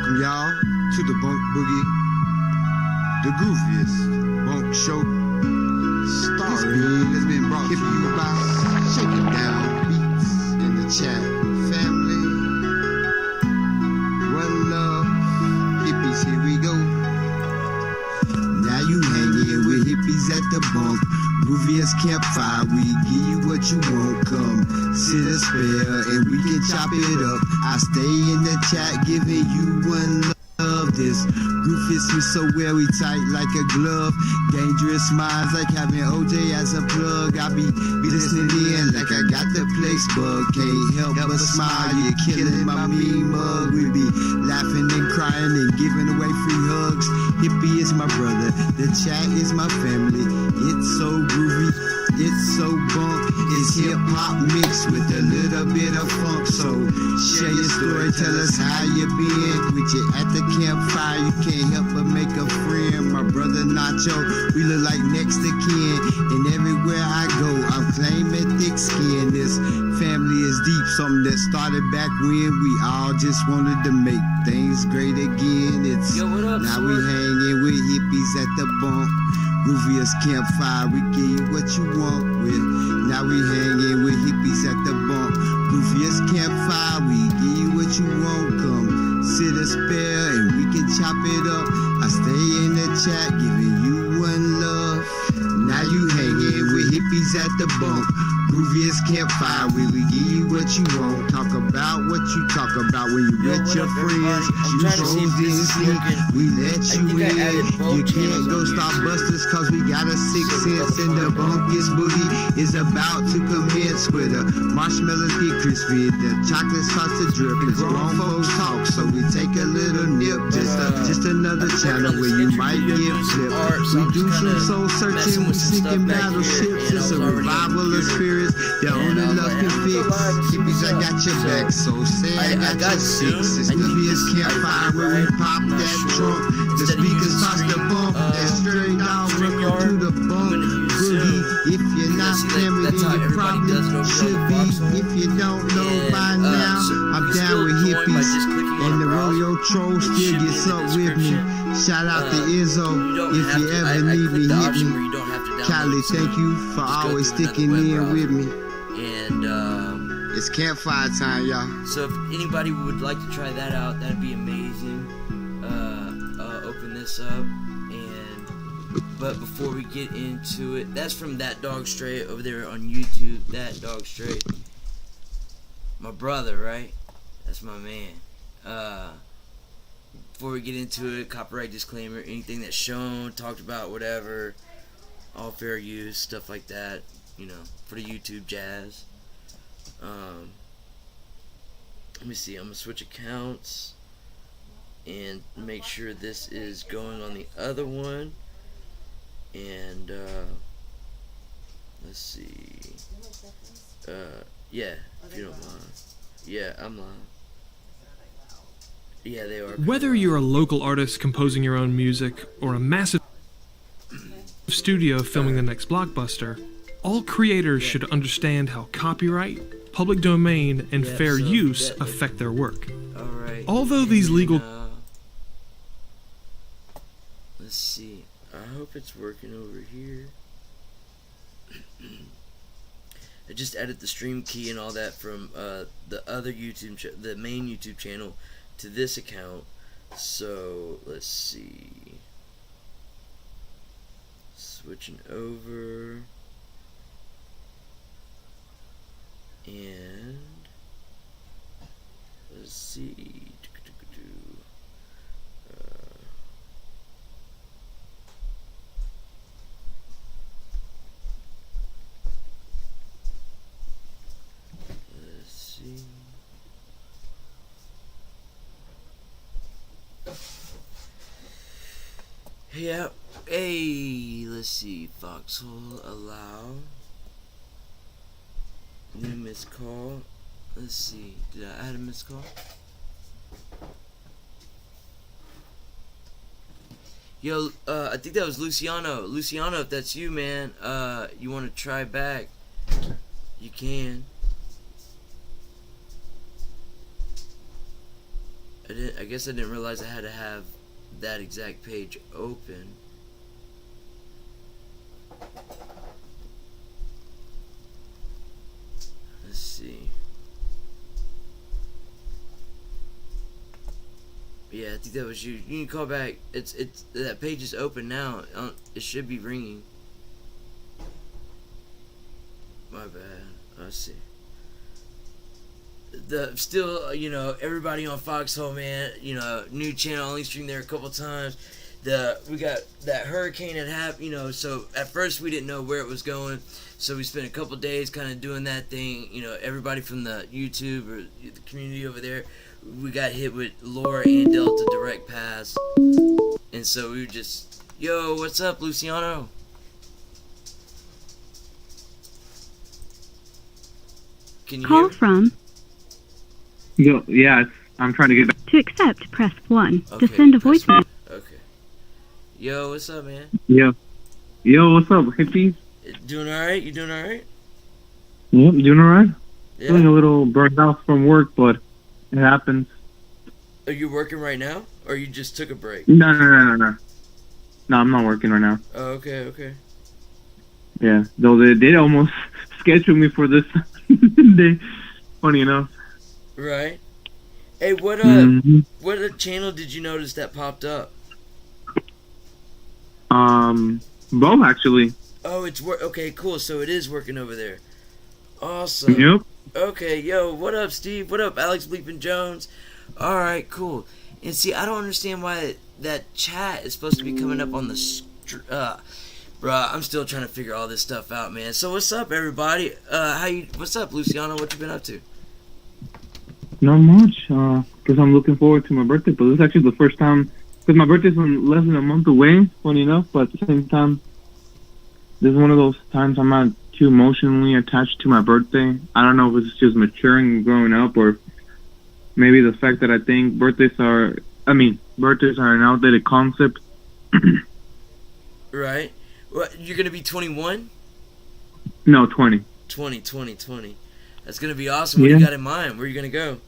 Welcome y'all to the Bunk Boogie, the Grooviest Bunk Show. Starring has been brought to you by Shaking Down Beats in the chat family. One love, hippies, here we go. Now you hanging with hippies at the bunk. Grooviest campfire, we give you what you want. Come sit a spell and we can chop it up. I stay in the chat giving you one love. This groove fits me so well, we tight like a glove. Dangerous minds like having OJ as a plug. I be listening in like I got the place bug. Can't help but smile, you're killing my mean mug. We be laughing and crying and giving away free hugs. Hippie is my brother, the chat is my family. It's so groovy, it's so bunk. It's hip hop mixed with a little bit of funk. So share your story, tell us how you been. With you at the campfire, you can't help but make a friend. My brother Nacho, we look like next to kin. And everywhere I go, I'm claiming thick skin. This family is deep, something that started back when we all just wanted to make things great again. It's now we hanging with hippies at the bunk. Grooviest campfire, we give you what you want with. Now we hanging with hippies at the bunk. Grooviest campfire, we give you what you want. Come sit a spell and we can chop it up. I stay in the chat giving you one love. Now you hanging with hippies at the bunk. Grooviest campfire, we give you what you want. Talk about what you talk about when you with your friends. You chose in sneak, we let you in. You can't go Starbusters cause we got a 6 cents. And the bunkest boogie is about to commence with a marshmallows get crispy, the chocolate starts to drip. It's grown folks talk, so we take a little nip. Just another channel where you might get flipped. We do some soul searching, we sinking battleships. It's a revival of spirits that only love can fix. Hippies, I got your back, so say I got your six. It's Grooviest campfire where we pop that trunk. The speaker starts to bump. That straight dog, welcome to the bunk boogie. If you're not family, then you probably should be. If you don't know by now, I'm down with hippies. And the rodeo troll still gets up with me. Shout out to Izzo. If you ever need me, hit me. Kylie, thank you for always sticking in with me. And it's campfire time, y'all. So if anybody would like to try that out, that'd be amazing. Open this up, but before we get into it, that's from That Dog Straight over there on YouTube. That Dog Straight, my brother, right? That's my man. Before we get into it, copyright disclaimer: anything that's shown, talked about, whatever, all fair use, stuff like that. You know, for the YouTube jazz. Let me see. I'm gonna switch accounts and make sure this is going on the other one. And let's see. Yeah, if you don't mind. Yeah, I'm live. Yeah, they are. Whether you're a local artist composing your own music or a massive studio filming the next blockbuster, all creators should understand how copyright, public domain, and fair use affect their work. Alright. Although these legal... Let's see. I hope it's working over here. I just added the stream key and all that from the other YouTube, the main YouTube channel, to this account. So let's see. Switching over. And let's see. Let's see. Yeah. Hey, let's see. Foxhole allow. New missed call. Let's see. Did I add a missed call? Yo, I think that was Luciano. Luciano, if that's you, man, you want to try back, you can. I guess I didn't realize I had to have that exact page open. Let's see. Yeah, I think that was you. You can call back. It's that page is open now. It should be ringing. My bad. Let's see. Still, everybody on Foxhole, man, new channel, only streamed there a couple times. We got that hurricane that happened, so at first we didn't know where it was going, so we spent a couple days kind of doing that thing. Everybody from the YouTube or the community over there, we got hit with Laura and Delta direct pass, and so we were just, yo, what's up, Luciano? Can you hear Call me? from. Yo, yeah, I'm trying to get back. To accept, press 1. Okay, To send a press voicemail. Okay. Yo, what's up, man? Yo, what's up, Hippie? Doing alright? You doing alright? Yep, doing alright. Yeah. Feeling a little burned out from work, but it happens. Are you working right now? Or you just took a break? No. No, I'm not working right now. Oh, okay. Yeah, though they did almost schedule me for this day. Funny enough. Right. Hey, what what channel did you notice that popped up? Both actually. Oh, it's okay, cool. So it is working over there. Awesome. Yep. Okay, yo, what up, Steve? What up, Alex Bleepin Jones? All right, cool. And see, I don't understand why that chat is supposed to be coming up on the bruh, I'm still trying to figure all this stuff out, man. So what's up, everybody? What's up, Luciano? What you been up to? Not much, because I'm looking forward to my birthday, but this is actually the first time, because my birthday's in less than a month away, funny enough, but at the same time, this is one of those times I'm not too emotionally attached to my birthday. I don't know if it's just maturing and growing up, or maybe the fact that I think birthdays are an outdated concept. Right. What, you're gonna be 21? No, 20. 20. That's gonna be awesome. What do you got in mind? Where are you gonna go?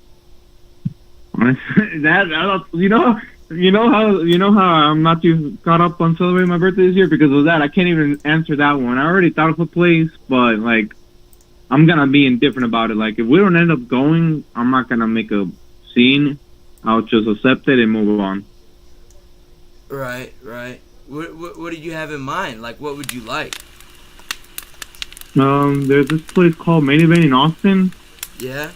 You know how I'm not too caught up on celebrating my birthday this year because of that. I can't even answer that one. I already thought of a place, but I'm gonna be indifferent about it. Like, if we don't end up going, I'm not gonna make a scene. I'll just accept it and move on. Right. What do you have in mind? Like, what would you like? There's this place called Main Event in Austin. Yeah.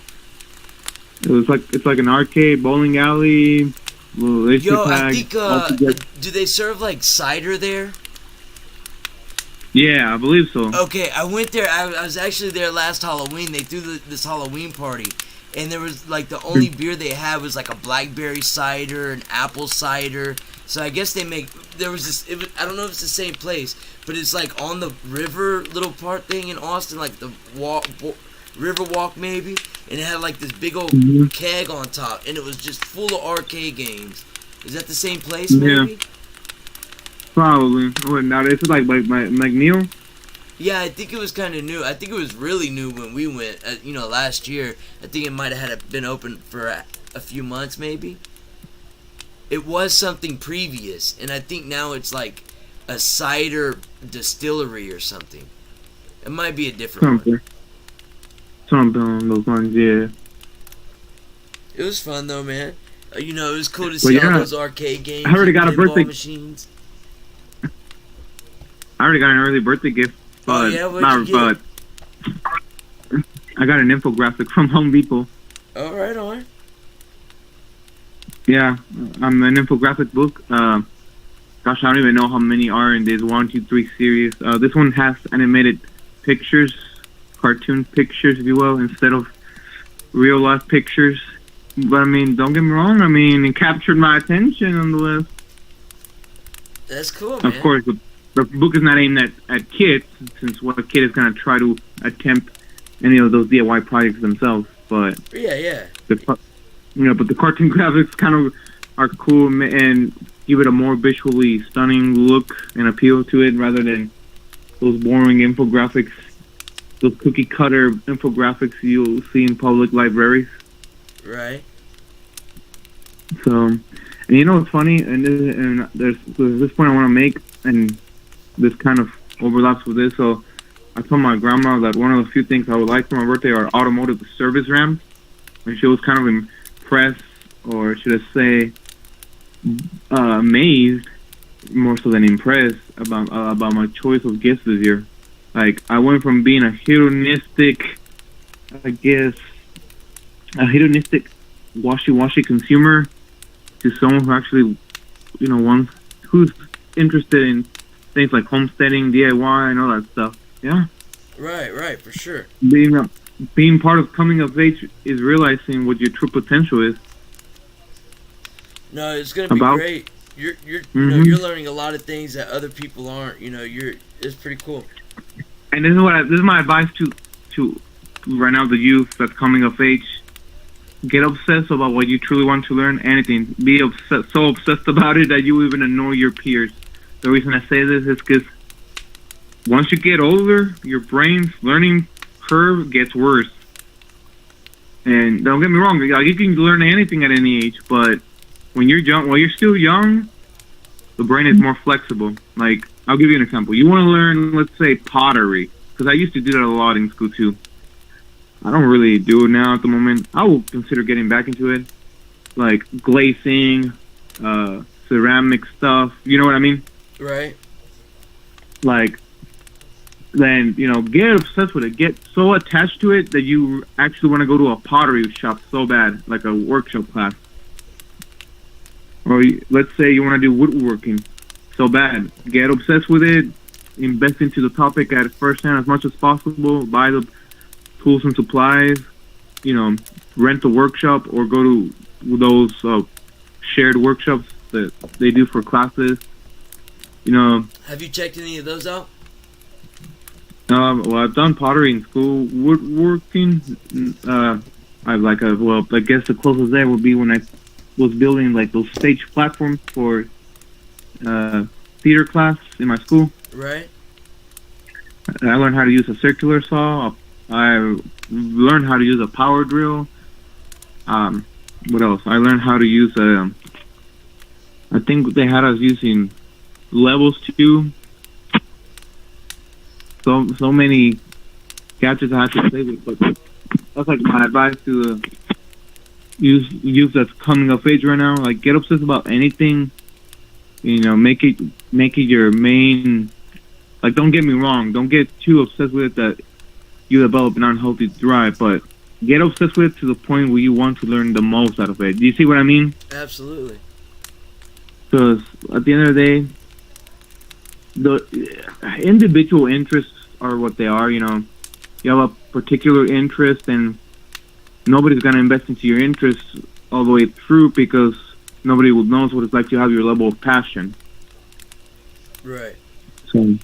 It's like an arcade, bowling alley. Yo, I think do they serve like cider there? Yeah, I believe so. Okay, I went there. I was actually there last Halloween. They threw this Halloween party, and there was like the only beer they had was like a blackberry cider, an apple cider. So I guess they make. There was this. I don't know if it's the same place, but it's like on the river little part thing in Austin, like the river walk maybe, and it had like this big old keg on top, and it was just full of arcade games. Is that the same place maybe? Yeah. Probably. Now this is like McNeil. Yeah, I think it was kind of new. I think it was really new when we went. Last year. I think it might have had been open for a few months maybe. It was something previous, and I think now it's like a cider distillery or something. It might be a different one. Something along those lines, yeah. It was fun though, man. It was cool to see all those arcade games. I already got a birthday machines. I already got an early birthday gift, but I got an infographic from Home Depot. Oh, right on. Yeah, I'm an infographic book. Gosh, I don't even know how many are in this 1, 2, 3 series. This one has animated pictures, cartoon pictures, if you will, instead of real life pictures. But don't get me wrong. It captured my attention nonetheless. That's cool, man. Of course, the book is not aimed at kids, since what kid is going to try to attempt any of those DIY projects themselves. But yeah. But the cartoon graphics kind of are cool and give it a more visually stunning look and appeal to it, rather than those boring infographics, those cookie cutter infographics you'll see in public libraries. Right. So, and you know what's funny? And there's this point I want to make, and this kind of overlaps with this. So, I told my grandma that one of the few things I would like for my birthday are automotive service ramps. And she was kind of impressed, or should I say, amazed, more so than impressed, about my choice of gifts this year. Like, I went from being a hedonistic, washy-washy consumer to someone who actually, who's interested in things like homesteading, DIY, and all that stuff. Yeah. Right, for sure. Being part of coming of age is realizing what your true potential is. No, it's gonna be great. You're you're learning a lot of things that other people aren't. It's pretty cool. And this is my advice to right now the youth that's coming of age. Get obsessed about what you truly want to learn. Anything. Be so obsessed about it that you even annoy your peers. The reason I say this is because once you get older, your brain's learning curve gets worse. And don't get me wrong, you can learn anything at any age, but when you're still young, the brain is more flexible. Like, I'll give you an example. You want to learn, let's say, pottery, because I used to do that a lot in school too. I don't really do it now at the moment. I will consider getting back into it, like glazing, ceramic stuff. You know what I mean? Right. Like, then, get obsessed with it. Get so attached to it that you actually want to go to a pottery shop so bad, like a workshop class. Or let's say you want to do woodworking so bad. Get obsessed with it. Invest into the topic at first hand as much as possible. Buy the tools and supplies. Rent a workshop or go to those shared workshops that they do for classes. Have you checked any of those out? Well, I've done pottery in school. Woodworking, I guess the closest there would be when I was building like those stage platforms for theater class in my school. Right. I learned how to use a circular saw. I learned how to use a power drill. What else? I learned how to use I think they had us using levels too. So many gadgets I have to play with, but that's like my advice to the youth that's coming of age right now. Like, get obsessed about anything. Make it your main. Like, don't get me wrong. Don't get too obsessed with it that you develop an unhealthy drive, but get obsessed with it to the point where you want to learn the most out of it. Do you see what I mean? Absolutely. Because at the end of the day, the individual interests are what they are. You have a particular interest, and nobody's going to invest into your interests all the way through because nobody knows what it's like to have your level of passion. Right. So,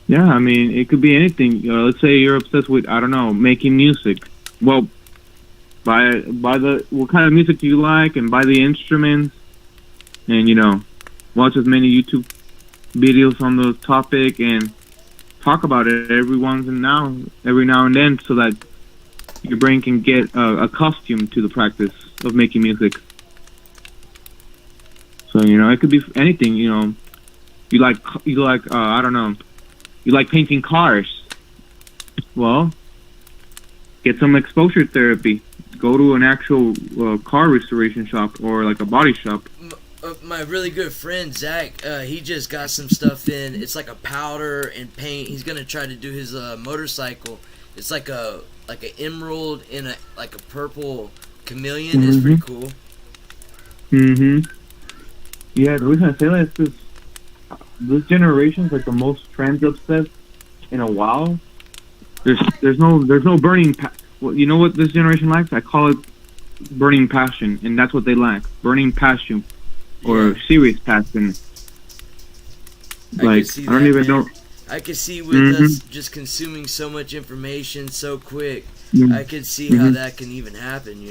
yeah, I mean, it could be anything. Let's say you're obsessed with, I don't know, making music. Well, buy what kind of music do you like, and buy the instruments, and watch as many YouTube videos on the topic and talk about it every now and then, so that your brain can get accustomed to the practice of making music. So it could be anything. You like I don't know, you like painting cars. Well, get some exposure therapy. Go to an actual car restoration shop or like a body shop. My really good friend Zach, he just got some stuff in. It's like a powder and paint. He's gonna try to do his motorcycle. It's like an emerald in a purple chameleon. It's pretty cool. Yeah, the reason I say that is because this generation is like the most trend obsessed in a while. There's no burning. Well, you know what this generation lacks? I call it burning passion, and that's what they lack: burning passion. Or serious passion. Like, I don't even know. I could see with us just consuming so much information so quick. I could see how that can even happen.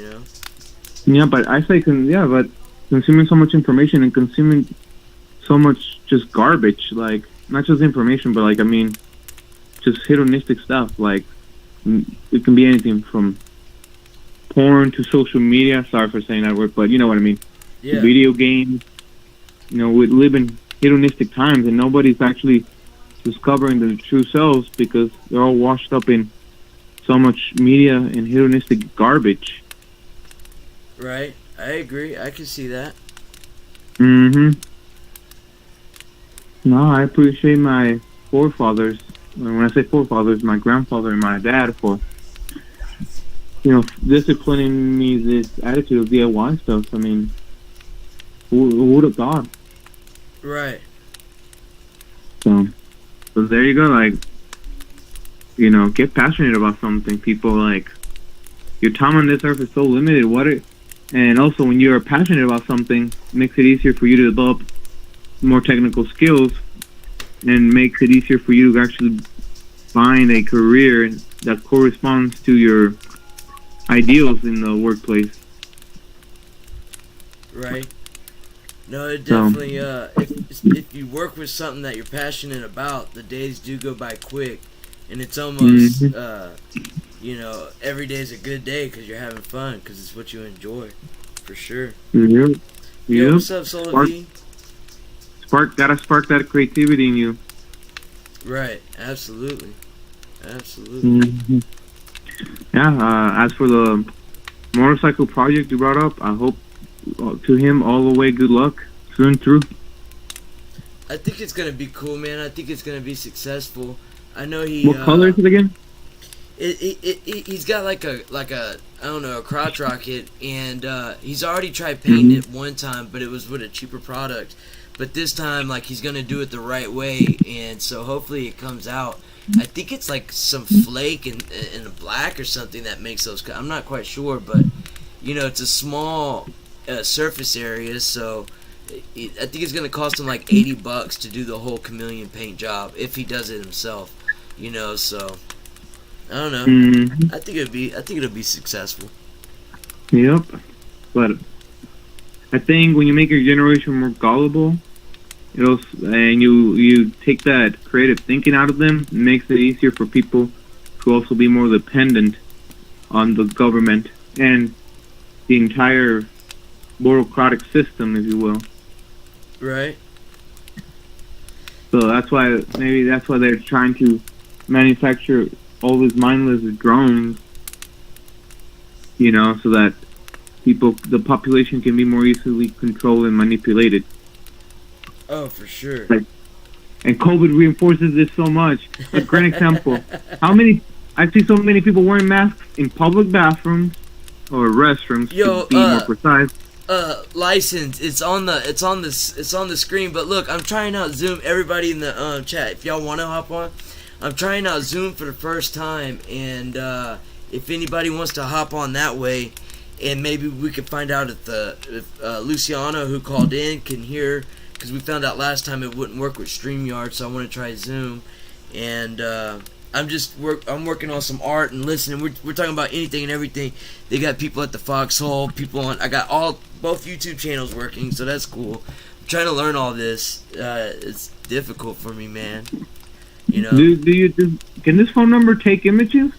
Yeah, but I say, but consuming so much information and consuming so much just garbage, like not just information, but like just hedonistic stuff. Like, it can be anything from porn to social media. Sorry for saying that word, but you know what I mean. Yeah. Video games. You know, we live in hedonistic times, and nobody's actually discovering their true selves because they're all washed up in so much media and hedonistic garbage. Right. I agree. I can see that. Mm-hmm. No, I appreciate my forefathers. And when I say forefathers, my grandfather and my dad for, you know, disciplining me this attitude of DIY stuff. I mean, who would have thought? Right. So there you go. Like, you know, get passionate about something. People, like, your time on this earth is so limited. And also, when you're passionate about something, it makes it easier for you to develop more technical skills, and makes it easier for you to actually find a career that corresponds to your ideals in the workplace. Right. No, it definitely. If you work with something that you're passionate about, the days do go by quick, and it's almost you know, every day is a good day because you're having fun because it's what you enjoy, for sure. Yep. Yo, what's up, Solar V? Gotta spark that creativity in you. Right. Absolutely. Absolutely. Yeah. As for the motorcycle project you brought up, I hope to him all the way good luck through and through. I think it's gonna be cool, man. I think it's gonna be successful. I know he. What color is it again? He's got like a I don't know, a crotch rocket, and he's already tried painting it one time, but it was with a cheaper product. But this time, like, he's gonna do it the right way, and so hopefully it comes out. I think it's like some flake and black or something that makes those. I'm not quite sure, but you know, it's a small surface area, so I think it's gonna cost him like $80 to do the whole chameleon paint job if he does it himself. You know, so. I don't know. I think it'll be successful. Yep. But I think when you make your generation more gullible, and you take that creative thinking out of them, it makes it easier for people to also be more dependent on the government and the entire bureaucratic system, if you will. Right. So that's why they're trying to manufacture all these mindless drones, you know, so that the population can be more easily controlled and manipulated. Oh, for sure. And COVID reinforces this so much. A great example. I see so many people wearing masks in public bathrooms or restrooms, to be more precise. License. It's on the screen. But look, I'm trying out Zoom. Everybody in the chat, if y'all want to hop on. I'm trying out Zoom for the first time, and if anybody wants to hop on that way, and maybe we could find out if Luciano, who called in, can hear, because we found out last time it wouldn't work with StreamYard, so I want to try Zoom, and I'm working on some art and listening. We're talking about anything and everything. They got people at the Foxhole, people on. I got both YouTube channels working, so that's cool. I'm trying to learn all this. It's difficult for me, man. You know. Can this phone number take images?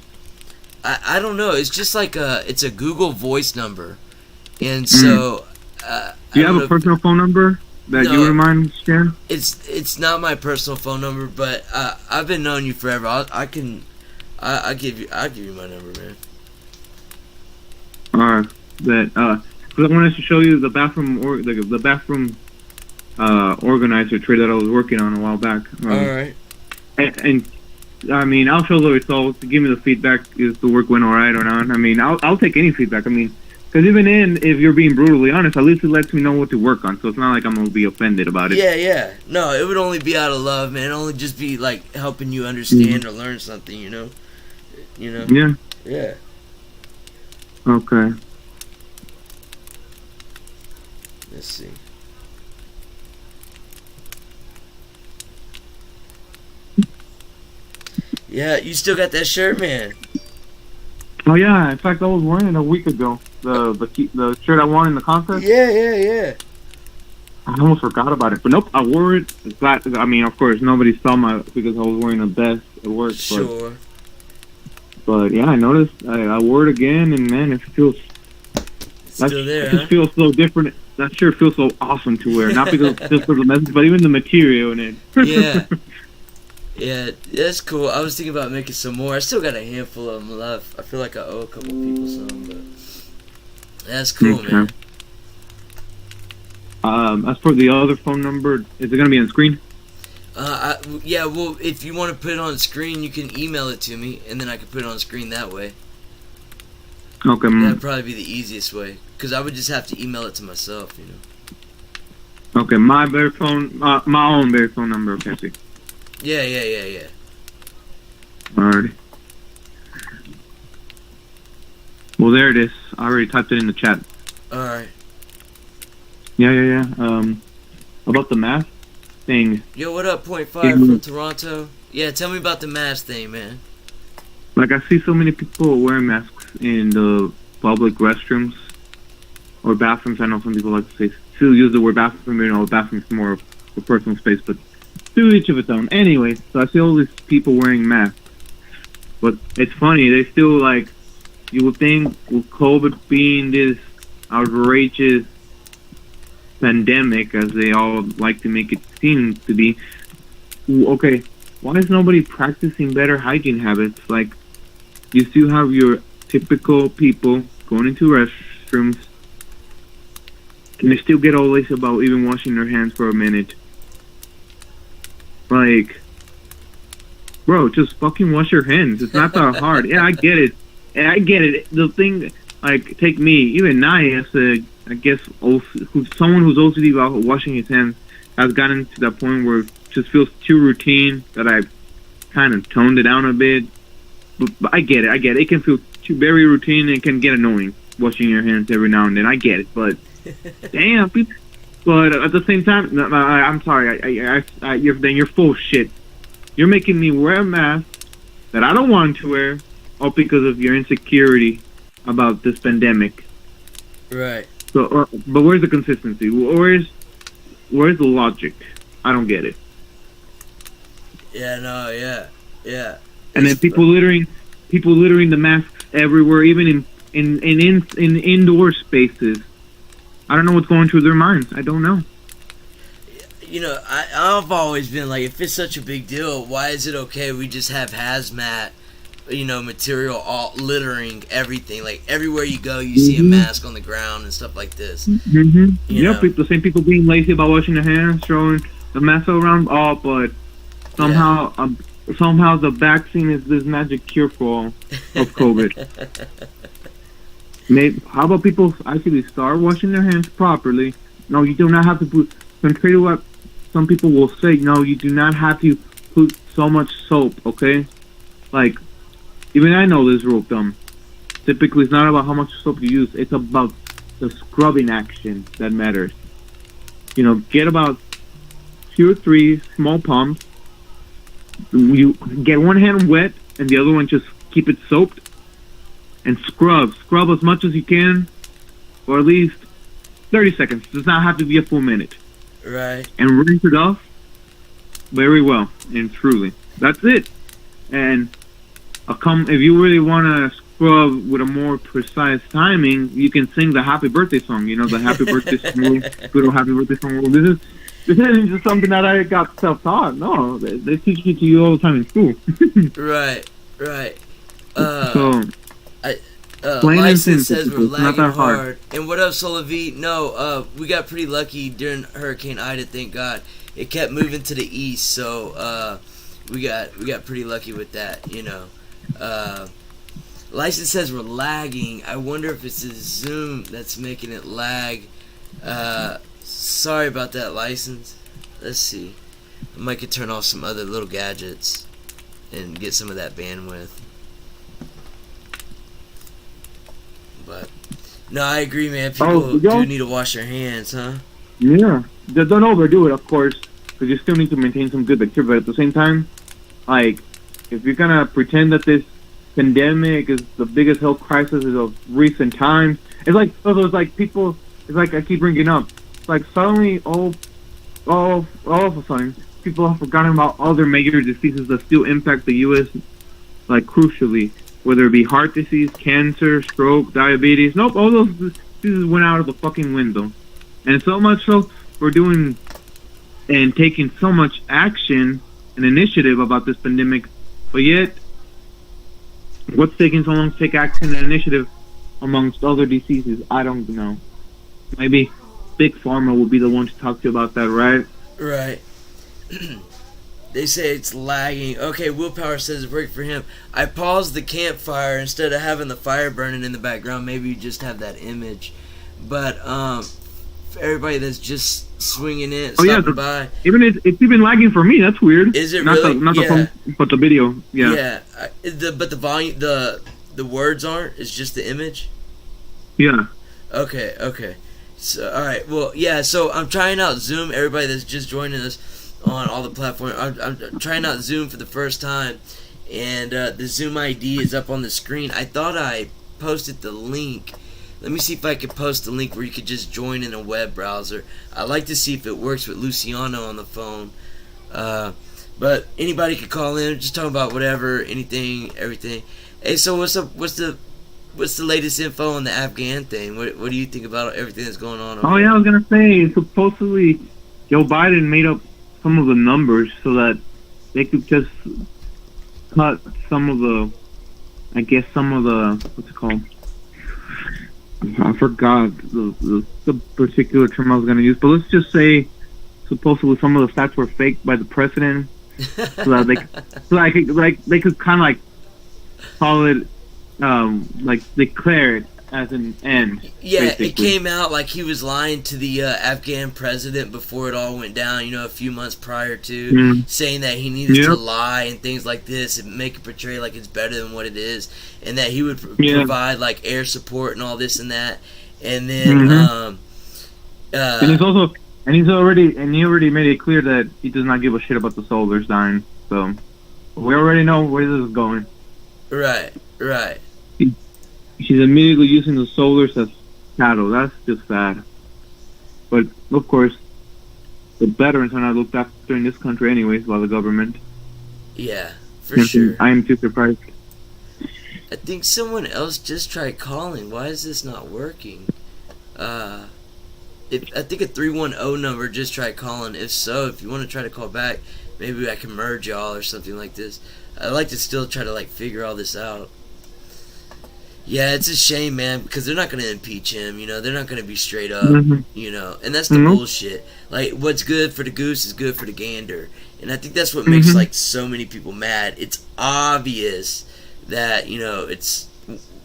I don't know. It's just like it's a Google Voice number, and so. Do you have a personal phone number that you wouldn't mind sharing? It's not my personal phone number, but I've been knowing you forever. I'll give you my number, man. Alright. Because I wanted to show you the bathroom the bathroom organizer tray that I was working on a while back. Alright. And I mean, I'll show the results. Give me the feedback. Is the work went alright or not? I mean, I'll take any feedback. I mean, because if you're being brutally honest, at least it lets me know what to work on. So it's not like I'm gonna be offended about it. Yeah. No, it would only be out of love, man. It'd only just be like helping you understand or learn something, you know. Yeah. Yeah. Okay. Let's see. Yeah, you still got that shirt, man. Oh yeah, in fact I was wearing it a week ago. The shirt I won in the contest. Yeah. I almost forgot about it, but nope, I wore it. I mean, of course, nobody saw because I was wearing a vest at work. Sure. But yeah, I noticed. I wore it again, and man, it feels. Still there, It just feels so different. That shirt feels so awesome to wear. Not because just for the message, but even the material in it. Yeah. Yeah, that's cool. I was thinking about making some more. I still got a handful of them left. I feel like I owe a couple people some, but that's cool, Okay. man. As for the other phone number, is it gonna be on screen? Yeah, well, if you want to put it on screen, you can email it to me, and then I can put it on screen that way. Okay. That'd probably be the easiest way, because I would just have to email it to myself, you know. Okay, my bare phone, my own bare phone number. Okay, see. Yeah. Alrighty. Well, there it is. I already typed it in the chat. Alright. Yeah. About the mask thing. Yo, what up, .5 from Toronto? Yeah, tell me about the mask thing, man. Like, I see so many people wearing masks in the public restrooms or bathrooms. I know some people like to say, still use the word bathroom, you know, bathroom's more for personal space, but to each of its own. Anyway, so I see all these people wearing masks. But it's funny, they still, like, you would think with COVID being this outrageous pandemic, as they all like to make it seem to be, okay, why is nobody practicing better hygiene habits? Like, you still have your typical people going into restrooms, and they still get all this about even washing their hands for a minute. Like, bro, just fucking wash your hands. It's not that hard. Yeah, I get it. The thing, like, take me, even I, as a, I guess, someone who's OCD about washing his hands, has gotten to that point where it just feels too routine that I've kind of toned it down a bit. But I get it. It can feel too very routine and it can get annoying washing your hands every now and then. I get it, but damn, people. But at the same time, I'm sorry. You're full of shit. You're making me wear a mask that I don't want to wear, all because of your insecurity about this pandemic. Right. So, but where's the consistency? Where's the logic? I don't get it. Yeah. No. Yeah. And then people littering the masks everywhere, even in indoor spaces. I don't know what's going through their minds. I don't know. You know, I've always been like, if it's such a big deal, why is it okay we just have hazmat, you know, material all littering everything? Like, everywhere you go, you see a mask on the ground and stuff like this. Mm-hmm. Yep, the same people being lazy about washing their hands, throwing the mask around. Oh, but somehow the vaccine is this magic cure for all of COVID. Maybe, how about people actually start washing their hands properly? No, you do not have to put, contrary to what some people will say, no, you do not have to put so much soap, okay? Like, even I know this rule of thumb. Typically, it's not about how much soap you use, it's about the scrubbing action that matters. You know, get about 2 or 3 small pumps. You get one hand wet, and the other one just keep it soaped. And scrub as much as you can, or at least 30 seconds. It does not have to be a full minute. Right. And rinse it off very well and truly. That's it. And if you really want to scrub with a more precise timing, you can sing the Happy Birthday song. You know, the Happy Birthday song, good old Happy Birthday song. This isn't just something that I got self-taught. No, they teach it to you all the time in school. Right. So. License says we're lagging hard. And what up, Solavie? No, we got pretty lucky during Hurricane Ida, thank God. It kept moving to the east, so we got pretty lucky with that, you know. License says we're lagging. I wonder if it's the Zoom that's making it lag. Sorry about that, License. Let's see. I might could turn off some other little gadgets and get some of that bandwidth. But no, I agree, man. People do need to wash their hands, huh? Yeah, don't overdo it, of course, because you still need to maintain some good bacteria. But at the same time, like, if you're gonna pretend that this pandemic is the biggest health crisis of recent times, it's like people. It's like I keep bringing up. It's like suddenly all of a sudden, people have forgotten about other major diseases that still impact the U.S. like crucially. whether it be heart disease, cancer, stroke, diabetes. Nope, all those diseases went out of the fucking window. And so much so, we're doing and taking so much action and initiative about this pandemic, but yet, what's taking so long to take action and initiative amongst other diseases? I don't know. Maybe Big Pharma will be the one to talk to you about that, right? Right. They say it's lagging. Okay, Willpower says it's working for him. I paused the campfire instead of having the fire burning in the background. Maybe you just have that image. But for everybody that's just swinging in, stopping by. Even it's even lagging for me. That's weird. Is it not really? Not the phone, but the video. Yeah. Yeah. But the volume, the words aren't. It's just the image. Yeah. Okay. So all right. Well, yeah. So I'm trying out Zoom. Everybody that's just joining us on all the platforms. I'm trying out Zoom for the first time, and the Zoom ID is up on the screen. I thought I posted the link. Let me see if I can post the link where you could just join in a web browser. I'd like to see if it works with Luciano on the phone. But anybody could call in, just talk about whatever, anything, everything. Hey, so what's up? What's the latest info on the Afghan thing? What do you think about everything that's going on? Oh yeah, I was gonna say supposedly Joe Biden made up some of the numbers so that they could just cut some of the, what's it called? I forgot the particular term I was gonna use, but let's just say supposedly some of the stats were faked by the president, so that they could kind of like call it like declare it as an end. Yeah, basically. It came out like he was lying to the Afghan president before it all went down, a few months prior to, saying that he needed to lie and things like this and make it portray like it's better than what it is, and that he would provide like air support and all this and that, and then and he already made it clear that he does not give a shit about the soldiers dying, so we already know where this is going. Right. She's immediately using the soldiers as cattle. That's just sad. But, of course, the veterans are not looked after in this country anyways by the government. Yeah, for sure. I am too surprised. I think someone else just tried calling. Why is this not working? I think a 310 number just tried calling. If so, if you want to try to call back, maybe I can merge y'all or something like this. I'd like to still try to figure all this out. Yeah, it's a shame, man, because they're not going to impeach him, they're not going to be straight up, and that's the bullshit. Like, what's good for the goose is good for the gander, and I think that's what makes, so many people mad. It's obvious that, it's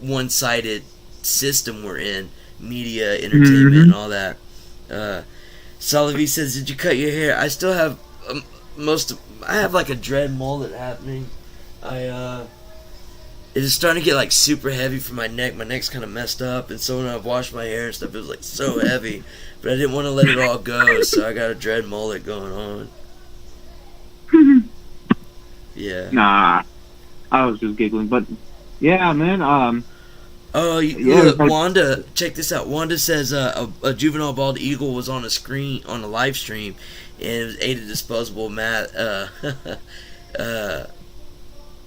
one-sided system we're in, media, entertainment, and all that. Salavi says, did you cut your hair? I still have I have, a dread mullet happening. It is starting to get super heavy for my neck. My neck's kind of messed up, and so when I washed my hair and stuff, it was so heavy. But I didn't want to let it all go, so I got a dread mullet going on. Yeah. Nah, I was just giggling, but yeah, man. Look, Wanda, check this out. Wanda says a juvenile bald eagle was on a live stream, and it ate a disposable mat.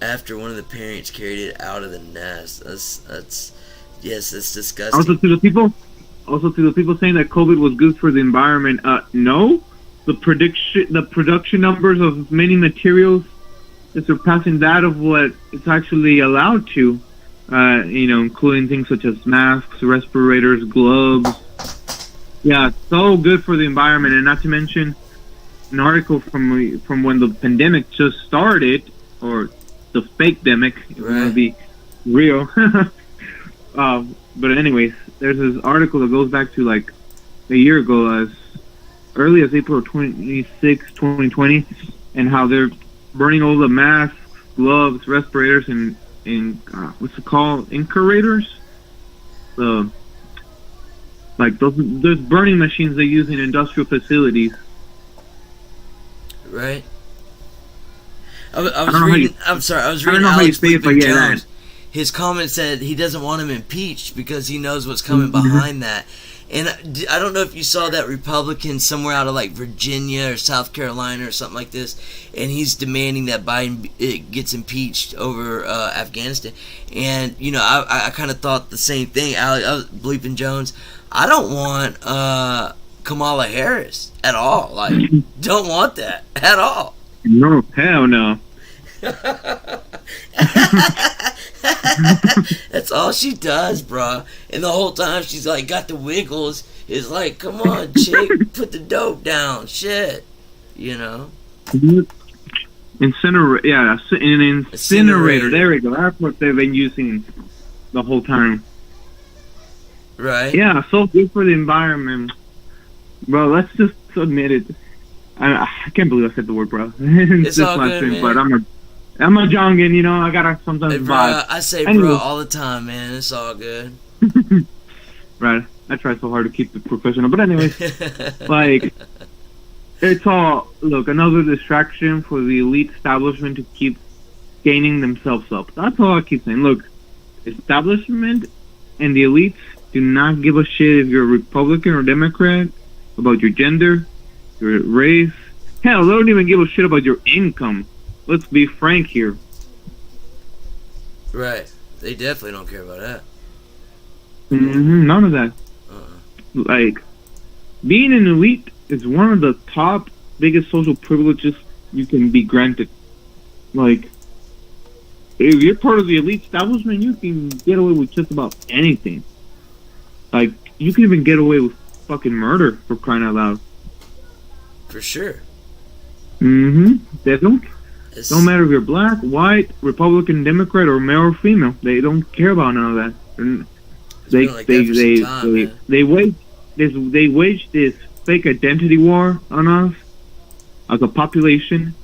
After one of the parents carried it out of the nest. That's disgusting. Also to the people saying that COVID was good for the environment, no. The production numbers of many materials is surpassing that of what it's actually allowed to. Including things such as masks, respirators, gloves. Yeah, so good for the environment, and not to mention an article from when the pandemic just started, or the fake-demic, if you want to be real. But anyways, there's this article that goes back to a year ago, as early as April 26, 2020, and how they're burning all the masks, gloves, respirators, and what's it called? Incurators? Those burning machines they use in industrial facilities. Right. I was reading Alex Jones. His comment said he doesn't want him impeached because he knows what's coming behind that. And I don't know if you saw that Republican somewhere out of like Virginia or South Carolina or something like this, and he's demanding that Biden gets impeached over Afghanistan. And you know, I kind of thought the same thing. I was bleeping Jones. I don't want Kamala Harris at all. Like, don't want that at all. No, hell no. That's all she does, bruh. And the whole time she's like got the wiggles. It's like, come on, chick, put the dope down. Shit, you know. Incinerator, yeah, an incinerator. There we go. That's what they've been using the whole time. Right. Yeah, so good for the environment, bro. Let's just admit it. I can't believe I said the word, bro. It's all good, man. But I'm a jungin, you know. I gotta sometimes vibe. I say bro all the time, man. It's all good. Right. I try so hard to keep it professional, but anyways, like, it's all another distraction for the elite establishment to keep gaining themselves up. That's all I keep saying. Look, establishment and the elites do not give a shit if you're a Republican or Democrat, about your gender, your race. Hell, they don't even give a shit about your income. Let's be frank here. Right. They definitely don't care about that. None of that. Like, being an elite is one of the top biggest social privileges you can be granted. Like, if you're part of the elite establishment, you can get away with just about anything. Like, you can even get away with fucking murder, for crying out loud. For sure. They don't matter if you're black, white, Republican, Democrat, or male or female. They don't care about none of that. They wage this fake identity war on us as a population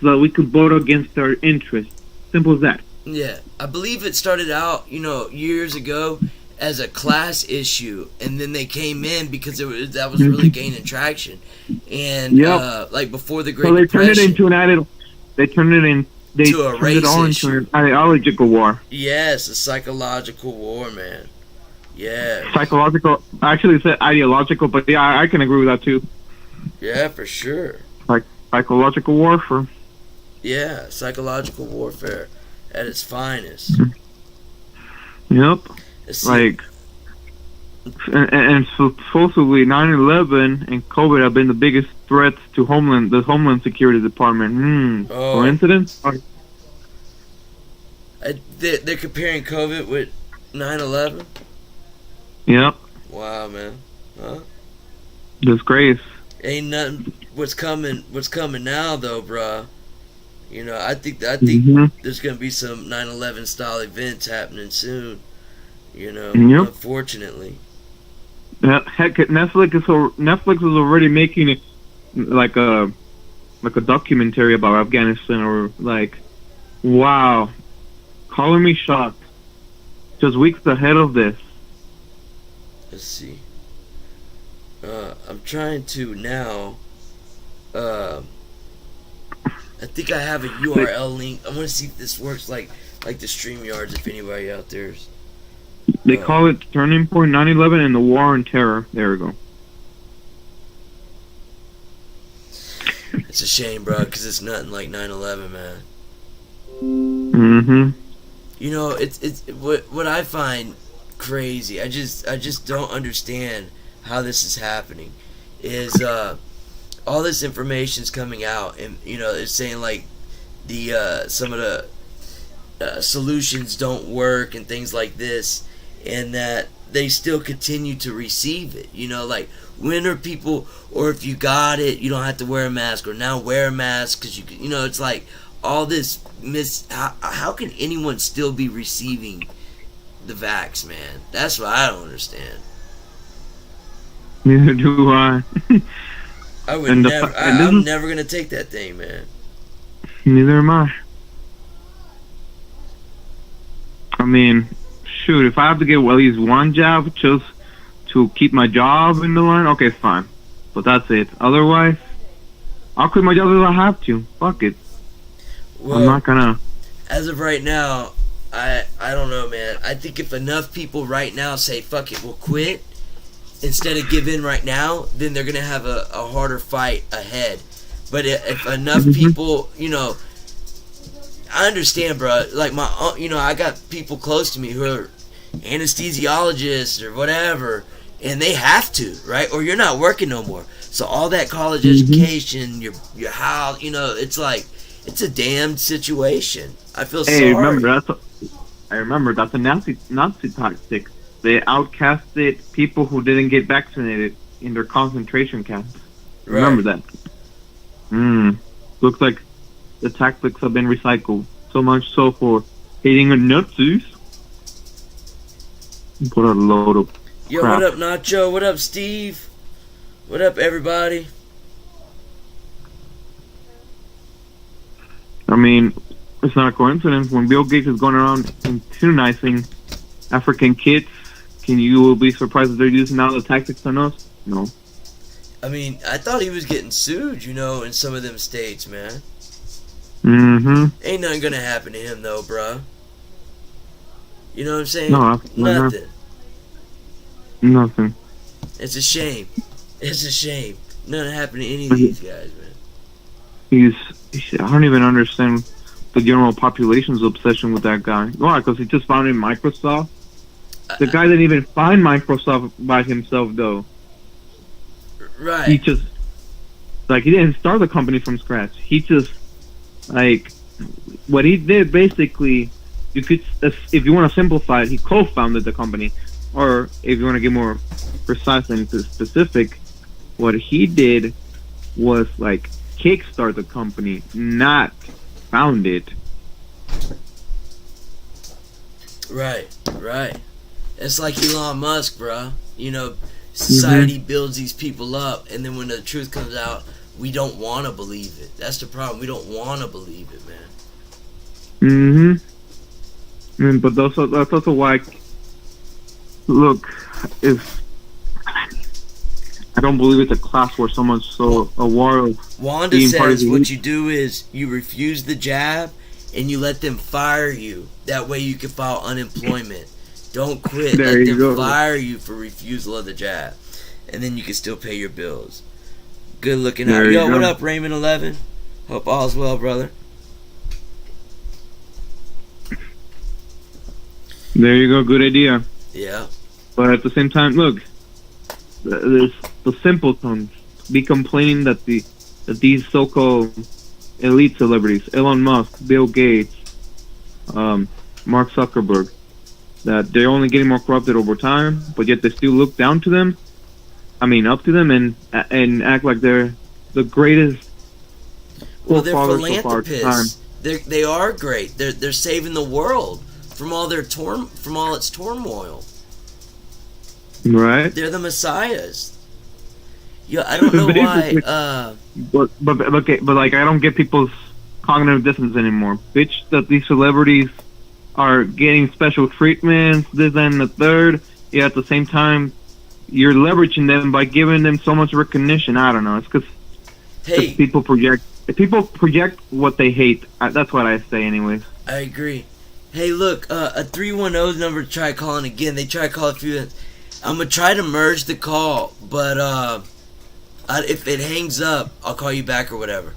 so that we could vote against our interests. Simple as that. Yeah, I believe it started out, years ago as a class issue, and then they came in because that was really gaining traction. And like before the Great Depression, they turned it all into an ideological war. Yes, a psychological war, man. Yeah. Psychological. I actually said ideological, but yeah, I can agree with that too. Yeah, for sure. Like psychological warfare. Yeah, psychological warfare at its finest. Yep. Like, and supposedly 9/11 and COVID have been the biggest threats to the Homeland Security Department. Coincidence? They're comparing COVID with 9/11? Yep. Wow, man. Huh? Disgrace. Ain't nothing. What's coming now, though, bruh? I think there's gonna be some 9/11 style events happening soon. Unfortunately. Yeah, heck, Netflix is already making it like a documentary about Afghanistan, or like, wow, calling me shocked. Just weeks ahead of this. Let's see. I'm trying to now. I think I have a URL link. I want to see if this works like the StreamYards, if anybody out there's. They call it Turning Point 9/11 and the War on Terror. There we go. It's a shame, bro, because it's nothing like 9/11, man. It's what I find crazy. I just don't understand how this is happening. Is all this information's coming out, and it's saying like the some of the solutions don't work and things like this, and that they still continue to receive it. Like, when are people, or if you got it, you don't have to wear a mask, or now wear a mask because you it's like all this how can anyone still be receiving the vax, man? That's what I don't understand. Neither do I. I would never. I'm never gonna take that thing, man. Neither am I. I mean, shoot, if I have to get at least one jab just to keep my job in the line, okay, fine. But that's it. Otherwise, I'll quit my job if I have to. Fuck it. Well, I'm not gonna. As of right now, I don't know, man. I think if enough people right now say, fuck it, we'll quit, instead of give in right now, then they're gonna have a harder fight ahead. But if enough people, you know, I understand, bro. Like I got people close to me who are anesthesiologists or whatever, and they have to, right? Or you're not working no more. So all that college education, your house, you know, it's like it's a damned situation. I feel sorry. I remember that's a Nazi tactic. They outcasted people who didn't get vaccinated in their concentration camps. Right. Remember that? Looks like the tactics have been recycled. So much so for hating the Nazis. Put a load of Yo, crap. what up, Nacho? What up, Steve? What up, everybody? I mean, it's not a coincidence. When Bill Gates is going around immunizing African kids, can you be surprised that they're using all the tactics on us? No. I mean, I thought he was getting sued, you know, in some of them states, man. Ain't nothing gonna happen to him, though, bruh. You know what I'm saying? No, Nothing. Nothing. It's a shame. It's a shame. Nothing happened to any of these guys, man. I don't even understand the general population's obsession with that guy. Why? Because he just founded Microsoft? The guy didn't even find Microsoft by himself, though. Right. He just, he didn't start the company from scratch. He just, what he did, basically, you could, if you want to simplify it, he co-founded the company. Or, if you want to get more precise and specific, what he did was, kickstart the company, not found it. Right. It's like Elon Musk, bruh. You know, society builds these people up, and then when the truth comes out, we don't want to believe it. That's the problem. We don't want to believe it, man. But that's also why, look, I don't believe it's a class where someone's so aware of Wanda says what you do is you refuse the jab and you let them fire you. That way you can file unemployment. Don't quit. Let them fire you for refusal of the jab. And then you can still pay your bills. Good looking out. Yo, what up, Raymond 11? Hope all's well, brother. There you go. Good idea. Yeah. But at the same time, look, there's the simpletons be complaining that these so-called elite celebrities, Elon Musk, Bill Gates, Mark Zuckerberg, that they're only getting more corrupted over time, but yet they still look down to them. I mean, up to them and act like they're the greatest. Well, they're philanthropists. They are great. They're saving the world from all its turmoil. Right. They're the messiahs. Yeah, I don't know why. But I don't get people's cognitive dissonance anymore. Bitch, that these celebrities are getting special treatments, this and the third. Yeah, at the same time, you're leveraging them by giving them so much recognition. I don't know. It's because people project. If people project what they hate, that's what I say, anyways. I agree. Hey, look, a 310 number tried calling again. They tried calling a few. I'm gonna try to merge the call, but if it hangs up, I'll call you back or whatever.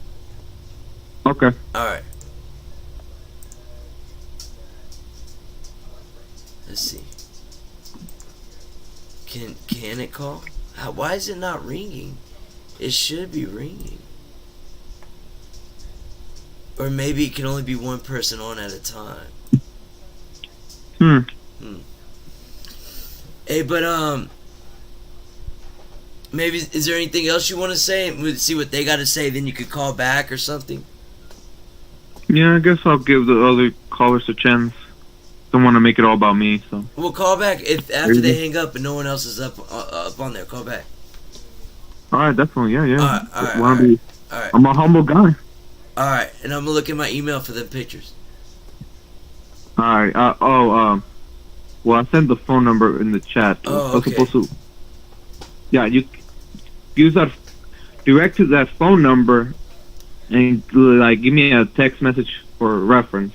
Okay. All right. Let's see. Can it call? Why is it not ringing? It should be ringing. Or maybe it can only be one person on at a time. Hey, but maybe is there anything else you want to say? We'll see what they got to say. Then you could call back or something. Yeah, I guess I'll give the other callers a chance. Don't want to make it all about me, so. We'll call back after they hang up and no one else is up on there. Call back. All right, definitely, yeah. All right. I'm a humble guy. All right, and I'm gonna look at my email for them pictures. All right. Well, I sent the phone number in the chat. Oh, okay. Yeah, you use that direct to that phone number, and give me a text message for reference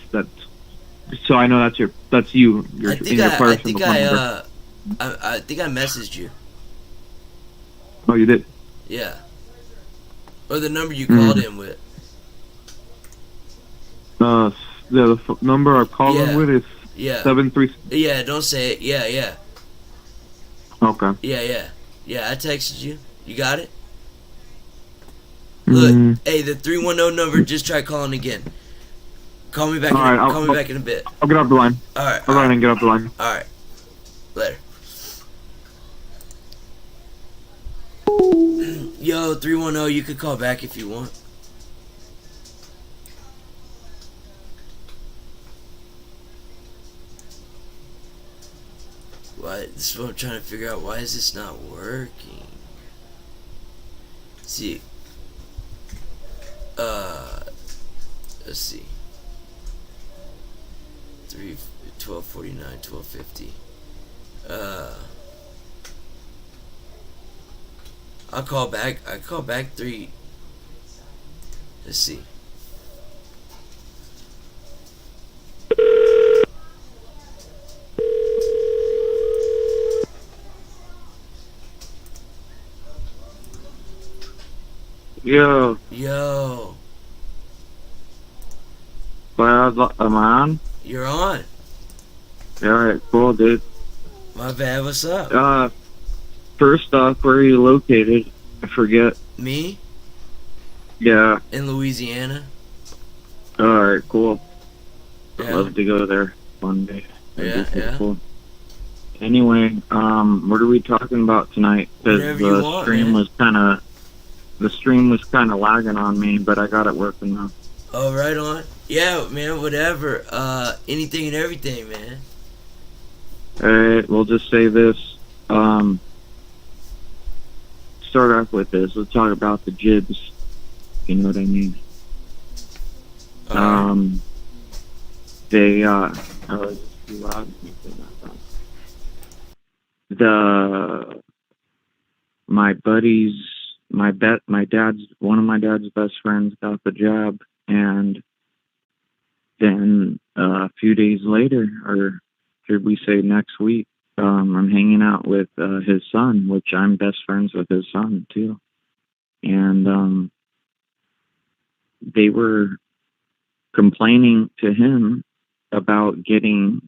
so I know that's you. I think I messaged you. Oh, you did? Yeah. Or the number you called in with. The number I've called in with is Yeah. 73. Yeah, don't say it. Yeah. Okay. Yeah, I texted you. You got it? Look, hey, the 310 number, just try calling again. Call me back, call me back in a bit. I'll get off the line. Alright. I'll go ahead and get off the line. Alright. Later. Yo, 310, you could call back if you want. What? This is what I'm trying to figure out. Why is this not working? Let's see. Let's see. 12:49, 12:50. I'll call back. I call back 3. Let's see. Yo. Am I on? You're on. Alright, cool, dude. My bad, what's up? First off, where are you located? I forget. Me? Yeah. In Louisiana. Alright, cool. Yeah. I'd love to go there one day. Yeah. Cool. Anyway, what are we talking about tonight? Because the stream was kind of lagging on me, but I got it working now. Oh, right on. Yeah, man, whatever. Anything and everything, man. Alright, we'll just say this. Start off with this. Let's talk about the jibs. You know what I mean? They, oh, it's too loud. My buddies, one of my dad's best friends got the job, and then a few days later, or should we say next week, I'm hanging out with his son, which I'm best friends with his son too, and they were complaining to him about getting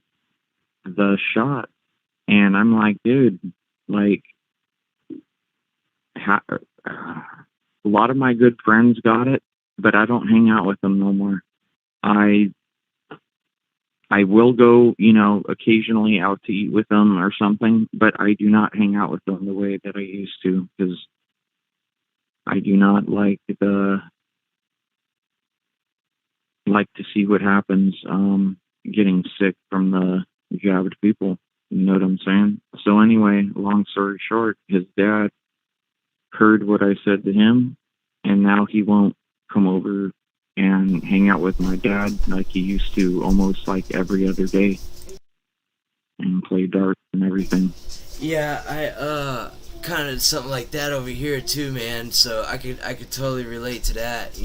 the shot, and I'm like, dude, like, a lot of my good friends got it, but I don't hang out with them no more. I will go, occasionally out to eat with them or something, but I do not hang out with them the way that I used to, because I do not like to see what happens getting sick from the jabbed people. You know what I'm saying? So anyway, long story short, his dad heard what I said to him, and now he won't come over and hang out with my dad like he used to, almost like every other day, and play darts and everything. Yeah, I kind of something like that over here too, man. So I could totally relate to that.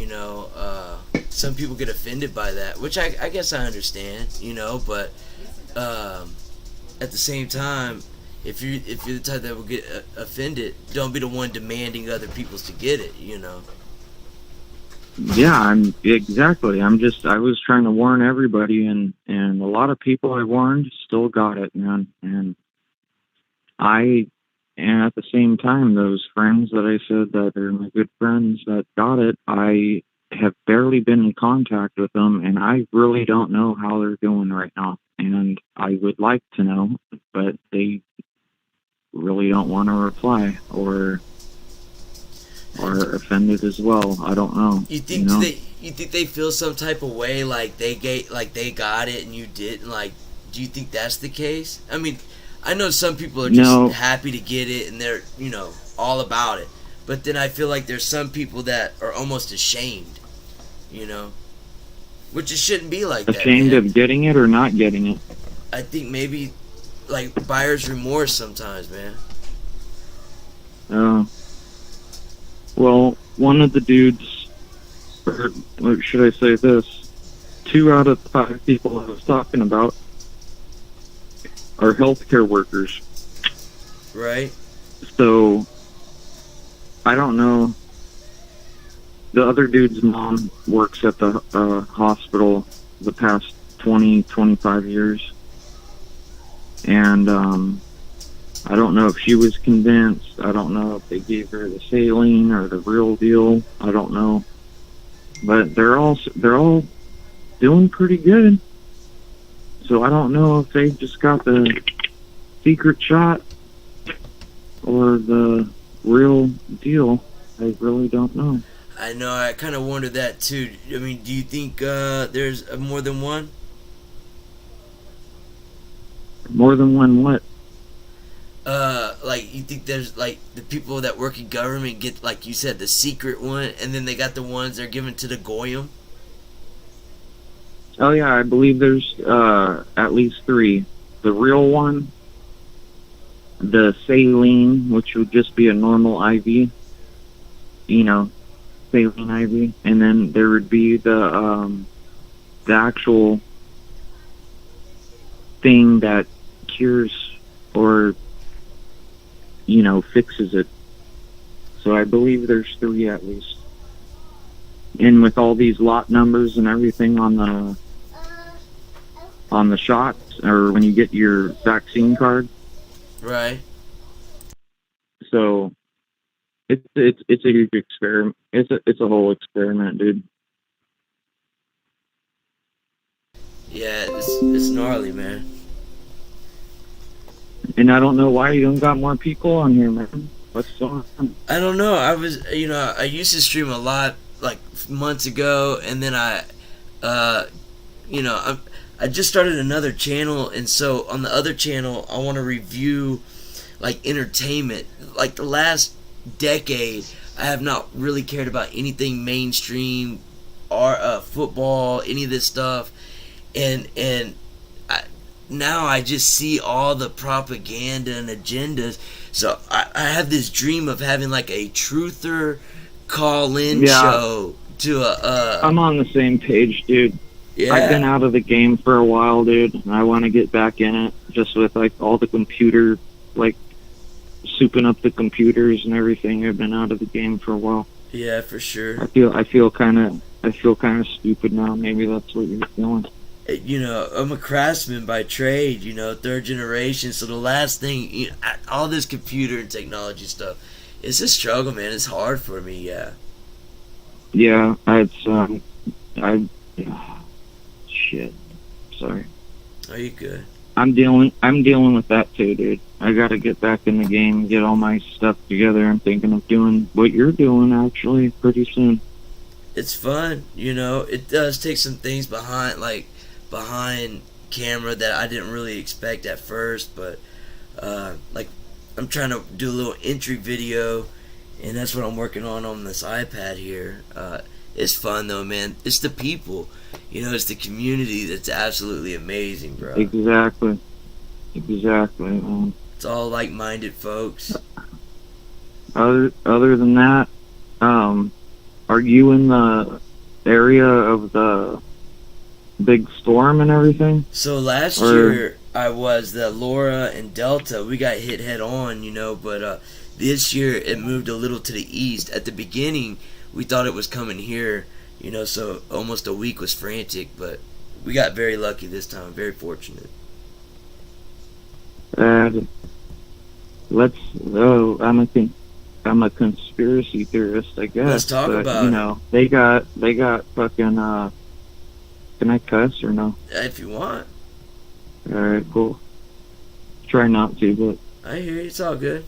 Some people get offended by that, which I guess I understand. But at the same time, if you're the type that will get offended, don't be the one demanding other people's to get it. Yeah, exactly. I was trying to warn everybody, and a lot of people I warned still got it, man. And at the same time, those friends that I said that are my good friends that got it, I have barely been in contact with them, and I really don't know how they're doing right now. And I would like to know, but they really don't want to reply, or are offended as well. I don't know. You think they feel some type of way, like they got it and you didn't? Like, do you think that's the case? I mean, I know some people are just happy to get it and they're all about it, but then I feel like there's some people that are almost ashamed, which it shouldn't be like that. Ashamed of getting it or not getting it? I think maybe like buyer's remorse sometimes, man. Well, one of the dudes, or should I say this, 2 out of 5 people I was talking about are healthcare workers. Right. So I don't know. The other dude's mom works at the hospital the past 25 years. And I don't know if she was convinced. I don't know if they gave her the saline or the real deal. I don't know. But they're all doing pretty good. So I don't know if they just got the secret shot or the real deal. I really don't know. I know, I kind of wondered that too. I mean, do you think there's more than one? More than one what? Like, you think there's, like, the people that work in government get, like you said, the secret one, and then they got the ones they're given to the goyim? Oh yeah, I believe there's at least 3. The real one, the saline, which would just be a normal IV, you know, saline IV, and then there would be the actual thing that cures or, you know, fixes it. So I believe there's 3 at least. And with all these lot numbers and everything on the shots, or when you get your vaccine card. Right. So it's a huge experiment. It's a whole experiment, dude. Yeah, it's gnarly, man. And I don't know why you don't got more people on here, man. What's going on? I don't know. I used to stream a lot, like, months ago, and then I just started another channel, and so on the other channel, I want to review, like, entertainment. Like, the last decade, I have not really cared about anything mainstream, or football, any of this stuff, and now I just see all the propaganda and agendas. So I have this dream of having, like, a truther call-in show to a... I'm on the same page, dude. Yeah. I've been out of the game for a while, dude, and I want to get back in it, just with, like, all the computer, like, souping up the computers and everything. I've been out of the game for a while. Yeah, for sure. I feel kind of stupid now. Maybe that's what you're feeling. You know, I'm a craftsman by trade, you know, 3rd generation, so the last thing, you know, all this computer and technology stuff, it's a struggle, man. It's hard for me, yeah. Yeah, shit. Sorry. Are you good? I'm dealing with that too, dude. I gotta get back in the game, get all my stuff together. I'm thinking of doing what you're doing, actually, pretty soon. It's fun, you know. It does take some things behind camera that I didn't really expect at first, but like, I'm trying to do a little entry video, and that's what I'm working on this iPad here. It's fun though, man. It's the people, you know, it's the community that's absolutely amazing, bro. Exactly, man. It's all like-minded folks. Other than that, are you in the area of the big storm and everything? So last year I was the Laura and Delta. We got hit head on, you know, but this year it moved a little to the east. At the beginning, we thought it was coming here, you know, so almost a week was frantic, but we got very lucky this time, very fortunate. I'm a conspiracy theorist, I guess. Let's talk about you know, they got fucking can I cuss or no? If you want. Alright, cool. Try not to, but I hear you, it's all good.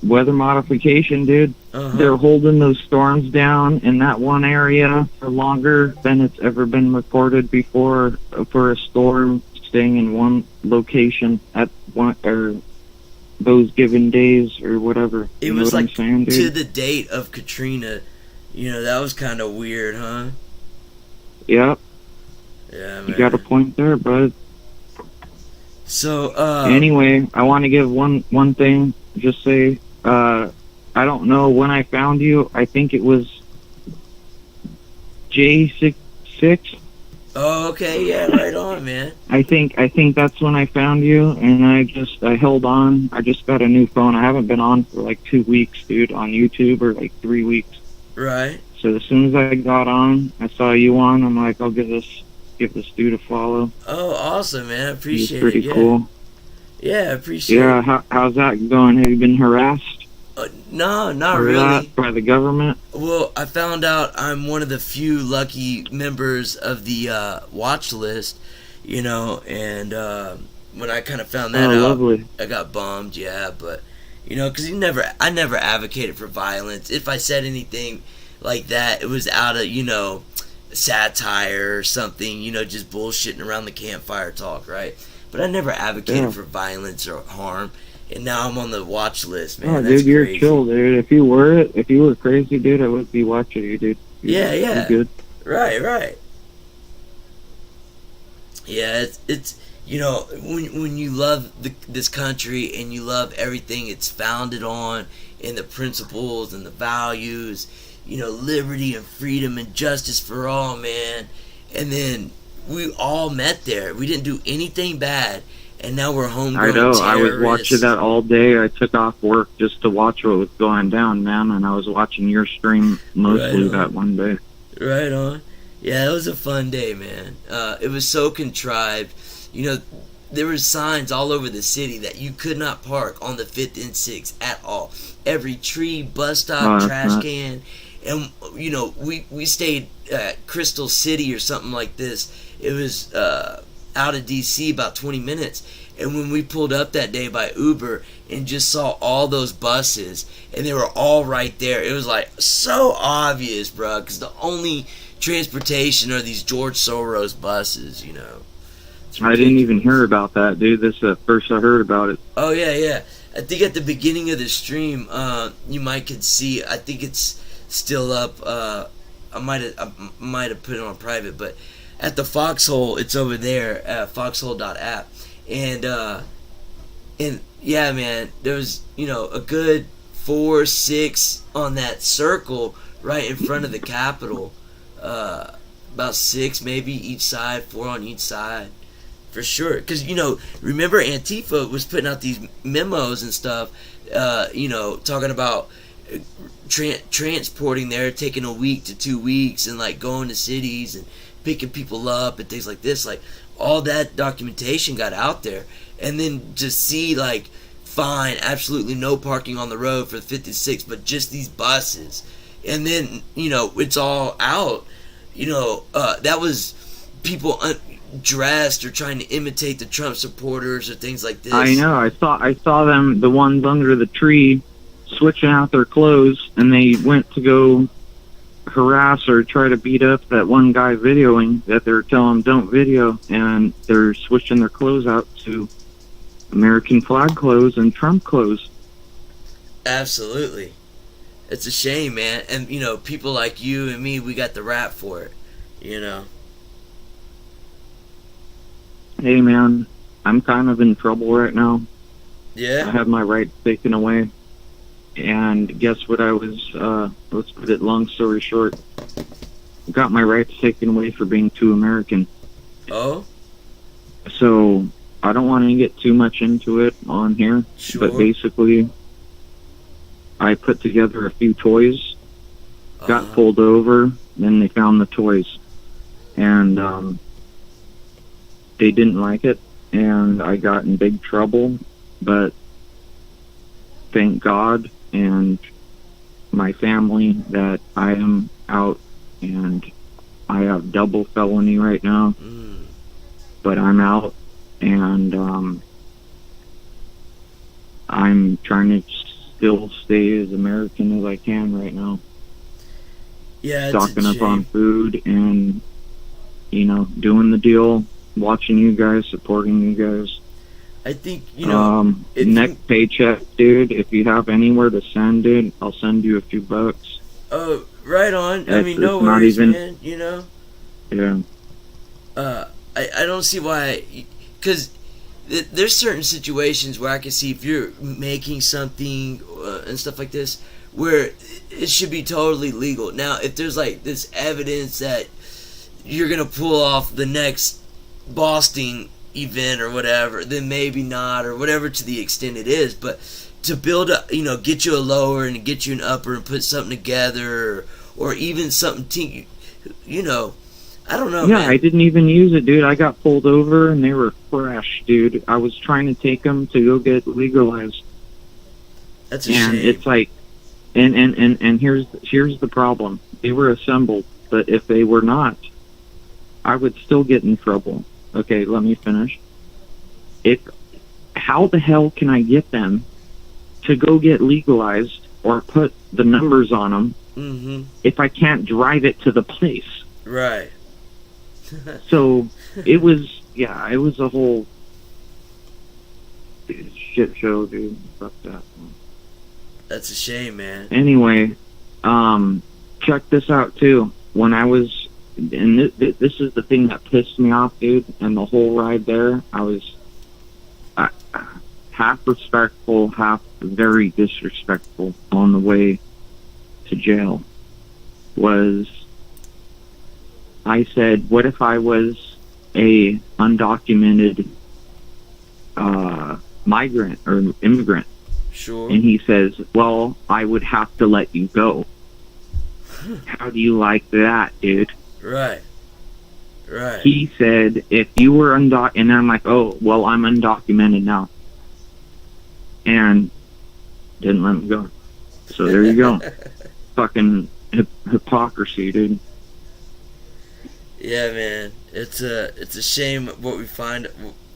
Weather modification, dude. They're holding those storms down in that one area for longer than it's ever been recorded before for a storm staying in one location at one or those given days or whatever. It was like to the date of Katrina. You know, that was kind of weird, huh? Yep. Yeah, man. You got a point there, bud. So, anyway, I want to give one thing. Just say, I don't know when I found you. I think it was J66. Oh, okay, yeah, right on, man. I think that's when I found you, and I held on. I just got a new phone. I haven't been on for like 2 weeks, dude, on YouTube, or like 3 weeks. Right. So as soon as I got on, I saw you on. I'm like, I'll give this dude a follow. Oh, awesome, man. I appreciate He's pretty it. cool. Yeah, I appreciate Yeah, it. how's that going? Have you been harassed? No, not Or really. that by the government? Well, I found out I'm one of the few lucky members of the watch list, you know, and when I kind of found that out, Lovely. I got bummed, yeah, but, you know, because I never advocated for violence. If I said anything like that, it was out of, you know, satire or something, you know, just bullshitting around the campfire talk, right? But I never advocated for violence or harm. And now I'm on the watch list, man. Oh, That's dude, you're crazy. chill, dude. If you were crazy, dude, I would be watching you, dude. Yeah. You're good. Right. Yeah, it's you know, when you love this country and you love everything it's founded on, and the principles and the values, you know, liberty and freedom and justice for all, man. And then we all met there. We didn't do anything bad. And now we're homegrown I know. terrorists. I was watching that all day. I took off work just to watch what was going down, man. And I was watching your stream mostly that one day. Right on. Yeah, it was a fun day, man. It was so contrived. You know, there were signs all over the city that you could not park on the 5th and 6th at all. Every tree, bus stop, trash can. And, you know, we stayed at Crystal City or something like this. It was out of D.C. about 20 minutes. And when we pulled up that day by Uber and just saw all those buses, and they were all right there, it was like so obvious, bro, because the only transportation are these George Soros buses, you know. I didn't even hear about that, dude. This is the first I heard about it. Oh, yeah. I think at the beginning of the stream, you could see, I think it's still up. I might have put it on private, but at the Foxhole, it's over there at foxhole.app. And yeah, man, there was, you know, a good 4, 6 on that circle right in front of the Capitol. About 6 maybe each side, 4 on each side. For sure. Because, you know, remember Antifa was putting out these memos and stuff, you know, talking about transporting there, taking a week to 2 weeks, and, like, going to cities and picking people up and things like this. Like, all that documentation got out there. And then to see, like, fine, absolutely no parking on the road for the 56, but just these buses. And then, you know, it's all out. You know, that was people dressed or trying to imitate the Trump supporters or things like this. I know. I saw them, the ones under the tree, switching out their clothes, and they went to go harass or try to beat up that one guy videoing that they're telling him don't video, and they're switching their clothes out to American flag clothes and Trump clothes. Absolutely. It's a shame, man. And, you know, people like you and me, we got the rap for it, you know. Hey, man, I'm kind of in trouble right now. Yeah? I have my rights taken away. And guess what I was, let's put it long story short, got my rights taken away for being too American. Oh? So, I don't want to get too much into it on here, Sure. but basically, I put together a few toys, got pulled over, then they found the toys. And, they didn't like it, and I got in big trouble, but thank God and my family that I am out, and I have double felony right now, but I'm out, and I'm trying to still stay as American as I can right now. Yeah, Stocking up on food and, you know, doing the deal, watching you guys, supporting you guys. I think, you know... next paycheck, dude, if you have anywhere to send, dude, I'll send you a few bucks. Oh, right on. I mean, no it's not worries, even- man, you know? Yeah. I don't see why... Because there's certain situations where I can see if you're making something and stuff like this, where it should be totally legal. Now, if there's, like, this evidence that you're gonna pull off the next Boston event or whatever, then maybe not, or whatever to the extent it is. But to build a, get you a lower and get you an upper and put something together, or even something, I don't know. Yeah, man. I didn't even use it, dude. I got pulled over and they were fresh, dude. I was trying to take them to go get legalized. That's a shame. And it's like, and here's the problem. They were assembled, but if they were not, I would still get in trouble. Okay, let me finish. How the hell can I get them to go get legalized or put the numbers on them if I can't drive it to the place? Right. So it was a whole shit show, dude. Fuck that. That's a shame, man. Anyway, check this out too. When I was, and this is the thing that pissed me off, dude. And the whole ride there, I was half respectful, half very disrespectful on the way to jail. I said, what if I was a undocumented migrant or immigrant? Sure. And he says, well, I would have to let you go. How do you like that, dude? Right. He said, if you were undocumented, and I'm like, oh, well, I'm undocumented now. And didn't let me go. So there you go. Fucking hypocrisy, dude. Yeah, man. It's a shame what we find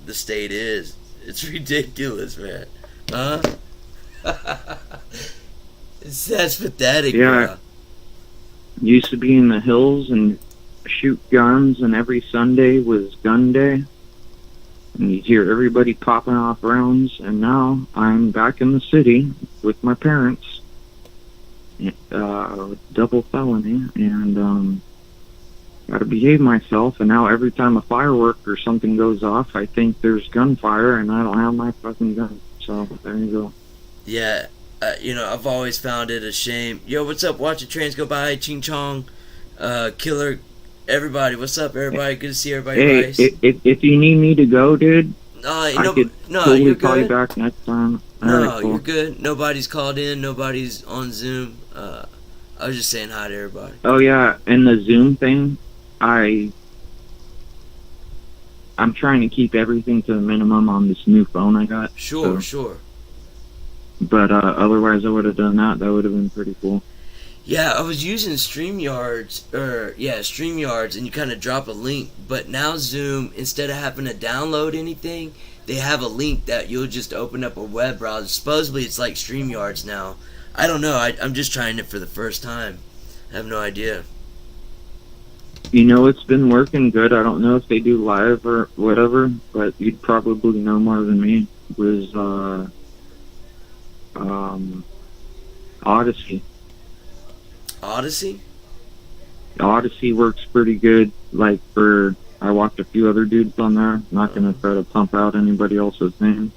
the state is. It's ridiculous, man. Huh? That's pathetic, Yeah. bro. Used to be in the hills and shoot guns, and every Sunday was gun day. And you'd hear everybody popping off rounds, and now I'm back in the city with my parents. Double felony, and gotta behave myself, and now every time a firework or something goes off, I think there's gunfire, and I don't have my fucking gun. So, there you go. Yeah, I've always found it a shame. Yo, what's up? Watching trains go by, Ching Chong, Killer, everybody. What's up, everybody? Good to see everybody. Hey, Nice. if you need me to go, dude, I could totally you're call you good. back next time. No, Alright, cool. you're good. Nobody's called in. Nobody's on Zoom. I was just saying hi to everybody. Oh yeah, and the Zoom thing, I'm trying to keep everything to the minimum on this new phone I got. Sure. But otherwise, I would have done that. That would have been pretty cool. Yeah, I was using StreamYards, and you kind of drop a link. But now Zoom, instead of having to download anything, they have a link that you'll just open up a web browser. Supposedly, it's like StreamYards now. I don't know. I'm just trying it for the first time. I have no idea. It's been working good. I don't know if they do live or whatever, but you'd probably know more than me. It was Odyssey. Odyssey works pretty good. I watched a few other dudes on there. Not gonna try to pump out anybody else's names.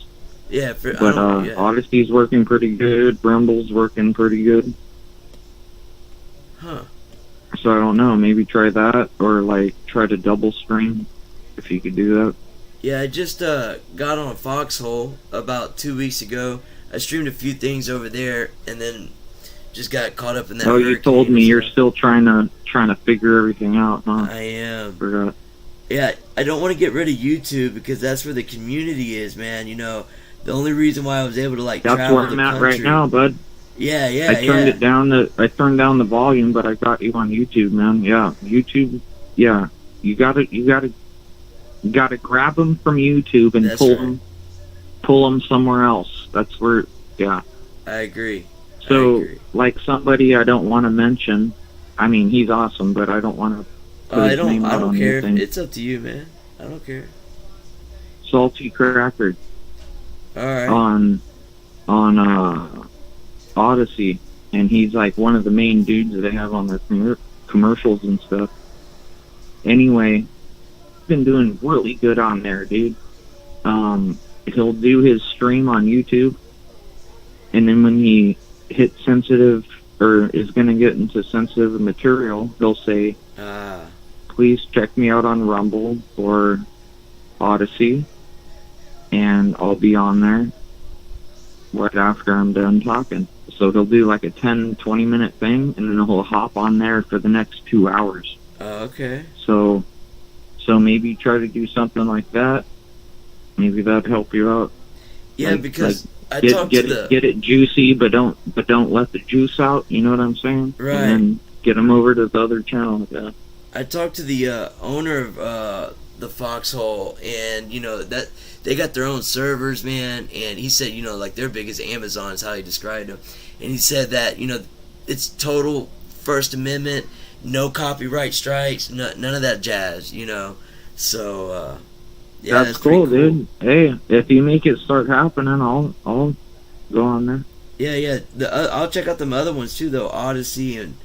Yeah, but Odyssey's working pretty good. Rumble's working pretty good. Huh. So I don't know. Maybe try that, or try to double stream if you could do that. Yeah, I just got on Foxhole about 2 weeks ago. I streamed a few things over there, and then just got caught up in that. Oh, you told me you're still trying to figure everything out, huh? I am. Forgot. Yeah, I don't want to get rid of YouTube because that's where the community is, man. The only reason why I was able to That's travel where I'm the at country. right now, bud. Yeah. I turned it down. I turned down the volume, but I got you on YouTube, man. Yeah, YouTube. Yeah, you gotta grab them from YouTube and pull them somewhere else. That's where. Yeah. I agree. So, somebody I don't want to mention. I mean, he's awesome, but I don't want to. I don't care. It's up to you, man. I don't care. Salty Cracker. All right. On Odyssey, and he's one of the main dudes that they have on their commercials and stuff. Anyway, been doing really good on there, dude. He'll do his stream on YouTube, and then when he hits sensitive or is going to get into sensitive material, he'll say, please check me out on Rumble or Odyssey, and I'll be on there right after I'm done talking. So he'll do like a 10-20 minute thing, and then he'll hop on there for the next 2 hours. Okay. So maybe try to do something like that. Maybe that'd help you out. Yeah, Like- because like, I talked to the get it juicy, but don't let the juice out. You know what I'm saying? Right. And then get them over to the other channel. Yeah. I talked to the owner of the Foxhole, and you know that they got their own servers, man. And he said, you know, like their biggest Amazon is how he described them. And he said that, you know, it's total First Amendment, no copyright strikes, none of that jazz, you know. So yeah, that's cool, dude. Hey, if you make it start happening, I'll go on there. Yeah. I'll check out them other ones too, though. Odyssey and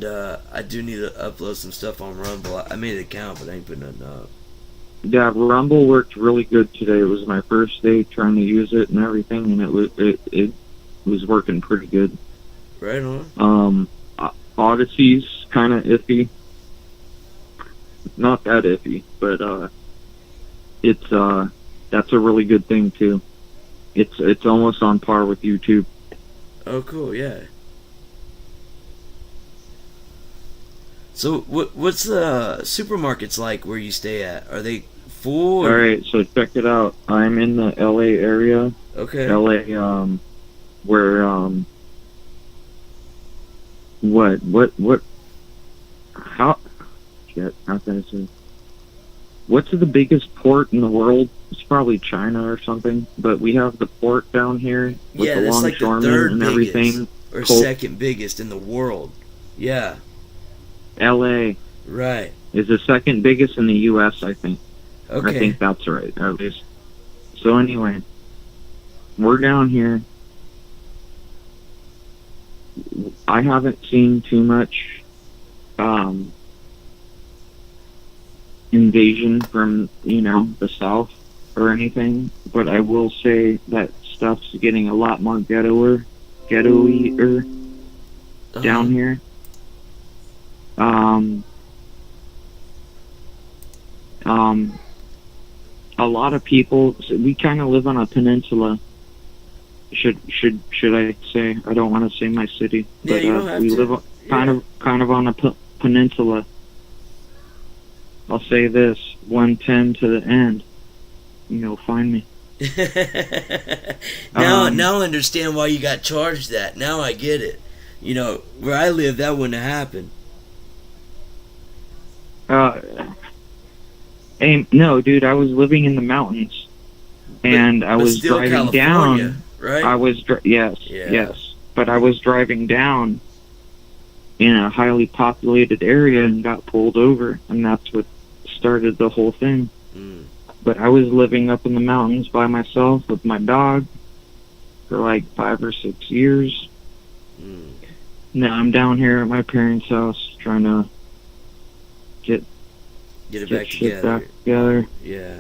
I do need to upload some stuff on Rumble. I made an account, but I ain't putting nothing up. Yeah, Rumble worked really good today. It was my first day trying to use it and everything, and it was working pretty good. Right on. Odyssey's kind of iffy. Not that iffy, but it's that's a really good thing too. It's almost on par with YouTube. Oh, cool. Yeah. So what's the supermarkets like where you stay at? Are they full? All right, so check it out. I'm in the LA area. Okay. LA, where what? How? Shit, how can I say? What's the biggest port in the world? It's probably China or something. But we have the port down here with Yeah, the that's like the longshoremen third and biggest everything. or second biggest in the world. Yeah. LA Right. is the second biggest in the U.S. I think. Okay. I think that's right, at least. So anyway, we're down here. I haven't seen too much invasion from, you know, the south or anything, but I will say that stuff's getting a lot more ghettoer down here. A lot of people, we kind of live on a peninsula. Should I say? I don't want to say my city, Yeah, but you don't have we to. live kind of on a peninsula. I'll say this: 110 to the end. You know, find me. Now I understand why you got charged that. Now I get it. You know, where I live, that wouldn't have happened. Hey, no, dude, I was living in the mountains, and I was still driving California, down. right? I was yes, but I was driving down in a highly populated area and got pulled over, and that's what started the whole thing. Mm. But I was living up in the mountains by myself with my dog for like 5 or 6 years. Mm. Now I'm down here at my parents' house trying to get it back shit together. back together. Yeah.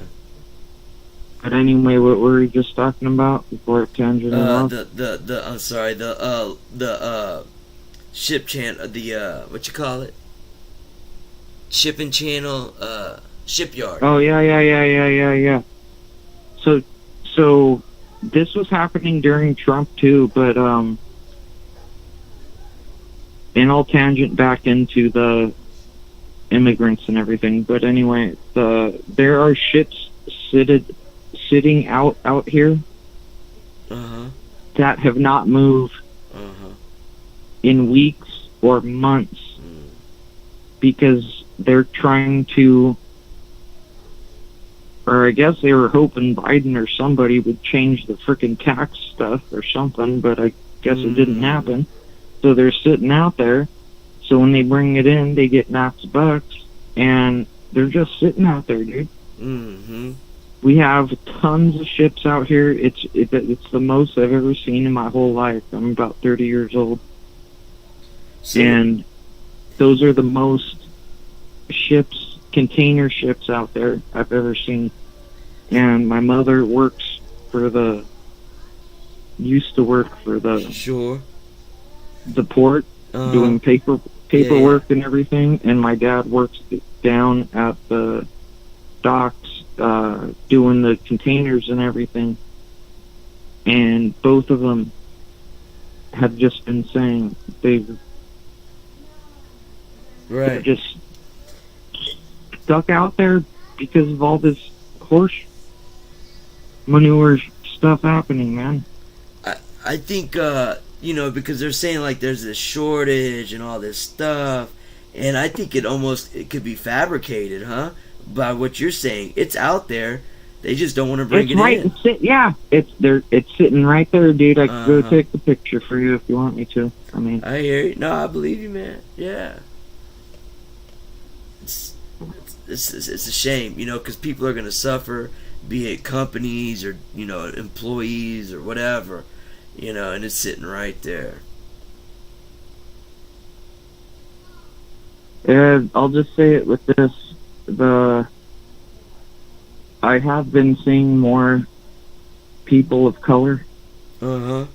But anyway, what were we just talking about before it tangented off? I'm sorry, the ship channel, the what you call it? Shipping channel, shipyard. Oh yeah. So this was happening during Trump too, but and I'll tangent back into the immigrants and everything. But anyway, there are ships sitting out here that have not moved in weeks or months because they're trying to, or I guess they were hoping Biden or somebody would change the frickin' tax stuff or something, but I guess it didn't happen. So they're sitting out there. So when they bring it in, they get max bucks, and they're just sitting out there, dude. Mm-hmm. We have tons of ships out here. It's the most I've ever seen in my whole life. I'm about 30 years old. So, And those are the most ships, container ships out there I've ever seen. And my mother used to work for sure. the port, doing paperwork and everything, and my dad works down at the docks doing the containers and everything, and both of them have just been saying they're just stuck out there because of all this horse manure stuff happening, man. I think, because they're saying, like, there's this shortage and all this stuff, and I think it could be fabricated, huh? By what you're saying. It's out there. They just don't want to bring it in. It's sitting right there, dude. I can go take the picture for you if you want me to. I mean, I hear you. No, I believe you, man. Yeah. It's a shame, because people are going to suffer, be it companies or, employees or whatever, and it's sitting right there. And I'll just say it with this. I have been seeing more people of color. Uh-huh.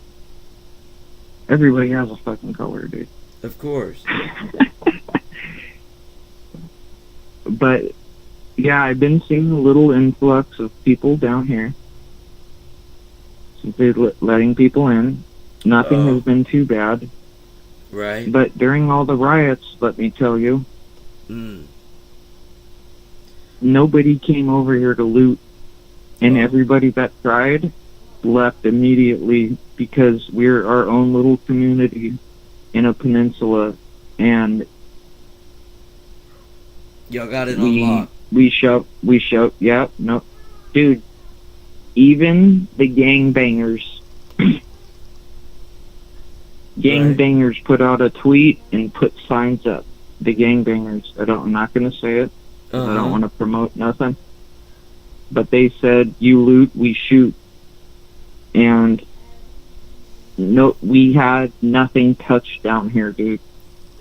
Everybody has a fucking color, dude. Of course. But, yeah, I've been seeing a little influx of people down here. Simply letting people in. Nothing has been too bad. Right. But during all the riots, let me tell you, nobody came over here to loot. And everybody that tried left immediately because we're our own little community in a peninsula. And y'all got it on lock. We shout, yeah, no. Dude, even the gangbangers put out a tweet and put signs up. The gangbangers. I'm not going to say it. I don't want to promote nothing. But they said, you loot, we shoot. And no, we had nothing touched down here, dude.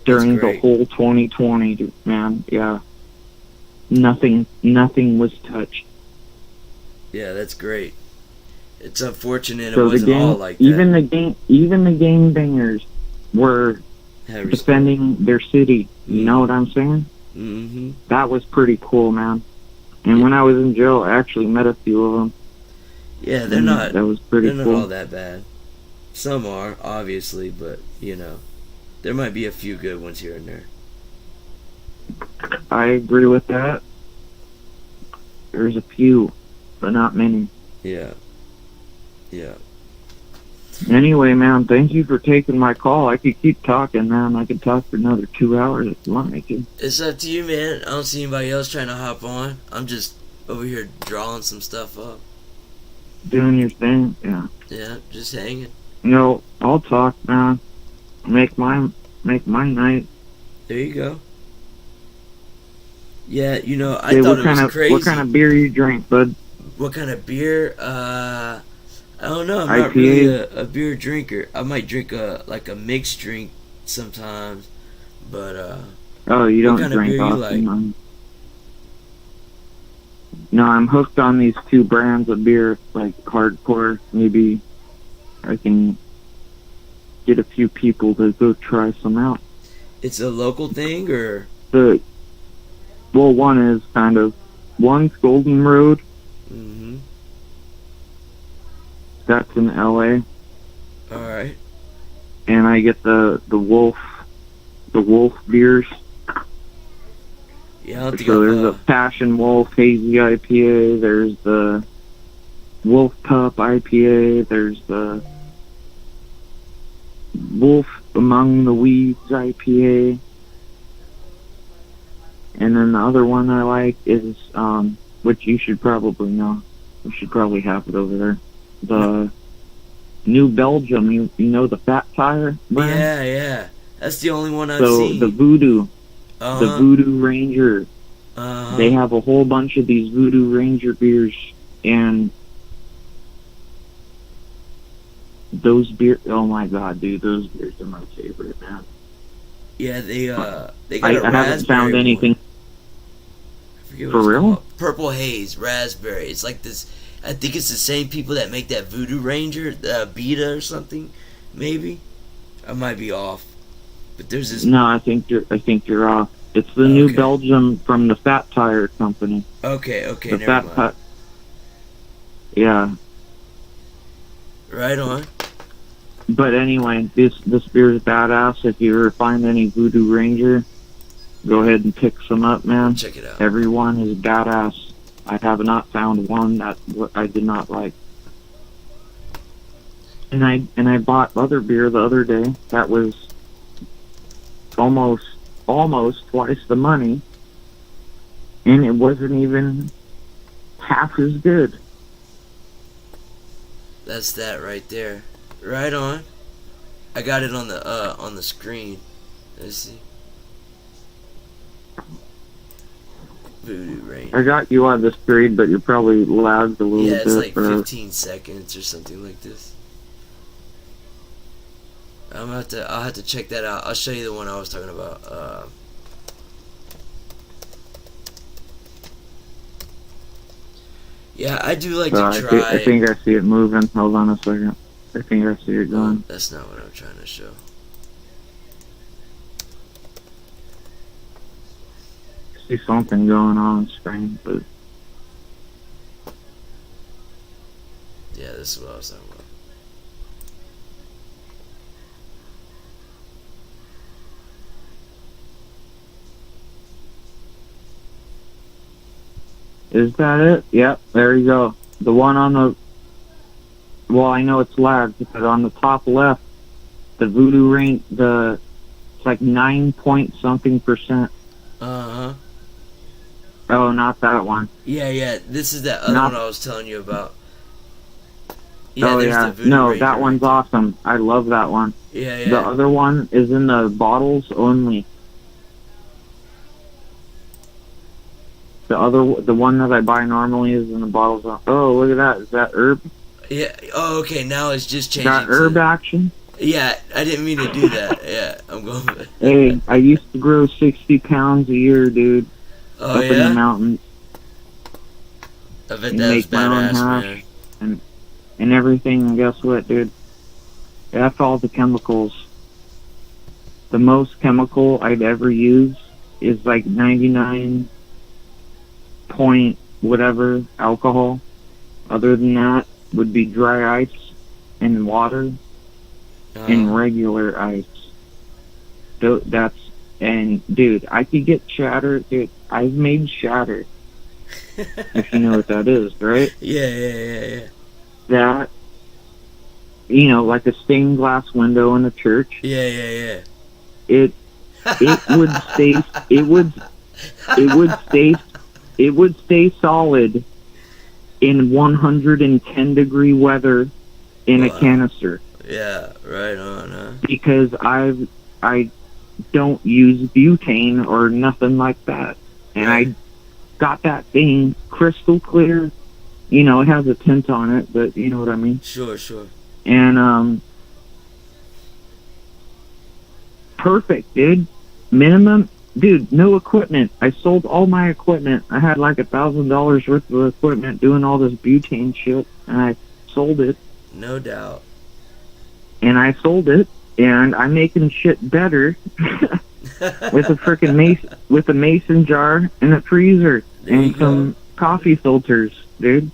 During the whole 2020, dude, man. Yeah. Nothing was touched. Yeah, that's great. It's unfortunate it wasn't all like that. Even the gangbangers were defending their city. You know what I'm saying? Mm-hmm. That was pretty cool, man. And when I was in jail, I actually met a few of them. Yeah, they're not. That was pretty cool. They're not all that bad. Some are, obviously, but there might be a few good ones here and there. I agree with that. There's a few, but not many. Yeah. Yeah. Anyway, man, thank you for taking my call. I could keep talking, man. I could talk for another 2 hours if you want me to. It's up to you, man. I don't see anybody else trying to hop on. I'm just over here drawing some stuff up. Doing your thing, yeah. Yeah, just hanging. I'll talk, man. Make my night. There you go. Yeah, I thought it was crazy. What kind of beer you drink, bud? What kind of beer? I don't know. I'm IPA? not really a beer drinker. I might drink a mixed drink sometimes, but oh, you don't what kind drink of beer often? you like? No, I'm hooked on these two brands of beer, like hardcore. Maybe I can get a few people to go try some out. It's a local thing, or one is kind of one's Golden Road. Mm-hmm. That's in LA. All right. And I get the Wolf beers. Yeah, I don't think so there's a Passion Wolf Hazy IPA. There's the Wolf Pup IPA. There's the Wolf Among the Weeds IPA. And then the other one I like is, which you should probably know. You should probably have it over there. The New Belgium, you know the Fat Tire brand? Yeah. That's the only one I've So seen. the Voodoo Ranger. They have a whole bunch of these Voodoo Ranger beers, and those beers, oh my god, dude, those beers are my favorite, man. Yeah, they got I haven't found anything. For real? Called. Purple Haze Raspberry. It's like this. I think it's the same people that make that Voodoo Ranger, Beta or something, maybe. I might be off, but there's this. No, I think you're off. It's the new Okay. Belgium from the Fat Tire Company. Okay, The never mind. Yeah. Right on. But anyway, this beer is badass. If you ever find any Voodoo Ranger, go ahead and pick some up, man. Check it out. Everyone is badass. I have not found one that I did not like. And I bought other beer the other day that was almost twice the money, and it wasn't even half as good. That's that right there. Right on. I got it on the screen. Let's see. Voodoo Ranger. I got you on the screen, but you're probably lagged a little Yeah, bit. it's like or- 15 seconds or something like this. I'll have to check that out. I'll show you the one I was talking about. Yeah, I do like to try. I think I see it moving. Hold on a second. I think I see it going. That's not what I'm trying to show. I see something going on the screen, but Yeah, this is what I was talking about. is that it? Yep, there you go. The one on the... Well, I know it's lagged, but on the top left, the Voodoo Rain, it's like 9-point-something%. Uh-huh. Oh, not that one. Yeah. This is that other Not- one I was telling you about. Oh, there's yeah. the Voodoo No, Ranger that one's right awesome. I love that one. there. The other one is in the bottles only. The one that I buy normally is in the bottles. Oh, look at that. Is that herb? Yeah. Oh, okay. Now it's just changing. Got herb action? Yeah, I didn't mean to do that. Yeah, I'm going. Hey, I used to grow 60 pounds a year, dude. Oh up in the yeah. mountains. I bet And that's make my own badass, hash. man. And everything, and guess what, dude? F all the chemicals. The most chemical I'd ever use is like 99 point whatever alcohol. Other than that would be dry ice and water and regular ice. And dude, I could get shatter. Dude, I've made shatter. If you know what that is, right? Yeah. That, like a stained glass window in a church. Yeah. It would stay solid in 110 degree weather in a canister. Yeah, right on, huh? Because I don't use butane or nothing like that. And I got that thing crystal clear. It has a tint on it, but you know what I mean? Sure. And, perfect, dude. Minimum, dude, no equipment. I sold all my equipment. I had like $1,000 worth of equipment doing all this butane shit, and I sold it. No doubt. And I'm making shit better with a freaking with a mason jar and a freezer and some coffee filters, dude.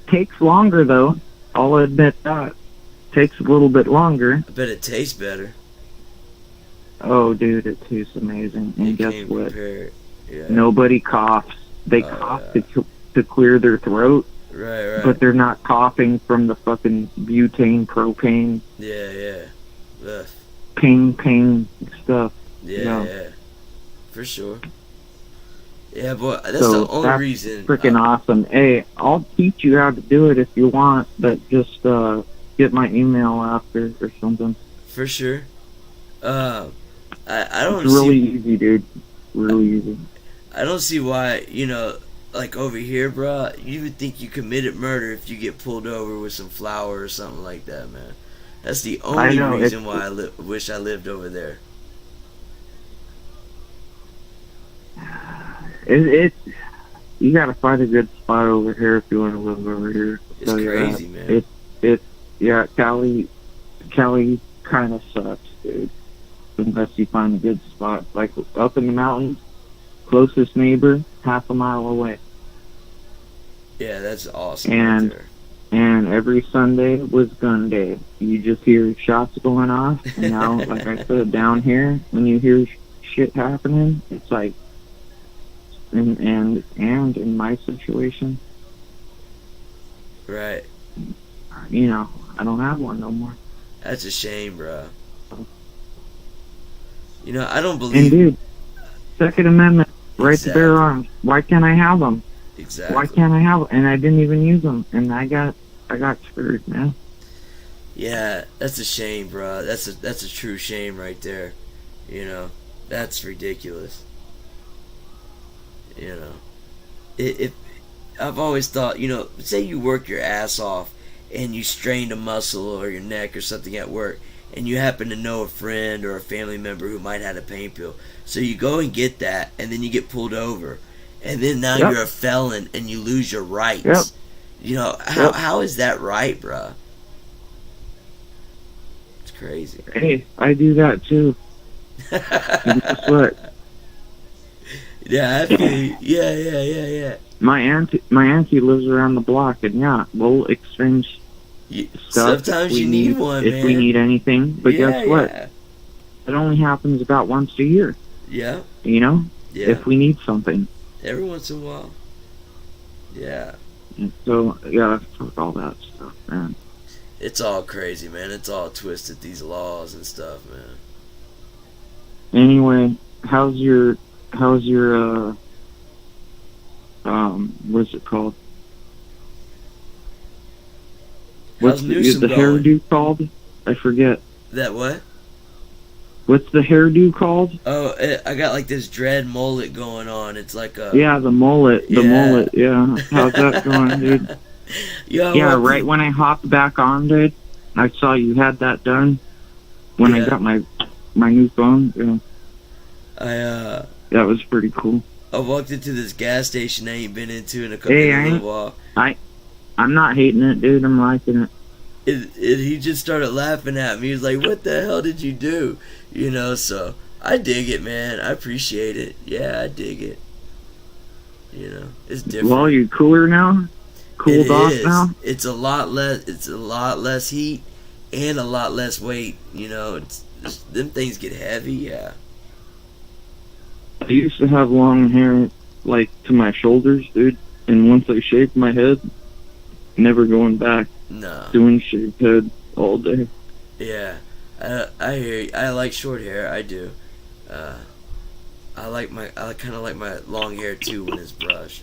Takes longer though. I'll admit that. Takes a little bit longer. I bet it tastes better. Oh, dude, it tastes amazing. And guess what? Prepared. Yeah. Nobody coughs. They cough to clear their throat. Right. But they're not coughing from the fucking butane, propane. Yeah. Ugh. Ping stuff. Yeah. For sure. Yeah, boy, that's So the only reason. Freaking awesome. Hey, I'll teach you how to do it if you want, but just get my email after or something. For sure. I don't. It's really easy, dude. Really easy. I don't see why, like over here, bro. You would think you committed murder if you get pulled over with some flour or something like that, man. That's the only reason why I wish I lived over there. You gotta find a good spot over here if you want to live over here. It's crazy, man. Cali kind of sucks, dude. unless you find a good spot. Like up in the mountains, closest neighbor, half a mile away. Yeah, that's awesome. And right there. and every Sunday was gun day. You just hear shots going off. And now, like I said, down here, when you hear shit happening, it's like, and in my situation, Right. you know, I don't have one no more. That's a shame, bro. You know, I don't And believe. dude, Second Amendment, right to bear Exactly. arms. Why can't I have them? Exactly. Why can't I have them? And I didn't even use them, and I got screwed, man. Yeah, that's a shame, bro. That's a true shame right there. You know, that's ridiculous. You know, it I've always thought, you know, say you work your ass off and you strained a muscle or your neck or something at work, and you happen to know a friend or a family member who might have a pain pill, so you go and get that, and then you get pulled over, and then now Yep. you're a felon and you lose your rights. Yep. You know, Yep. how is that right, bro? It's crazy. Hey, I do that too. And guess what? Yeah, I feel you. Yeah. My auntie lives around the block, and yeah, we'll exchange stuff. Sometimes if we you need one, if man. we need anything. But guess what? Yeah. It only happens about once a year. Yeah. You know, Yeah. if we need something. Every once in a while. Yeah. And so yeah, fuck all that stuff, man. It's all crazy, man. It's all twisted, these laws and stuff, man. Anyway, how's your what's it called? How's Newsom the going? hairdo called? I forget. That what? What's the hairdo called? Oh, I got like this dread mullet going on. It's like a... Yeah, the mullet. The mullet, yeah. How's that going, dude? Yeah, right when I hopped back on, dude, I saw you had that done. When I got my new phone, yeah. That was pretty cool. I walked into this gas station I ain't been into in a little while. I'm not hating it, dude. I'm liking it. He just started laughing at me. He was like, "What the hell did you do?" You know, so I dig it, man. I appreciate it. Yeah, I dig it. You know, it's different. Well, you cooler now? Cooled off now? It's a lot less. It's a lot less heat and a lot less weight. You know, them things get heavy. Yeah. I used to have long hair, like, to my shoulders, dude. And once I shaved my head, never going back. No. Doing shaved head all day. Yeah. I hear you. I like short hair. I do. I kind of like my long hair, too, when it's brushed.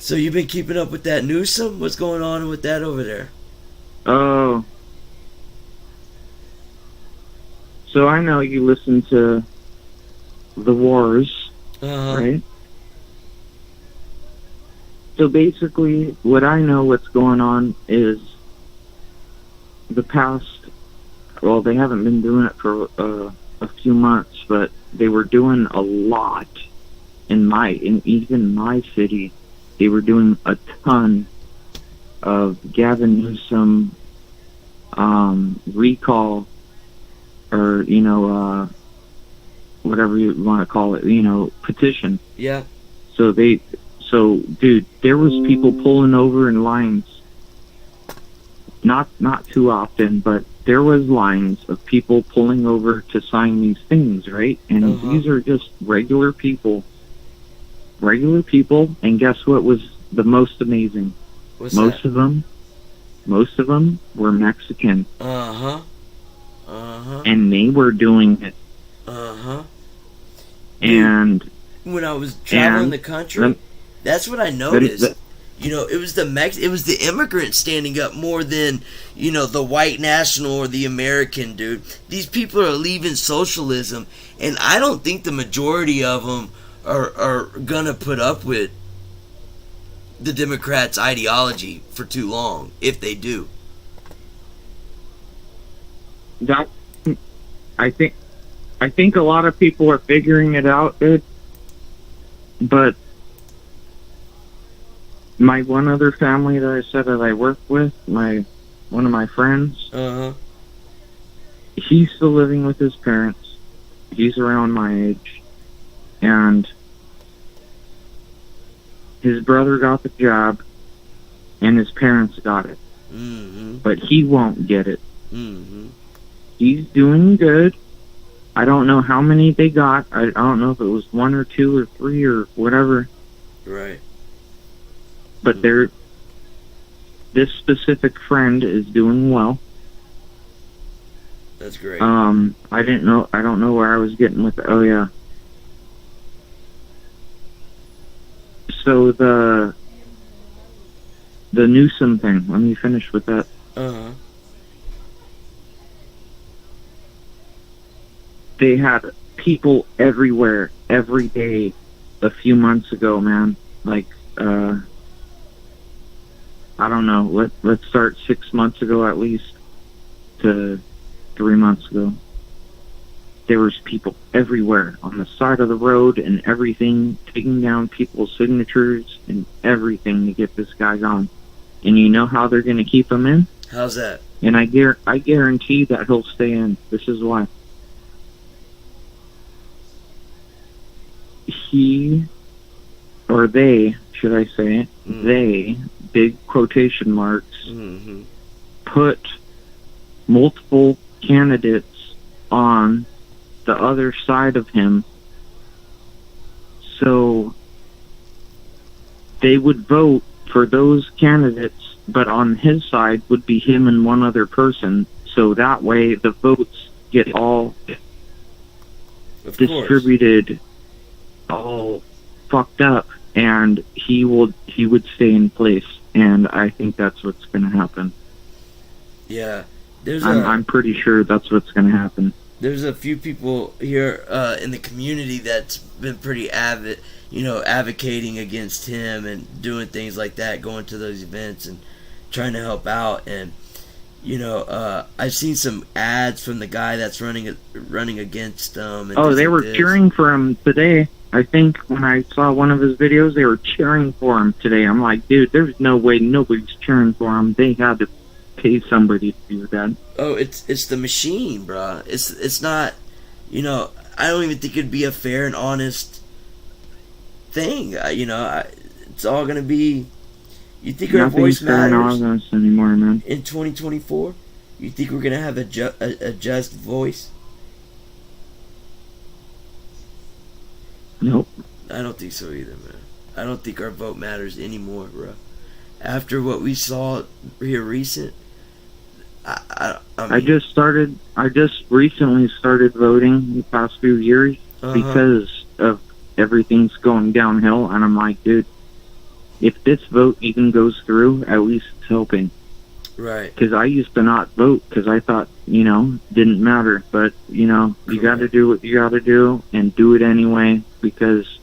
So you've been keeping up with that Newsom? What's going on with that over there? Oh. So I know you listen to The Wars, right? So basically, what I know what's going on is the past, well, they haven't been doing it for a few months, but they were doing a lot in even my city. They were doing a ton of Gavin Newsom recall, or, whatever you want to call it, petition. Yeah. So, dude, there was people pulling over in lines. Not too often, but there was lines of people pulling over to sign these things, right? And these are just regular people. And guess what was the most amazing? Most of them were Mexican. And they were doing it. And when I was traveling the country, that's what I noticed. It was the immigrants standing up more than, the white national or the American, dude. These people are leaving socialism, and I don't think the majority of them are gonna put up with the Democrats' ideology for too long, if they do. I think a lot of people are figuring it out, dude. But my one other family that I said that I work with, one of my friends, he's still living with his parents. He's around my age. And his brother got the job, and his parents got it. Mm-hmm. But he won't get it. Mm-hmm. He's doing good. I don't know how many they got. I don't know if it was 1 or 2 or 3 or whatever. Right. But this specific friend is doing well. That's great. I don't know where I was getting with it. Oh, yeah. So the Newsom thing, let me finish with that. Uh-huh. They had people everywhere, every day, a few months ago, man. Like, I don't know, let's start 6 months ago at least to 3 months ago. There was people everywhere on the side of the road and everything, taking down people's signatures and everything to get this guy gone. And you know how they're going to keep him in? How's that? And I guarantee that he'll stay in. This is why. He, or they, should I say, they, big quotation marks, put multiple candidates on the other side of him, so they would vote for those candidates, but on his side would be him and one other person, so that way the votes get all distributed, all fucked up, and he would stay in place. And I think that's what's going to happen. Yeah, I'm pretty sure that's what's going to happen. There's a few people here in the community that's been pretty advocating against him and doing things like that, going to those events and trying to help out. And I've seen some ads from the guy that's running against them. And they were cheering for him today. I think when I saw one of his videos, they were cheering for him today. I'm like, dude, there's no way nobody's cheering for him. They had to pay somebody to do that. Oh, it's the machine, bro. It's not, I don't even think it'd be a fair and honest thing. It's all gonna be. You think our voice matters anymore, man? In 2024, you think we're gonna have a just voice? Nope. I don't think so either, man. I don't think our vote matters anymore, bro. After what we saw here recent, I just recently started voting the past few years because of everything's going downhill, and I'm like, dude, if this vote even goes through, at least it's helping. Right. Because I used to not vote because I thought, didn't matter. But, you got to do what you got to do and do it anyway, because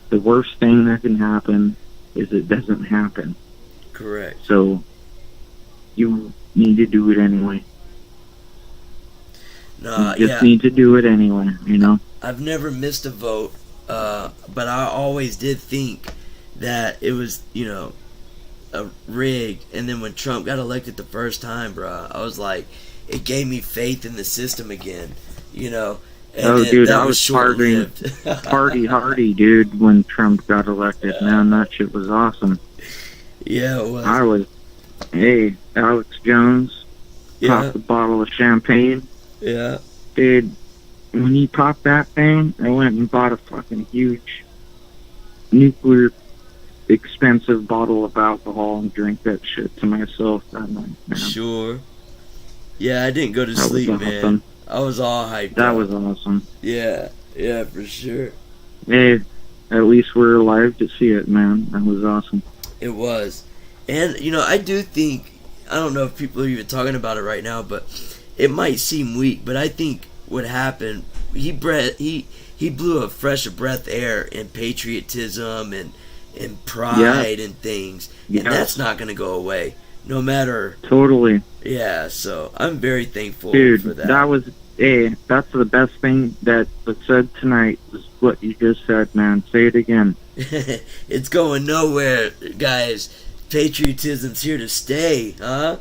the worst thing that can happen is it doesn't happen. Correct. So you need to do it anyway. No, you just need to do it anyway, I've never missed a vote, but I always did think that it was, a rig. And then when Trump got elected the first time, bro, I was like, it gave me faith in the system again, And dude, that I was party hardy, dude, when Trump got elected. Man, that shit was awesome. Yeah, it was. Alex Jones popped a bottle of champagne. Yeah. Dude, when he popped that thing, I went and bought a fucking huge nuclear expensive bottle of alcohol and drank that shit to myself that night, man. Sure. Yeah, I didn't go to sleep, man. I was all hyped. That was awesome. Yeah, for sure. Hey, at least we're alive to see it, man. That was awesome. It was. And, I do think, I don't know if people are even talking about it right now, but it might seem weak, but I think what happened, he blew a fresh breath air in patriotism and pride and things. And that's not going to go away, no matter. Totally. Yeah, so I'm very thankful for that. That's the best thing that was said tonight, was what you just said, man. Say it again. It's going nowhere, guys. Patriotism's here to stay, huh?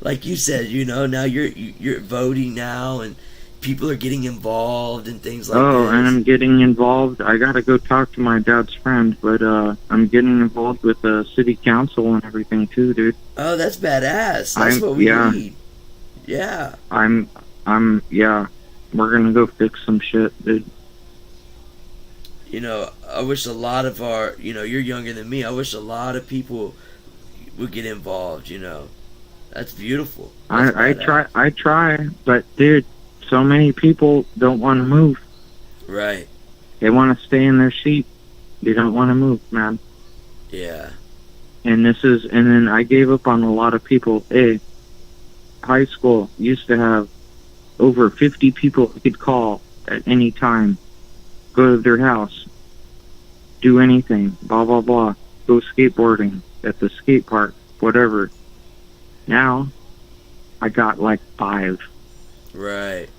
Like you said, now you're voting now, and people are getting involved and things like Oh, this. and I'm getting involved. I gotta go talk to my dad's friend, but I'm getting involved with the city council and everything too, dude. Oh, that's badass. That's what we need. Yeah. Yeah. We're gonna go fix some shit, dude. I wish a lot of our, you're younger than me. I wish a lot of people would get involved. That's beautiful. That's I try, but dude, so many people don't want to move. Right. They want to stay in their seat. They don't want to move, man. Yeah. And then I gave up on a lot of people. Hey, high school used to have over 50 people you could call at any time. Go to their house. Do anything. Blah, blah, blah. Go skateboarding at the skate park. Whatever. Now, I got like 5. Right.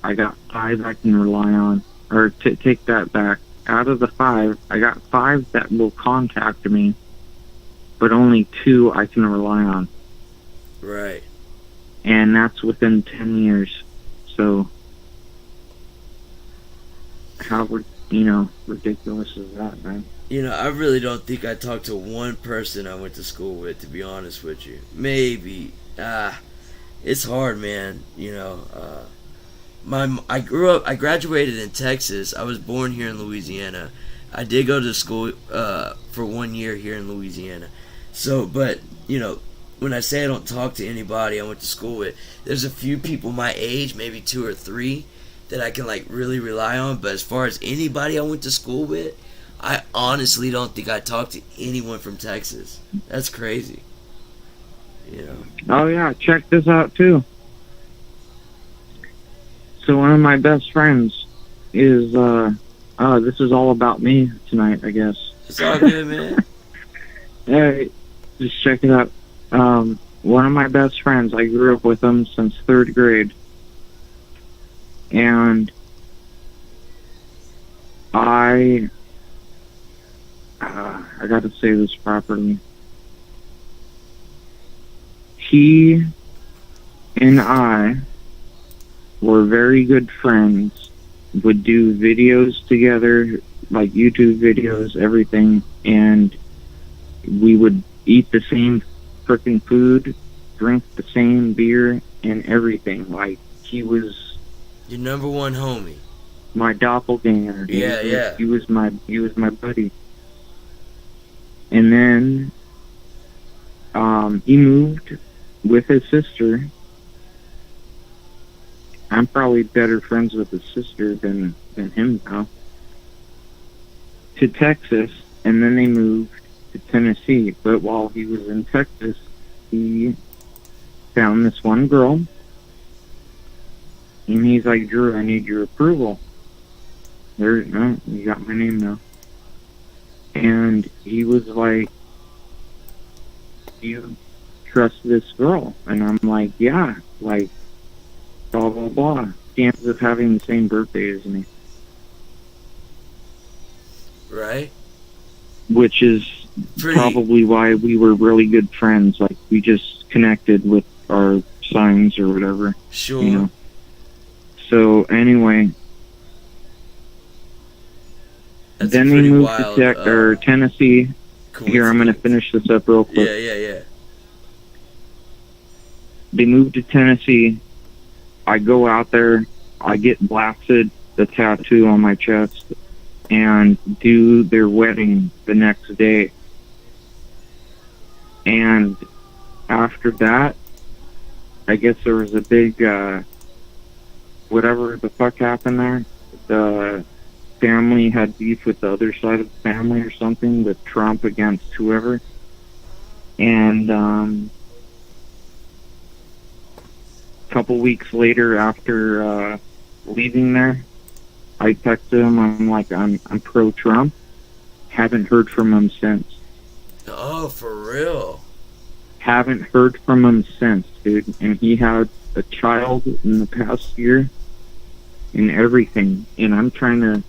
I got 5 I can rely on. Or take that back. Out of the 5, I got 5 that will contact me, but only 2 I can rely on. Right. And that's within 10 years. So, how ridiculous is that, man? I really don't think I talked to one person I went to school with, to be honest with you. Maybe. It's hard, man. I graduated in Texas. I was born here in Louisiana. I did go to school for 1 year here in Louisiana. So, but, when I say I don't talk to anybody I went to school with, there's a few people my age, maybe 2 or 3, that I can really rely on. But as far as anybody I went to school with, I honestly don't think I talked to anyone from Texas. That's crazy. Oh yeah, check this out too. So one of my best friends is this is all about me tonight, I guess. It's all good, man. Hey, just check it out. One of my best friends, I grew up with him since 3rd grade. And I gotta say this properly. He and I were very good friends, would do videos together, like YouTube videos, everything, and we would eat the same frickin' food, drink the same beer, and everything. Like, he was your number one homie, my doppelganger. Yeah. He was my buddy. And then he moved with his sister. I'm probably better friends with his sister than him now. To Texas, and then they moved to Tennessee. But while he was in Texas, he found this one girl, and he's like, "Drew, I need your approval." You got my name now. And he was like, "Do you trust this girl?" And I'm like, "Yeah, like, blah, blah, blah." Chances of having the same birthday as me. Right. Which is probably why we were really good friends. Like, we just connected with our signs or whatever. Sure. So, anyway. That's then they moved to Tennessee. Here, I'm going to finish this up real quick. Yeah. They moved to Tennessee. I go out there. I get blasted the tattoo on my chest and do their wedding the next day. And after that, I guess there was a big, whatever the fuck happened there. The family had beef with the other side of the family or something, with Trump against whoever. And a couple weeks later, after leaving there, I texted him. I'm like, I'm pro-Trump. Haven't heard from him since. Oh, for real? Haven't heard from him since, dude. And he had a child in the past year and everything. And I'm trying to,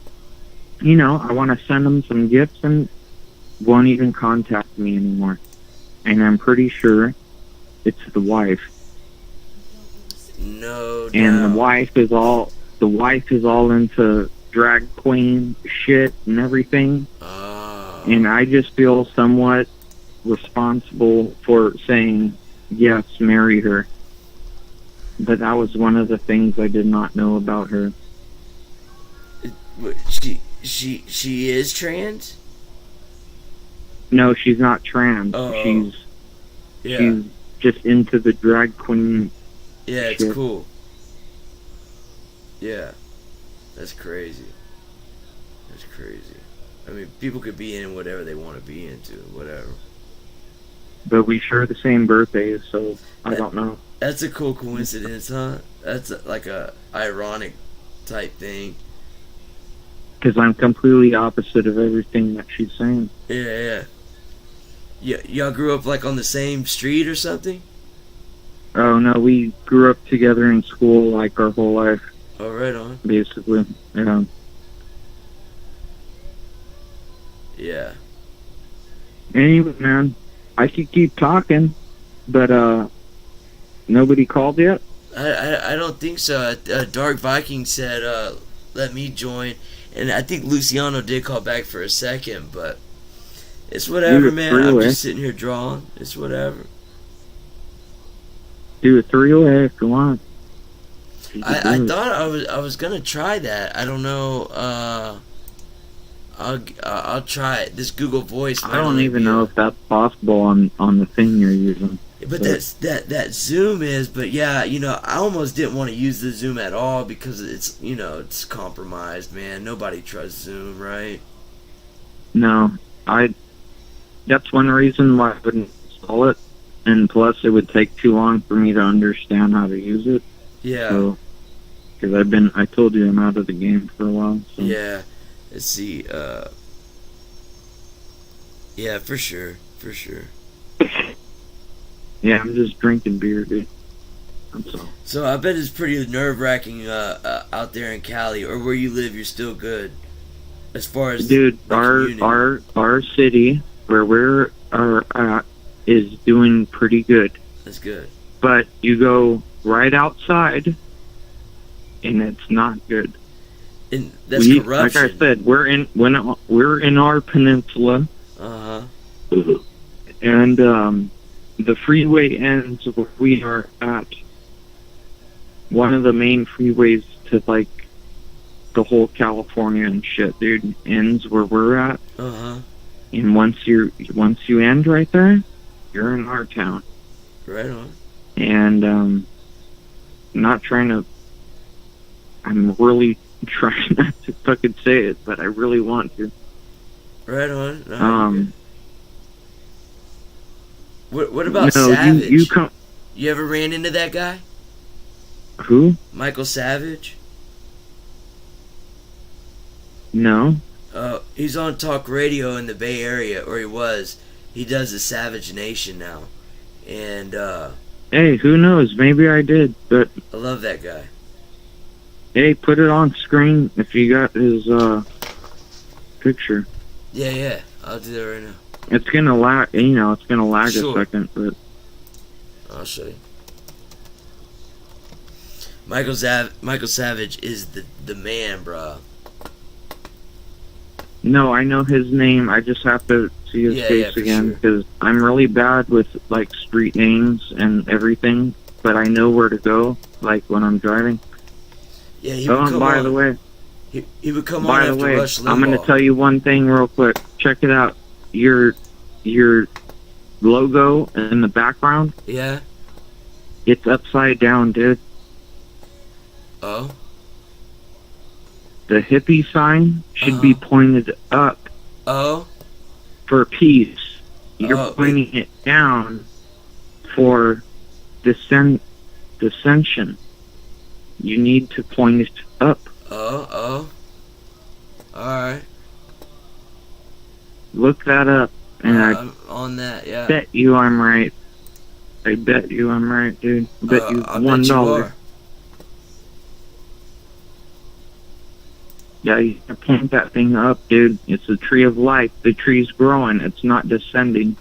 I want to send him some gifts and won't even contact me anymore. And I'm pretty sure It's the wife. No doubt. And the wife is all into drag queen shit and everything. Oh. And I just feel somewhat responsible for saying, yes, marry her. But that was one of the things I did not know about her. She is trans? No, she's not trans. Oh. She's Yeah. just into the drag queen. Yeah, it's shit. cool. Yeah. That's crazy. That's crazy. I mean, people could be in whatever they want to be into, whatever. But we share the same birthdays, so I don't know. That's a cool coincidence, huh? That's like a ironic type thing. Because I'm completely opposite of everything that she's saying. Yeah. Y'all grew up like on the same street or something? Oh, no, we grew up together in school like our whole life, Oh, right on. basically. Yeah. Yeah. Anyway, man, I could keep talking, but nobody called yet? I don't think so. Dark Viking said, let me join. And I think Luciano did call back for a second, but it's whatever, Do a man. I'm three-way. just sitting here drawing. It's whatever. Do a three-way if you want. I thought I was gonna try that. I don't know. I'll try it. This Google Voice. I don't even know if that's possible on the thing you're using. But that Zoom is. But yeah, I almost didn't want to use the Zoom at all because it's it's compromised, man. Nobody trusts Zoom, right? No, that's one reason why I wouldn't install it, and plus it would take too long for me to understand how to use it. Yeah. So, because I told you I'm out of the game for a while. So. Yeah. Let's see. Yeah, for sure. Yeah, I'm just drinking beer, dude. That's all. So I bet it's pretty nerve-wracking out there in Cali, or where you live. You're still good, as far as Dude, the community. our city where we're at is doing pretty good. That's good. But you go right outside, and it's not good. And that's Like corruption. I said, we're in our peninsula, and the freeway ends where we are at. One of the main freeways to like the whole California and shit, dude, ends where we're at. And once you end right there, you're in our town. Right on. And I'm really trying not to fucking say it, but I really want to. Right on. No, what about no, Savage? You ever ran into that guy? Who? Michael Savage? No. He's on talk radio in the Bay Area, or he was. He does the Savage Nation now. And, hey, who knows? Maybe I did, but... I love that guy. Hey, put it on screen if you got his, picture. Yeah, I'll do that right now. It's gonna lag, it's gonna lag Sure. a second, but... I'll show you. Michael Savage is the man, bro. No, I know his name. I just have to see his face for again sure. because I'm really bad with like street names and everything. But I know where to go, like when I'm driving. Yeah, he would come by on. the way, He would come by on the after way, Rush Limbaugh. I'm gonna tell you one thing real quick. Check it out. Your logo in the background. Yeah. It's upside down, dude. Oh. The hippie sign should be pointed up. Oh. For peace. You're pointing it down for dissension. You need to point it up. Oh. Alright. Look that up. And I'm on that, yeah. bet you I'm right. I bet you I'm right, dude. I bet you I $1. bet you are. Yeah, you can point that thing up, dude. It's a tree of life. The tree's growing. It's not descending.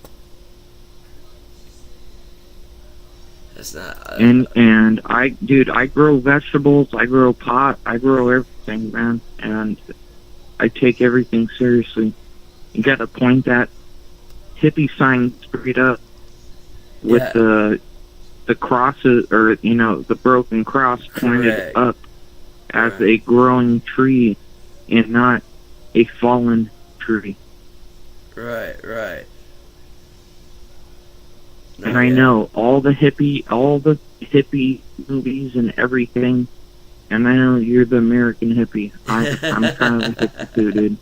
That's not. And I grow vegetables, I grow pot, I grow everything, man, and I take everything seriously. You got to point that hippie sign straight up with the crosses, or the broken cross pointed up as a growing tree and not a fallen tree. Right. And I know all the hippie movies and everything, and I know you're the American hippie. I'm kind of a hippie too, dude.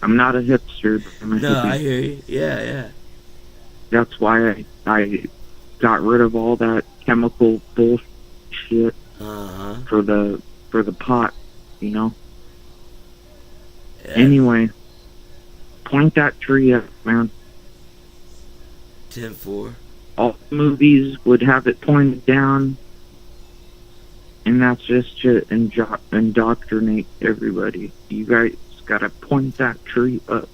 I'm not a hipster, but I'm a hippie. No, I hear you. Yeah. That's why I got rid of all that chemical bullshit for the pot, Yeah. Anyway, point that tree up, man. 10-4. All the movies would have it pointed down, and that's just to indoctrinate everybody. You guys gotta point that tree up.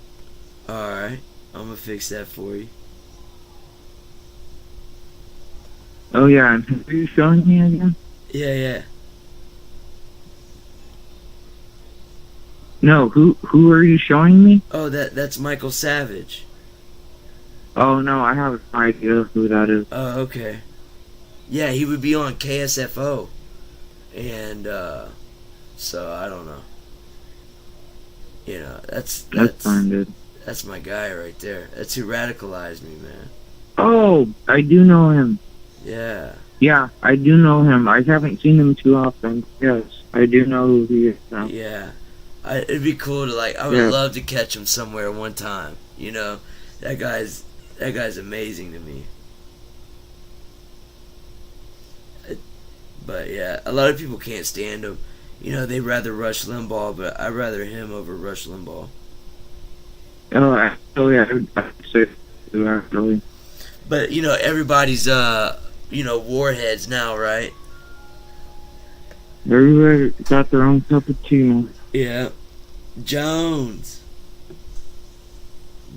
Alright, I'm gonna fix that for you. Oh yeah, and who are you showing me again? Yeah. No, who are you showing me? Oh, that's Michael Savage. Oh no, I have no idea who that is. Oh, okay. Yeah, he would be on KSFO. And so I don't know. That's fine, dude. That's my guy right there. That's who radicalized me, man. Oh, I do know him. Yeah. Yeah, I do know him. I haven't seen him too often. Yes, I do know who he is now. Yeah. It'd be cool to I would love to catch him somewhere one time. That guy's amazing to me. But yeah, a lot of people can't stand him. They'd rather Rush Limbaugh, but I'd rather him over Rush Limbaugh. Oh yeah, I'd say so, actually. But everybody's warheads now, right? Everybody got their own cup of tea now. Yeah. Jones.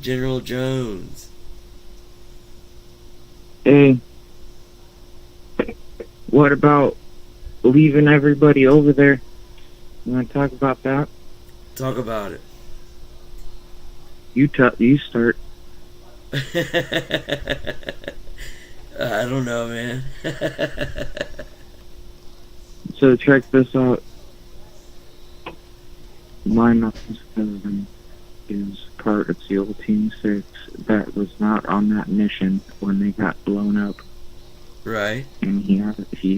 General Jones. Hey, what about leaving everybody over there? You want to talk about that? Talk about it. You start. I don't know, man. So check this out. My Knuckles cousin is part of SEAL Team 6 that was not on that mission when they got blown up. Right. And he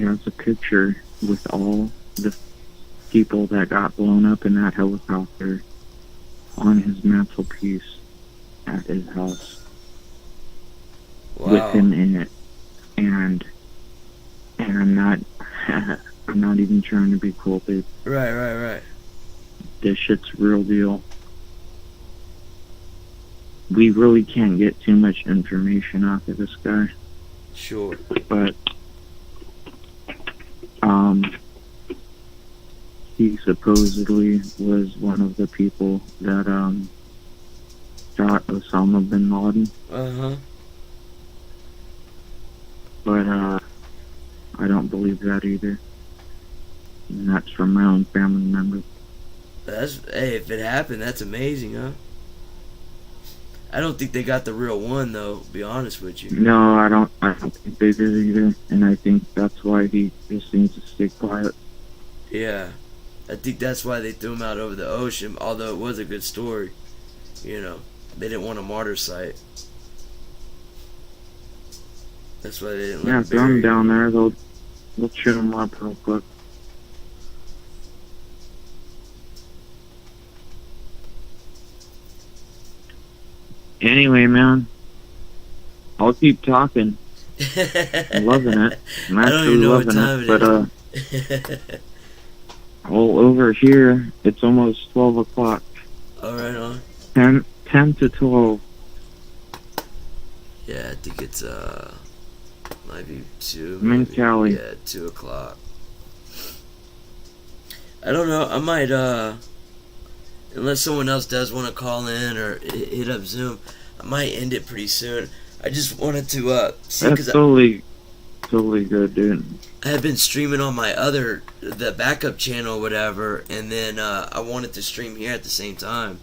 has a picture with all the people that got blown up in that helicopter on his mantelpiece at his house. Wow. With him in it. And I'm not even trying to be cool, dude. Right. This shit's real deal. We really can't get too much information off of this guy. Sure. But he supposedly was one of the people that shot Osama bin Laden. But I don't believe that either. And that's from my own family member. Hey, if it happened, that's amazing, huh? I don't think they got the real one, though, to be honest with you. No, I don't think they did either. And I think that's why he just needs to stay quiet. Yeah. I think that's why they threw him out over the ocean, although it was a good story. They didn't want a martyr site. That's why they didn't let him throw him down there. They'll shoot him up real quick. Anyway, man, I'll keep talking. I'm loving it. I'm actually loving it. But all over here, it's almost 12 o'clock. Oh, right on. 10 to 12. Yeah, I think it's might be 2. I'm in Cali. Yeah, 2 o'clock. I don't know. I might unless someone else does want to call in or hit up Zoom, I might end it pretty soon. I just wanted to see, That's totally totally good, dude. I had been streaming on my the backup channel or whatever, and then I wanted to stream here at the same time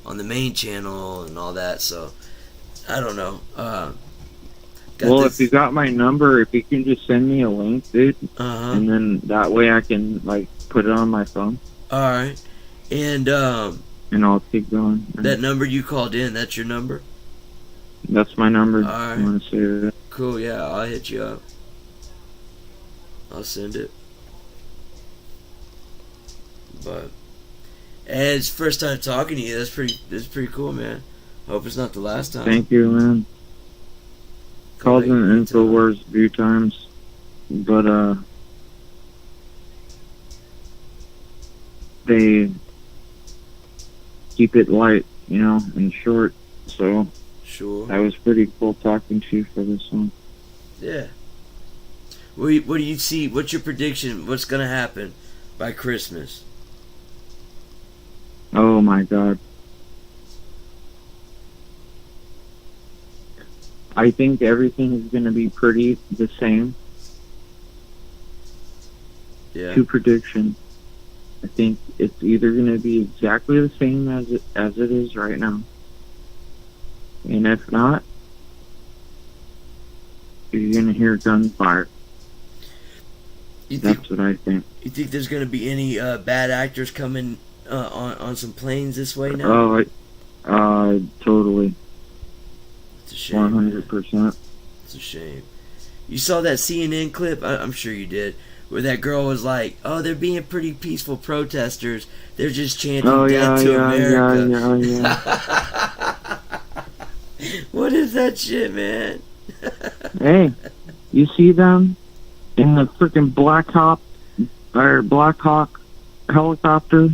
on the main channel and all that, so I don't know. If you got my number, if you can just send me a link, dude, and then that way I can, like, put it on my phone. Alright. And I'll keep going. That number you called in, that's your number? That's my number. Alright. I want to say that. Cool, yeah, I'll hit you up. I'll send it. But it's first time talking to you. That's pretty cool, man. Hope it's not the last time. Thank you, man. Called in InfoWars a few times, but they keep it light, you know, and short. So sure, that was pretty cool talking to you for this one. Yeah. What do you see? What's your prediction? What's gonna happen by Christmas? Oh my God. I think everything is going to be pretty the same. Yeah. Two predictions. I think it's either going to be exactly the same as it is right now. And if not, you're going to hear gunfire. That's what I think. You think there's going to be any bad actors coming on some planes this way now? Oh, totally. It's a shame. 100%. It's a shame. You saw that CNN clip? I'm sure you did. Where that girl was like, "Oh, they're being pretty peaceful protesters. They're just chanting death to America." Yeah. What is that shit, man? Hey, you see them in the freaking Black Hawk helicopter?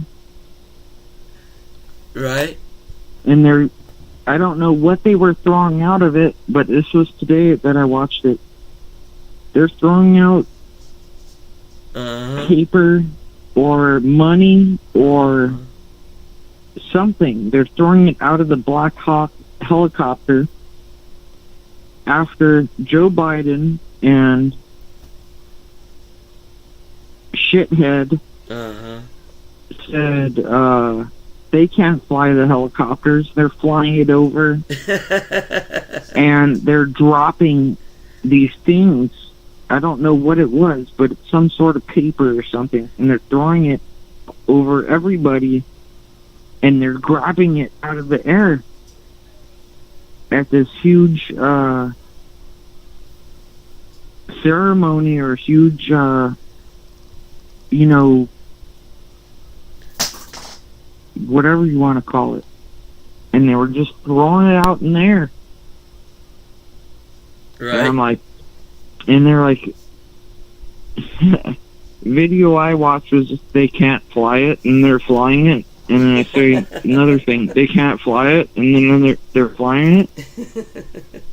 Right? And I don't know what they were throwing out of it, but this was today that I watched it. They're throwing out paper or money or something. They're throwing it out of the Black Hawk helicopter after Joe Biden and shithead said they can't fly the helicopters. They're flying it over and they're dropping these things. I don't know what it was, but it's some sort of paper or something, and they're throwing it over everybody, and they're grabbing it out of the air at this huge ceremony or huge, whatever you want to call it. And they were just throwing it out in the air. Right. And I'm like, and they're like, video I watched was they can't fly it, and they're flying it. And then I say another thing, they can't fly it, and then they're flying it.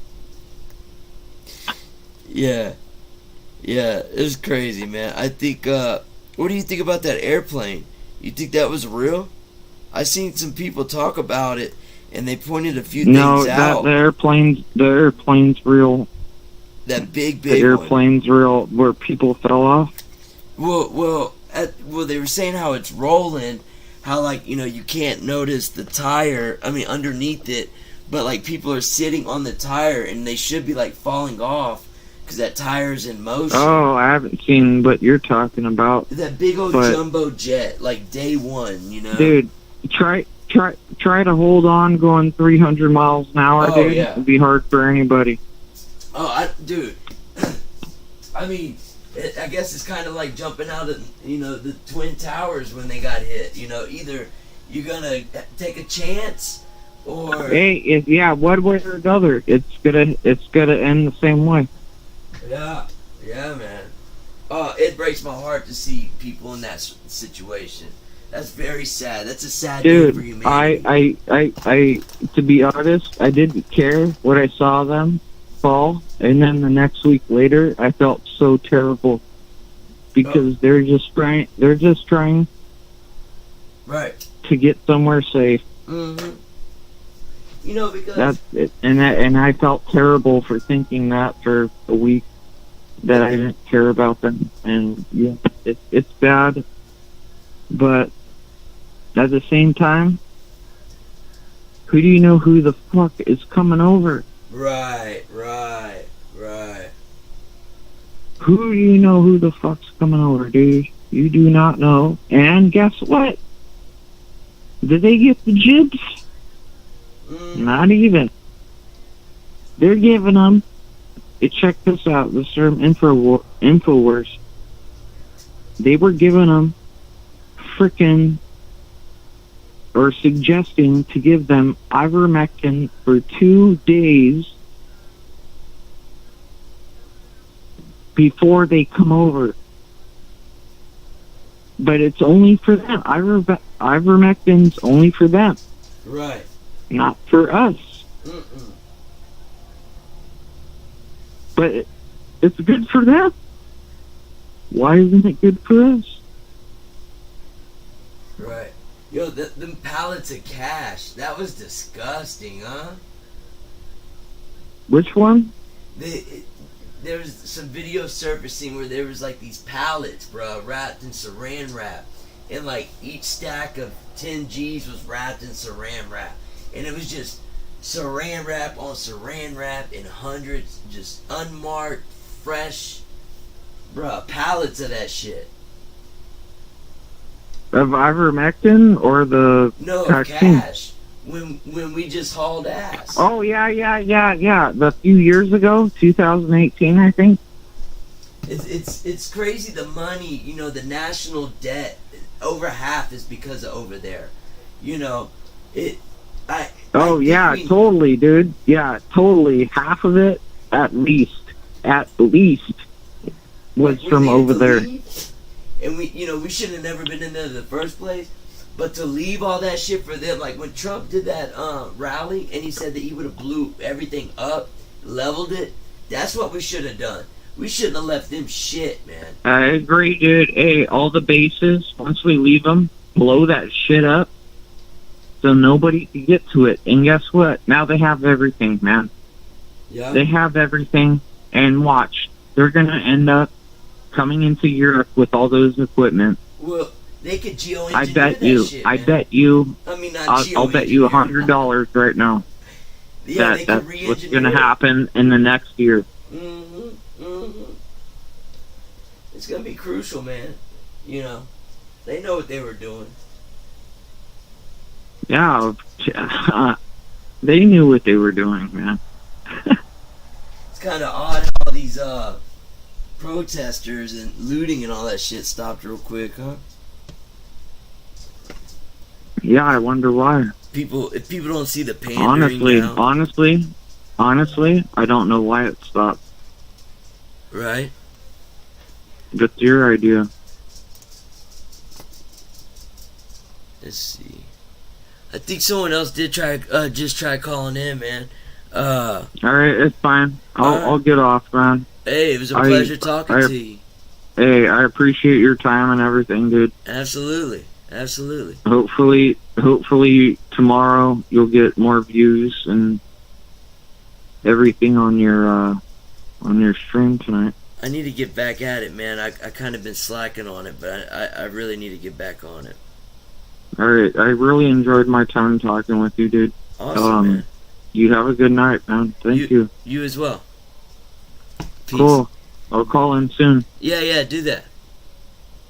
Yeah, it's crazy, man. I think. What do you think about that airplane? You think that was real? I seen some people talk about it, and they pointed a few things out. No, the airplane's real. That big the airplane's one. Real, where people fell off. Well, they were saying how it's rolling, how you can't notice the tire. I mean, underneath it, but like people are sitting on the tire, and they should be like falling off because that tire's in motion. Oh, I haven't seen what you're talking about. That big old jumbo jet, like day one, Dude, try to hold on going 300 miles an hour, dude. Yeah. It'd be hard for anybody. Dude. I mean, I guess it's kind of like jumping out of, the Twin Towers when they got hit. Either you're gonna take a chance or. Hey, one way or another, it's gonna end the same way. Yeah, man. It breaks my heart to see people in that situation. That's very sad. That's a sad day for humanity. I to be honest, I didn't care what I saw them fall, and then the next week later, I felt so terrible because they're just trying right to get somewhere safe. Mm-hmm. Because that's it, and I felt terrible for thinking that for a week. that I didn't care about them, and yeah, it's bad. But at the same time, who do you know who the fuck is coming over? Right. Who do you know who the fuck's coming over, dude? You do not know. And guess what? Did they get the jibs? Not even. They're giving them. Check this out. This from Infowars. They were giving them frickin' or suggesting to give them ivermectin for 2 days before they come over. But it's only for them. Ivermectin's only for them. Right. Not for us. But it's good for them. Why isn't it good for us? Right. Yo, them pallets of cash, that was disgusting, huh? Which one? There was some video surfacing where there was like these pallets, bro, wrapped in saran wrap. And like each stack of 10 G's was wrapped in saran wrap. And it was just saran wrap on saran wrap in hundreds, just unmarked, fresh, bro, pallets of that shit. Of ivermectin or the No, vaccine? cash. When we just hauled ass. Oh, yeah. A few years ago, 2018, I think. It's crazy, the money, you know, the national debt, over half is because of over there. You know, totally, dude. Yeah, totally. Half of it, at least, was from over there. And we should have never been in there in the first place. But to leave all that shit for them, like when Trump did that rally and he said that he would have blew everything up, leveled it, that's what we should have done. We shouldn't have left them shit, man. I agree, dude. Hey, all the bases, once we leave them, blow that shit up so nobody can get to it. And guess what? Now they have everything, man. Yeah. They have everything, and watch. They're going to end up coming into Europe with all those equipment. Well, they could geoengineer I bet that you. shit, I man. bet you. I mean, not I'll bet you $100 right now. Yeah, they that's could what's going to re-engineer it. happen in the next year. It's going to be crucial, man. You know, they know what they were doing. Yeah, they knew what they were doing, man. It's kind of odd how all these protesters and looting and all that shit stopped real quick, huh? Yeah, I wonder why. If people don't see the pandering now. Honestly, I don't know why it stopped. Right? That's your idea. Let's see. I think someone else did try calling in, man. All right, it's fine. I'll get off, man. Hey, it was a pleasure talking to you. Hey, I appreciate your time and everything, dude. Absolutely. Hopefully tomorrow you'll get more views and everything on your stream tonight. I need to get back at it, man. I kind of been slacking on it, but I really need to get back on it. All right, I really enjoyed my time talking with you, dude. Awesome, man. You have a good night, man. Thank you. You as well. Peace. Cool. I'll call in soon. Yeah, do that.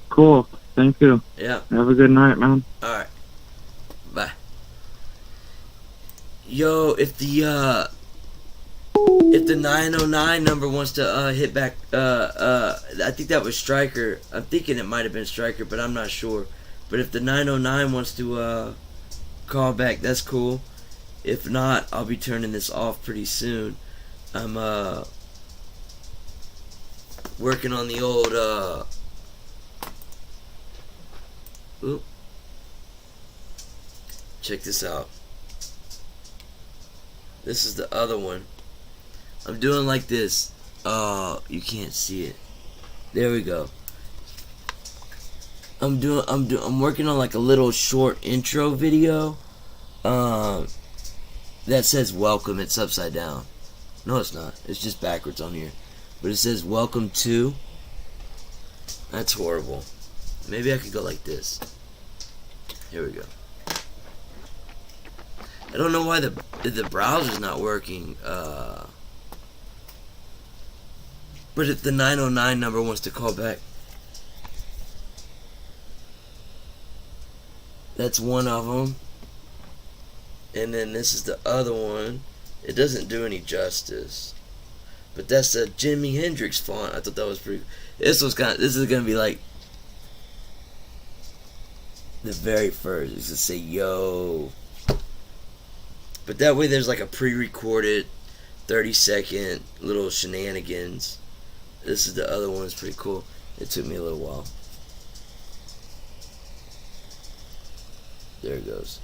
Cool. Thank you. Yeah. Have a good night, man. All right. Bye. Yo, if the 909 number wants to hit back, I think that was Stryker. I'm thinking it might have been Stryker, but I'm not sure. But if the 909 wants to call back, that's cool. If not, I'll be turning this off pretty soon. I'm working on the old oop. Check this out. This is the other one. I'm doing like this. Oh, you can't see it. There we go. I'm working on like a little short intro video. That says welcome. It's upside down. No, it's not. It's just backwards on here. But it says welcome to. That's horrible. Maybe I could go like this. Here we go. I don't know why the browser's not working. But if the 909 number wants to call back, that's one of them. And then this is the other one. It doesn't do any justice. But that's the Jimi Hendrix font. I thought that was pretty. This is gonna be like the very first. It's gonna say yo. But that way there's like a pre-recorded 30-second little shenanigans. This is the other one. It's pretty cool. It took me a little while. There it goes.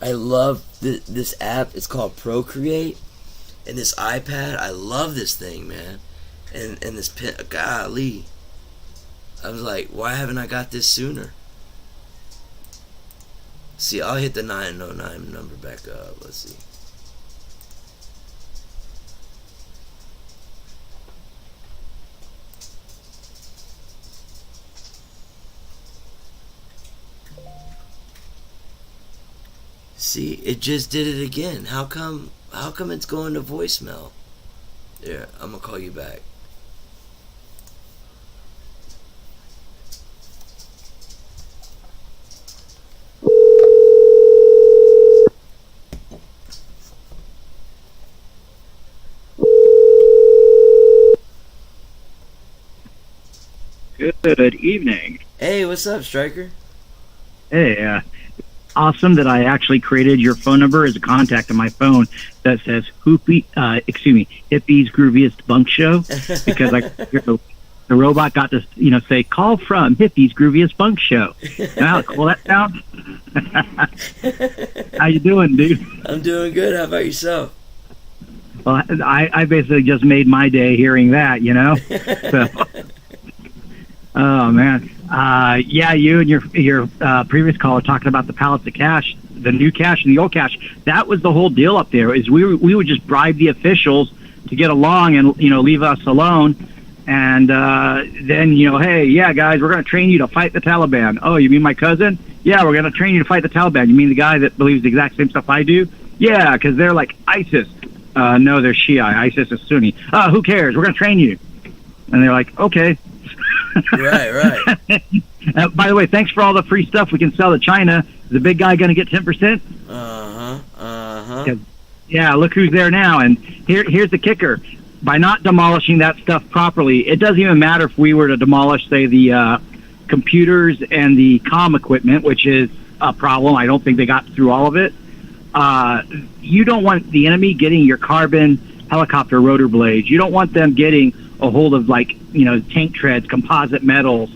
I love this app. It's called Procreate. And this iPad, I love this thing, man. And this pen, golly. I was like, why haven't I got this sooner? See, I'll hit the 909 number back up. Let's see. See, it just did it again. How come it's going to voicemail? There, I'm gonna call you back. Good evening. Hey, what's up, Striker? Hey, awesome that I actually created your phone number as a contact on my phone that says Hippie's Grooviest Bunk Show, because the robot got to say call from Hippie's Grooviest Bunk Show. How cool that sounds. How you doing, dude? I'm doing good. How about yourself? Well, I basically just made my day hearing that, So. Oh man, yeah, you and your previous caller talking about the pallets of cash, the new cash and the old cash. That was the whole deal up there. Is we would just bribe the officials to get along and leave us alone, and then hey, yeah, guys, we're going to train you to fight the Taliban. Oh, you mean my cousin? Yeah, we're going to train you to fight the Taliban. You mean the guy that believes the exact same stuff I do? Yeah, because they're like ISIS. No, they're Shia. ISIS is Sunni. Who cares? We're going to train you. And they're like, okay. Right. By the way, thanks for all the free stuff we can sell to China. Is the big guy going to get 10%? Yeah, look who's there now. And here's the kicker. By not demolishing that stuff properly, it doesn't even matter if we were to demolish, say, the computers and the comm equipment, which is a problem. I don't think they got through all of it. You don't want the enemy getting your carbon helicopter rotor blades. You don't want them getting a hold of tank treads, composite metals,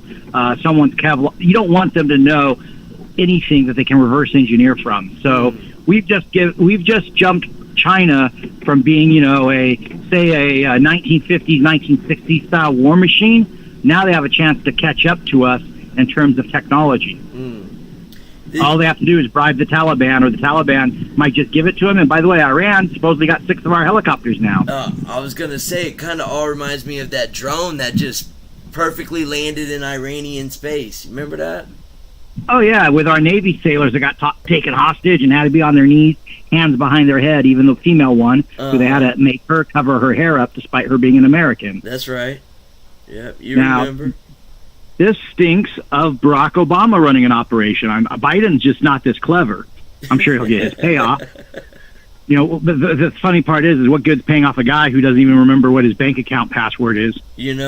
someone's Kevlar. You don't want them to know anything that they can reverse engineer from. So we've just jumped China from being a 1950s, 1960s style war machine. Now they have a chance to catch up to us in terms of technology. All they have to do is bribe the Taliban, or the Taliban might just give it to them. And by the way, Iran supposedly got 6 of our helicopters now. I was going to say, it kind of all reminds me of that drone that just perfectly landed in Iranian space. You remember that? Oh, yeah, with our Navy sailors that got taken hostage and had to be on their knees, hands behind their head, even the female one, so they had to make her cover her hair up despite her being an American. That's right. Yep, remember. This stinks of Barack Obama running an operation. Biden's just not this clever. I'm sure he'll get his payoff. The funny part is what good's paying off a guy who doesn't even remember what his bank account password is? Is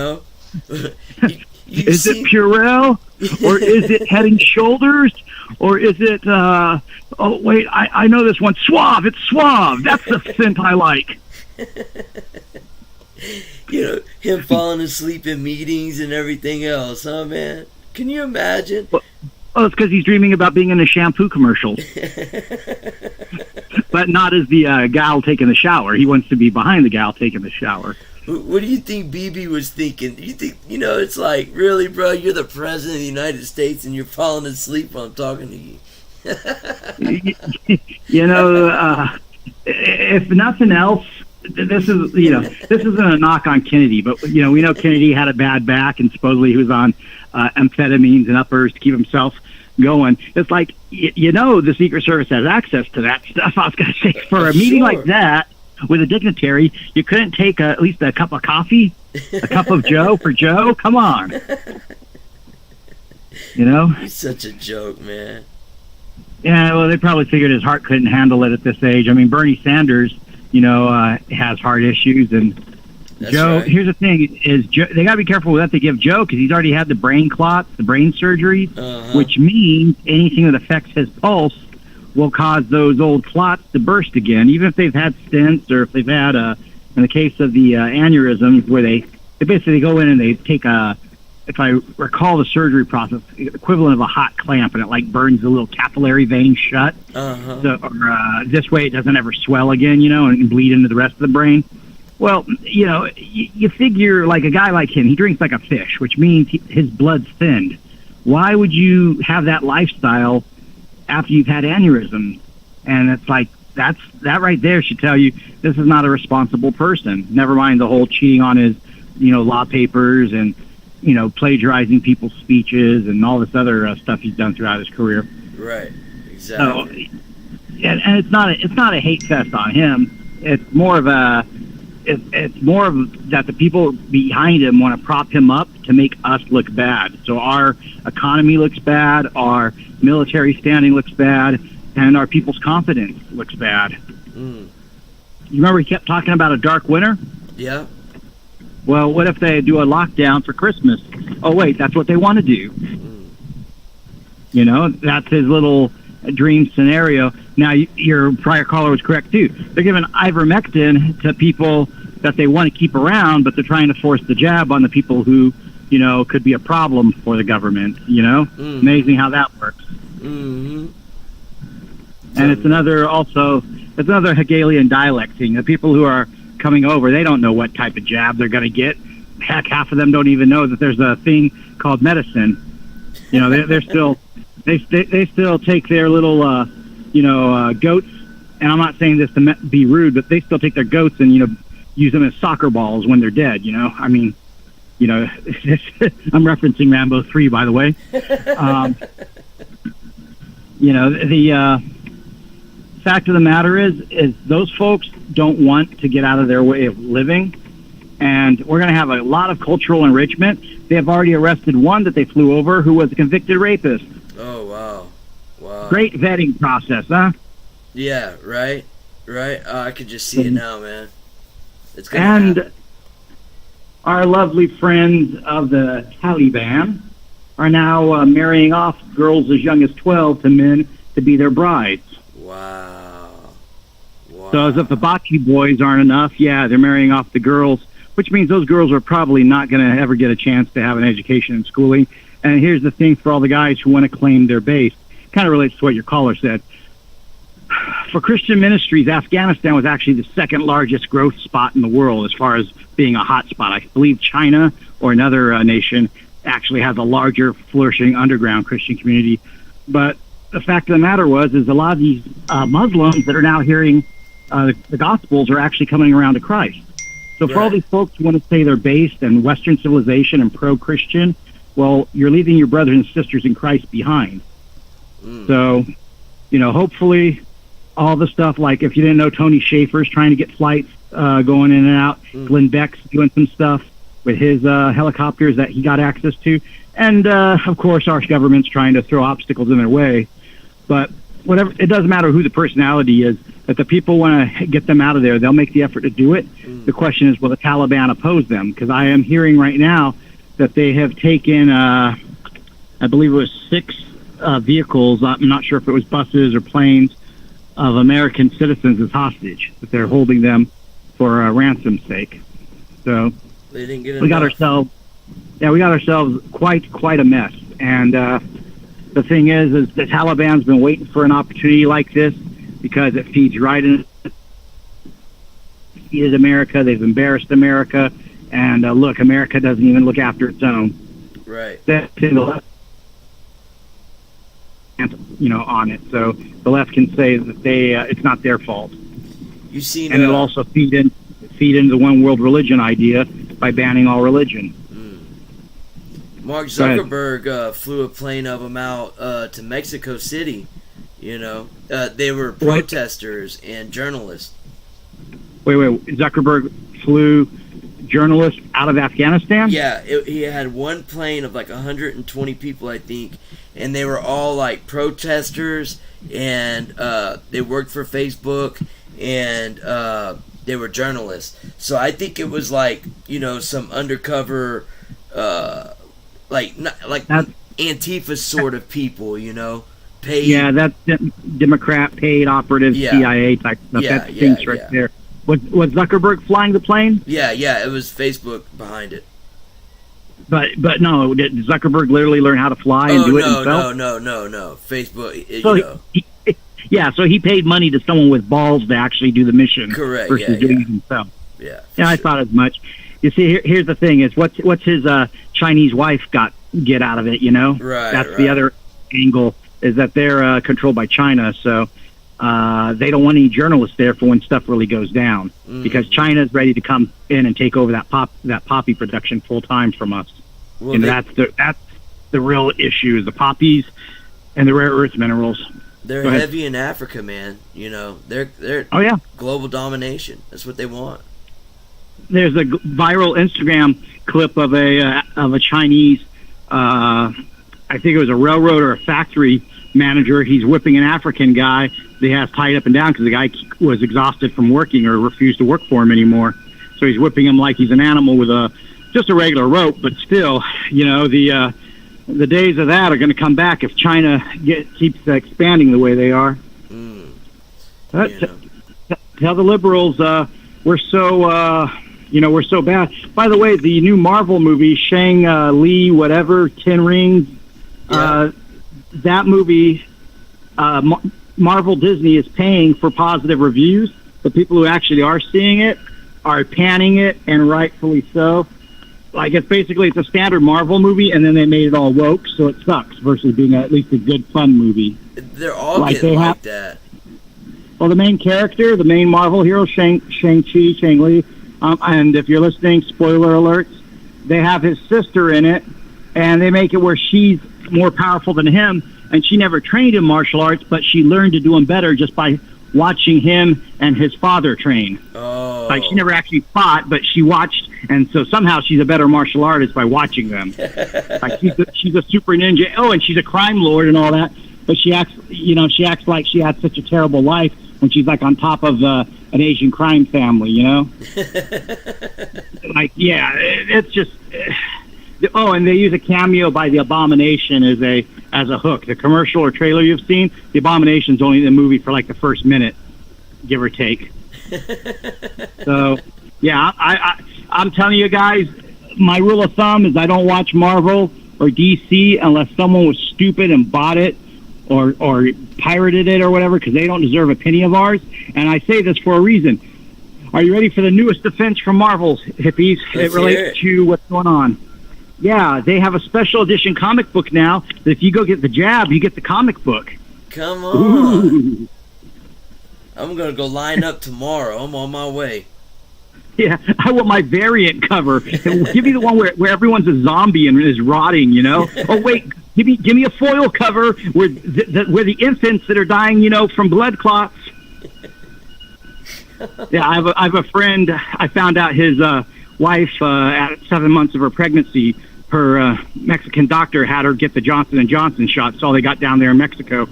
it Purell? Or is it Head and Shoulders? Or is it, I know this one. Suave. It's Suave. That's the scent I like. Him falling asleep in meetings and everything else, huh, man? Can you imagine? Well, it's because he's dreaming about being in a shampoo commercial. But not as the gal taking the shower. He wants to be behind the gal taking the shower. What do you think BB was thinking? You think, it's like, really, bro, you're the president of the United States and you're falling asleep while I'm talking to you. if nothing else, this isn't a knock on Kennedy, but we know Kennedy had a bad back and supposedly he was on amphetamines and uppers to keep himself going. It's like, the Secret Service has access to that stuff. I was going to say, for a meeting like that with a dignitary, you couldn't take at least a cup of coffee, a cup of Joe for Joe? Come on. He's such a joke, man. Yeah, well, they probably figured his heart couldn't handle it at this age. I mean, Bernie Sanders, has heart issues, and That's Joe. right. Here's the thing: is Joe, they got to be careful with what they give Joe, because he's already had the brain clots, the brain surgery, which means anything that affects his pulse will cause those old clots to burst again, even if they've had stents or if they've had in the case of the aneurysms, where they basically go in and they take if I recall the surgery process, equivalent of a hot clamp, and it like burns the little capillary vein shut. So, this way it doesn't ever swell again, and bleed into the rest of the brain. Well, you figure like a guy like him, he drinks like a fish, which means his blood's thinned. Why would you have that lifestyle after you've had aneurysm? And it's like, that right there should tell you this is not a responsible person. Never mind the whole cheating on his, law papers and, plagiarizing people's speeches and all this other stuff he's done throughout his career. Right. Exactly. So, and it's not a hate fest on him. It's more of that the people behind him want to prop him up to make us look bad. So our economy looks bad, our military standing looks bad, and our people's confidence looks bad. You remember he kept talking about a dark winter? Yeah. Well, what if they do a lockdown for Christmas? Oh, wait, that's what they want to do. That's his little dream scenario. Now, your prior caller was correct, too. They're giving ivermectin to people that they want to keep around, but they're trying to force the jab on the people who, could be a problem for the government, Amazing how that works. Mm-hmm. And it's another Hegelian dialect thing. The people who are coming over, they don't know what type of jab they're going to get. Heck, half of them don't even know that there's a thing called medicine. They're still they still take their little goats, and I'm not saying this to be rude, but they still take their goats and use them as soccer balls when they're dead. I mean, I'm referencing Rambo 3, by the way. The fact of the matter is those folks don't want to get out of their way of living, and we're going to have a lot of cultural enrichment. They have already arrested one that they flew over who was a convicted rapist. Oh, wow. Great vetting process, huh? Yeah, right. I could just see it now, man. It's gonna happen. Our lovely friends of the Taliban are now marrying off girls as young as 12 to men to be their brides. Wow. So as if the Bachi boys aren't enough, they're marrying off the girls, which means those girls are probably not going to ever get a chance to have an education and schooling. And here's the thing for all the guys who want to claim their base. Kind of relates to what your caller said. For Christian ministries, Afghanistan was actually the second largest growth spot in the world as far as being a hot spot. I believe China or another nation actually has a larger, flourishing underground Christian community. But the fact of the matter is a lot of these Muslims that are now hearing the Gospels are actually coming around to Christ. So for all these folks who want to say they're based in Western civilization and pro-Christian, well, you're leaving your brothers and sisters in Christ behind. So, hopefully all the stuff, like if you didn't know, Tony Schaefer's trying to get flights going in and out. Glenn Beck's doing some stuff with his helicopters that he got access to. And, of course, our government's trying to throw obstacles in their way. But whatever, it doesn't matter who the personality is. If the people want to get them out of there, they'll make the effort to do it. The question is, will the Taliban oppose them? Because I am hearing right now that they have taken, I believe it was 6 vehicles, I'm not sure if it was buses or planes, of American citizens as hostage, that they're holding them for ransom sake. So they didn't get we got ourselves quite a mess. And the thing is the Taliban's been waiting for an opportunity like this because it feeds right in. Defeated America, they've embarrassed America, and look, America doesn't even look after its own. Right. That's to the left, on it. So the left can say that it's not their fault. You seen? And it'll also feed into the one world religion idea by banning all religion. Mark Zuckerberg flew a plane of them out to Mexico City. You know, they were protesters and journalists. Wait. Zuckerberg flew journalists out of Afghanistan? Yeah, he had one plane of like 120 people, I think, and they were all like protesters, and they worked for Facebook, and they were journalists. So I think it was like, you know, some undercover, like Antifa sort of people, you know. Paid. Yeah, that's Democrat paid operative CIA type stuff. That stinks right there. Was Zuckerberg flying the plane? Yeah, it was Facebook behind it. But no, did Zuckerberg literally learn how to fly and do it himself? No. Facebook, so you know. So he paid money to someone with balls to actually do the mission. Correct. Versus doing it himself. Yeah. Yeah, I thought as much. You see, here's the thing: is what's his Chinese wife get out of it? You know, right. That's the other angle, is that they're controlled by China, so they don't want any journalists there for when stuff really goes down, because China's ready to come in and take over that poppy production full time from us. Well, and that's the real issue: is the poppies and the rare earth minerals. They're heavy in Africa, man. You know, they're global domination. That's what they want. There's a viral Instagram clip of a Chinese, I think it was a railroad or a factory manager. He's whipping an African guy that he has tied up and down because the guy was exhausted from working or refused to work for him anymore. So he's whipping him like he's an animal with just a regular rope. But still, you know, the days of that are going to come back if China keeps expanding the way they are. Tell the liberals we're so bad. By the way, the new Marvel movie, Shang-Li, whatever, 10 Rings, that movie, Marvel Disney is paying for positive reviews. The people who actually are seeing it are panning it, and rightfully so. Like, it's a standard Marvel movie, and then they made it all woke, so it sucks, versus being at least a good, fun movie. They're all getting like that. Well, the main character, the main Marvel hero, Shang-Li, and if you're listening, spoiler alerts, they have his sister in it, and they make it where she's more powerful than him, and she never trained in martial arts, but she learned to do them better just by watching him and his father train. Oh. Like, she never actually fought, but she watched, and so somehow she's a better martial artist by watching them. Like, she's a super ninja. Oh, and she's a crime lord and all that, but she acts like she had such a terrible life when she's like on top of an Asian crime family, you know? Like, yeah, it's just... Oh, and they use a cameo by the Abomination as a hook. The commercial or trailer you've seen, the Abomination's only in the movie for like the first minute, give or take. So, yeah, I'm telling you guys, my rule of thumb is I don't watch Marvel or DC unless someone was stupid and bought it or pirated it or whatever, because they don't deserve a penny of ours. And I say this for a reason. Are you ready for the newest defense from Marvel, hippies? It relates to what's going on. Yeah, they have a special edition comic book now that if you go get the jab, you get the comic book. Come on. Ooh. I'm going to go line up tomorrow. I'm on my way. Yeah, I want my variant cover. Give me the one where everyone's a zombie and is rotting, you know? Oh, wait, give me a foil cover where the infants that are dying, you know, from blood clots. Yeah, I have a friend. I found out his wife, at 7 months of her pregnancy, her Mexican doctor had her get the Johnson & Johnson shot. It's all they got down there in Mexico.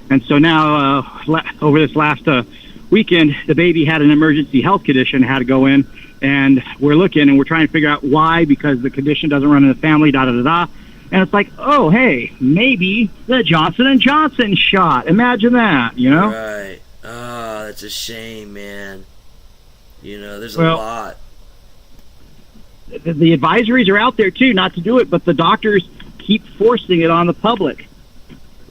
And so now, over this last weekend, the baby had an emergency health condition, had to go in. And we're looking, and we're trying to figure out why, because the condition doesn't run in the family, da-da-da-da. And it's like, oh, hey, maybe the Johnson & Johnson shot. Imagine that, you know? Right. Oh, that's a shame, man. You know, there's a lot. The advisories are out there, too, not to do it, but the doctors keep forcing it on the public.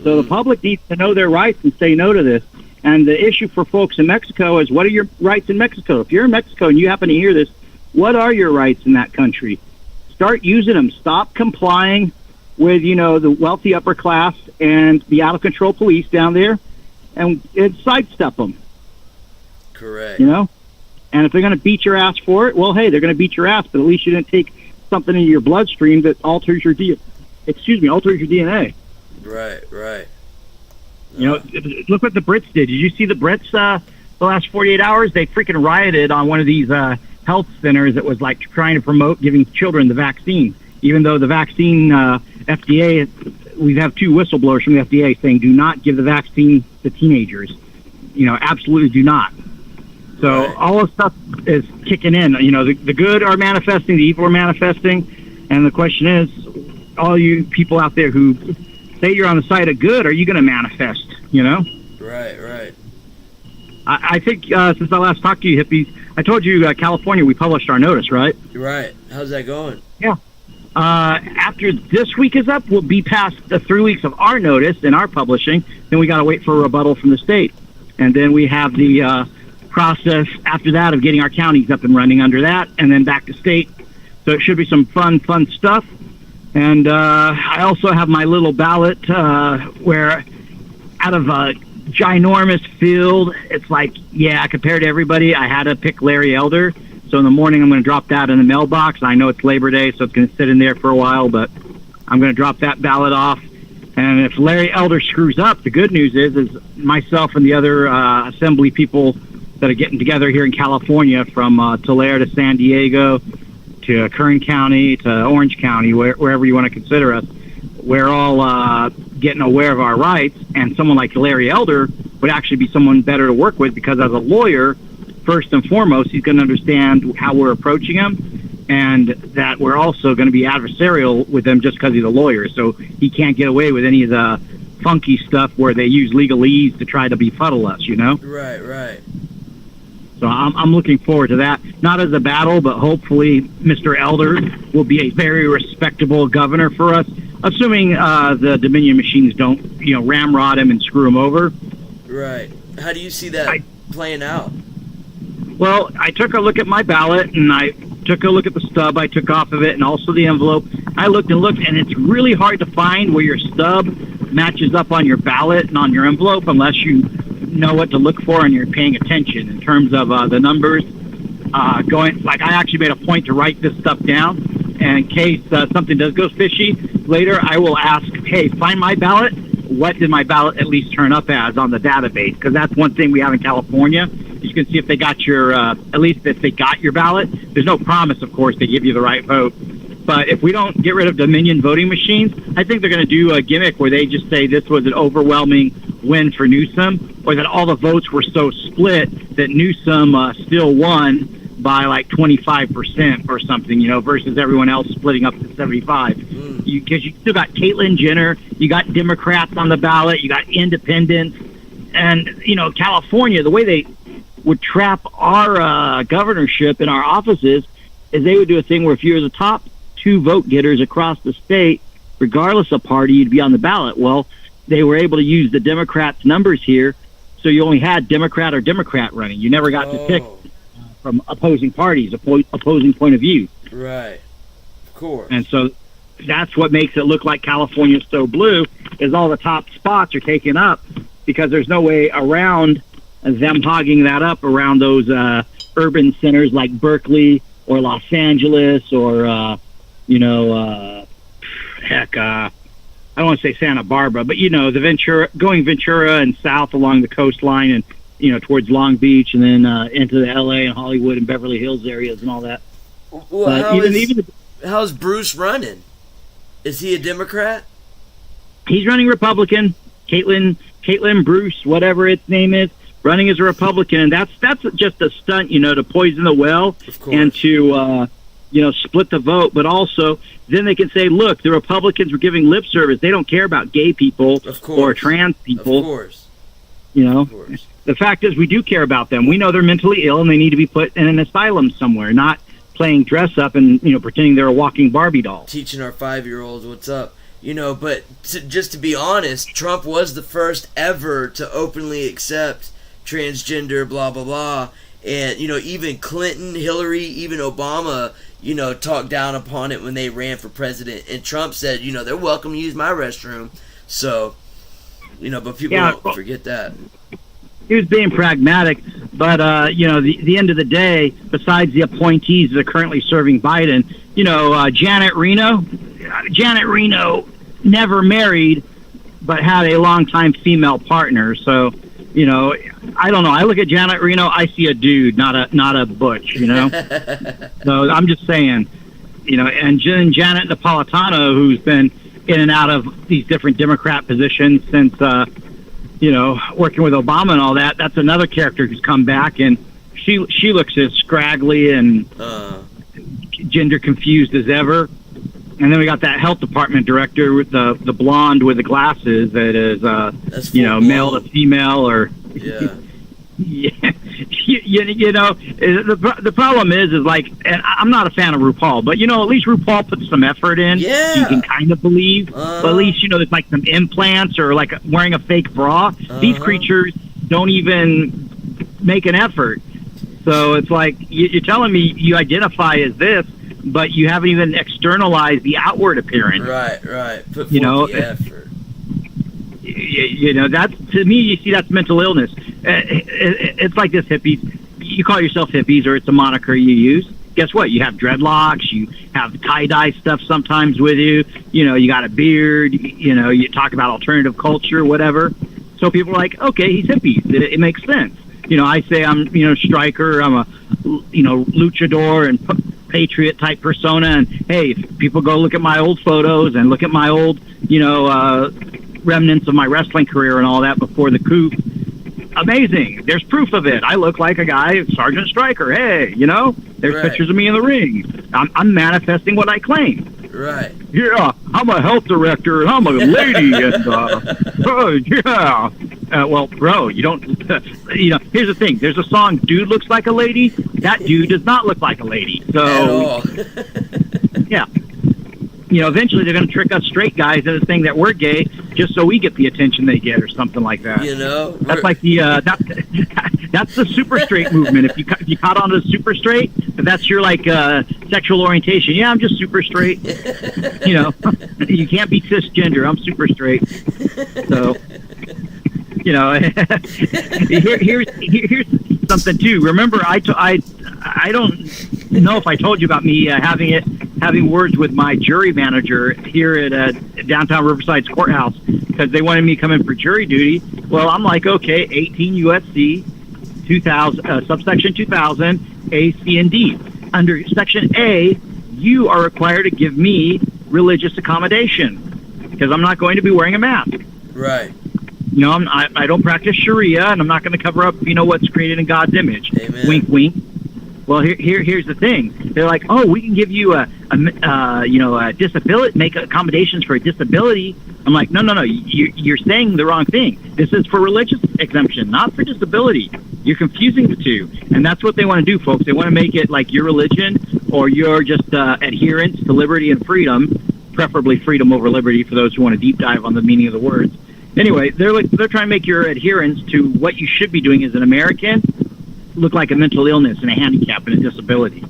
So the public needs to know their rights and say no to this. And the issue for folks in Mexico is, what are your rights in Mexico? If you're in Mexico and you happen to hear this, what are your rights in that country? Start using them. Stop complying with, you know, the wealthy upper class and the out-of-control police down there, and sidestep them. Correct. You know? And if they're going to beat your ass for it, well, hey, they're going to beat your ass, but at least you didn't take something into your bloodstream that alters your DNA. Right. You know, look what the Brits did. Did you see the Brits the last 48 hours? They freaking rioted on one of these health centers that was like trying to promote giving children the vaccine, even though the vaccine FDA, we have 2 whistleblowers from the FDA saying do not give the vaccine to teenagers. You know, absolutely do not. So all this stuff is kicking in. You know, the good are manifesting, the evil are manifesting, and the question is, all you people out there who say you're on the side of good, are you going to manifest? You know? Right. I think since I last talked to you, hippies, I told you California, we published our notice, right? Right. How's that going? Yeah. After this week is up, we'll be past the 3 weeks of our notice and our publishing. Then we got to wait for a rebuttal from the state. And then we have the process after that of getting our counties up and running under that, and then back to state. So it should be some fun stuff. And I also have my little ballot where out of a ginormous field, it's like, compared to everybody, I had to pick Larry Elder. So in the morning, I'm going to drop that in the mailbox. I know it's Labor Day, so it's going to sit in there for a while, but I'm going to drop that ballot off. And if Larry Elder screws up, the good news is myself and the other assembly people that are getting together here in California, from Tulare to San Diego to Kern County to Orange County, wherever you want to consider us, we're all getting aware of our rights. And someone like Larry Elder would actually be someone better to work with, because as a lawyer, first and foremost, he's going to understand how we're approaching him, and that we're also going to be adversarial with him just because he's a lawyer. So he can't get away with any of the funky stuff where they use legalese to try to befuddle us, you know? Right. So I'm looking forward to that. Not as a battle, but hopefully Mr. Elder will be a very respectable governor for us, assuming the Dominion machines don't, ramrod him and screw him over. Right. How do you see that playing out? Well, I took a look at my ballot, and I took a look at the stub I took off of it, and also the envelope. I looked, and it's really hard to find where your stub matches up on your ballot and on your envelope unless you know what to look for and you're paying attention in terms of the numbers. I actually made a point to write this stuff down, and in case something does go fishy later, I will ask, hey, find my ballot. What did my ballot at least turn up as on the database? Because that's one thing we have in California. You can see if they got your, at least if they got your ballot. There's no promise, of course, they give you the right vote. But if we don't get rid of Dominion voting machines, I think they're going to do a gimmick where they just say this was an overwhelming win for Newsom, or that all the votes were so split that Newsom still won by like 25% or something, versus everyone else splitting up to 75. Because you still got Caitlyn Jenner, you got Democrats on the ballot, you got independents, and, California, the way they would trap our governorship in our offices is they would do a thing where if you're the top 2 vote getters across the state, regardless of party, you'd be on the ballot. Well, they were able to use the Democrats' numbers here, so you only had Democrat or Democrat running. You never got to pick from opposing parties, opposing point of view. Right. Of course. And so that's what makes it look like California's so blue, is all the top spots are taken up, because there's no way around them hogging that up around those urban centers like Berkeley or Los Angeles or, I don't want to say Santa Barbara, but, the Ventura and south along the coastline and, towards Long Beach, and then into the L.A. and Hollywood and Beverly Hills areas and all that. Well, how's Bruce running? Is he a Democrat? He's running Republican. Caitlyn Bruce, whatever its name is, running as a Republican, and that's just a stunt, to poison the well and to, split the vote. But also, then they can say, look, the Republicans were giving lip service. They don't care about gay people or trans people. Of course. The fact is, we do care about them. We know they're mentally ill and they need to be put in an asylum somewhere, not playing dress up and, pretending they're a walking Barbie doll. Teaching our 5-year-olds what's up. But just to be honest, Trump was the first ever to openly accept transgender, blah, blah, blah. And, even Clinton, Hillary, even Obama, talked down upon it when they ran for president. And Trump said, they're welcome to use my restroom. So, but people don't forget that. he was being pragmatic. But you know, the end of the day, besides the appointees that are currently serving Biden, you know, Janet Reno never married, but had a longtime female partner. So, you know, I don't know. I look at Janet Reno, I see a dude, not a butch. You know. So I'm just saying, you know, and Janet Napolitano, who's been in and out of these different Democrat positions since, you know, working with Obama and all that. That's another character who's come back, and she looks as scraggly and gender confused as ever. And then we got that health department director with the blonde with the glasses that is, you know, male to female or. Yeah. Yeah, you know, the problem is like, and I'm not a fan of RuPaul, but you know, at least RuPaul puts some effort in. Yeah. You can kind of believe. But at least, you know, there's like some implants or like wearing a fake bra. These creatures don't even make an effort. So it's like, you're telling me you identify as this, but you haven't even externalized the outward appearance. Right. Put forth you know, the effort. You know, that's, to me, you see, that's mental illness. It's like this, hippies. You call yourself hippies, or it's a moniker you use. Guess what? You have dreadlocks. You have tie-dye stuff sometimes with you. You know, you got a beard. You know, you talk about alternative culture, whatever. So people are like, okay, he's hippies. It makes sense. You know, I say I'm, you know, striker. I'm a, you know, luchador and patriot type persona. And hey, if people go look at my old photos and look at my old, you know, remnants of my wrestling career and all that before the coup. Amazing. There's proof of it. I look like a guy, Sergeant Stryker. Hey, you know, there's pictures of me in the ring. I'm manifesting what I claim. Right. Yeah, I'm a health director and I'm a lady. And, oh, yeah. Well, bro, you don't, you know, here's the thing. There's a song, Dude Looks Like a Lady. That dude does not look like a lady. So, at all. Yeah. You know, eventually they're going to trick us straight guys into saying that we're gay just so we get the attention they get or something like that. You know? That's like the, that's the super straight movement. If you caught on to super straight, that's your, like, sexual orientation. Yeah, I'm just super straight. You know, you can't be cisgender. I'm super straight. So, you know, here's something, too. Remember, I don't know if I told you about me having words with my jury manager here at downtown Riverside's courthouse because they wanted me to come in for jury duty. Well, I'm like, okay, 18 USC 2000, subsection 2000, A, C, and D. Under section A, you are required to give me religious accommodation because I'm not going to be wearing a mask. Right. You know, I don't practice Sharia, and I'm not going to cover up, you know, what's created in God's image. Amen. Wink, wink. Well, here's the thing. They're like, oh, we can give you a disability, make accommodations for a disability. I'm like, no. You're saying the wrong thing. This is for religious exemption, not for disability. You're confusing the two, and that's what they want to do, folks. They want to make it like your religion or your just adherence to liberty and freedom, preferably freedom over liberty for those who want to deep dive on the meaning of the words. Anyway, they're trying to make your adherence to what you should be doing as an American look like a mental illness and a handicap and a disability.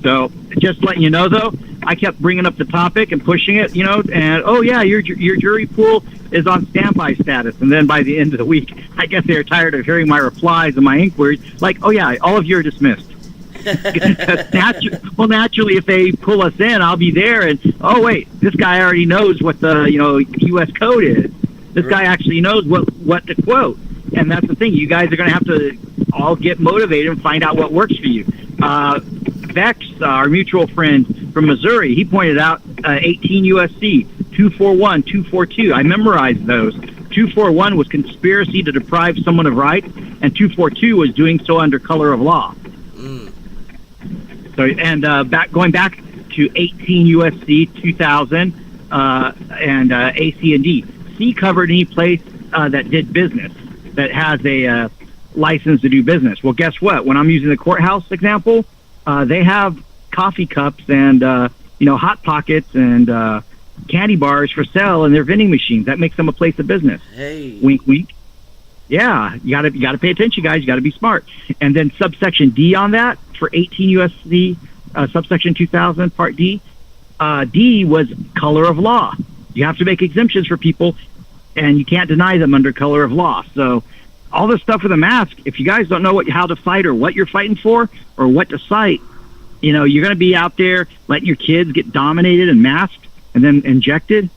So just letting you know, though, I kept bringing up the topic and pushing it, you know, and, oh, yeah, your jury pool is on standby status. And then by the end of the week, I guess they're tired of hearing my replies and my inquiries, like, oh, yeah, all of you are dismissed. Naturally, if they pull us in, I'll be there, and, oh, wait, this guy already knows what the, you know, U.S. code is. This guy actually knows what to quote. And that's the thing. You guys are going to have to all get motivated and find out what works for you. Vex, our mutual friend from Missouri, he pointed out 18 USC 241, 242. I memorized those. 241 was conspiracy to deprive someone of rights, and 242 was doing so under color of law. So, and going back to 18 USC 2000 and A, C, and D. C covered any place that did business, that has a license to do business. Well, guess what? When I'm using the courthouse example, they have coffee cups and Hot Pockets and candy bars for sale in their vending machines. That makes them a place of business. Hey. Wink, wink. Yeah, you gotta pay attention, guys. You gotta be smart. And then subsection D on that for 18 USC subsection 2000 Part D. D was color of law. You have to make exemptions for people, and you can't deny them under color of law. So all this stuff with a mask, if you guys don't know how to fight or what you're fighting for or what to cite, you know, you're going to be out there letting your kids get dominated and masked and then injected.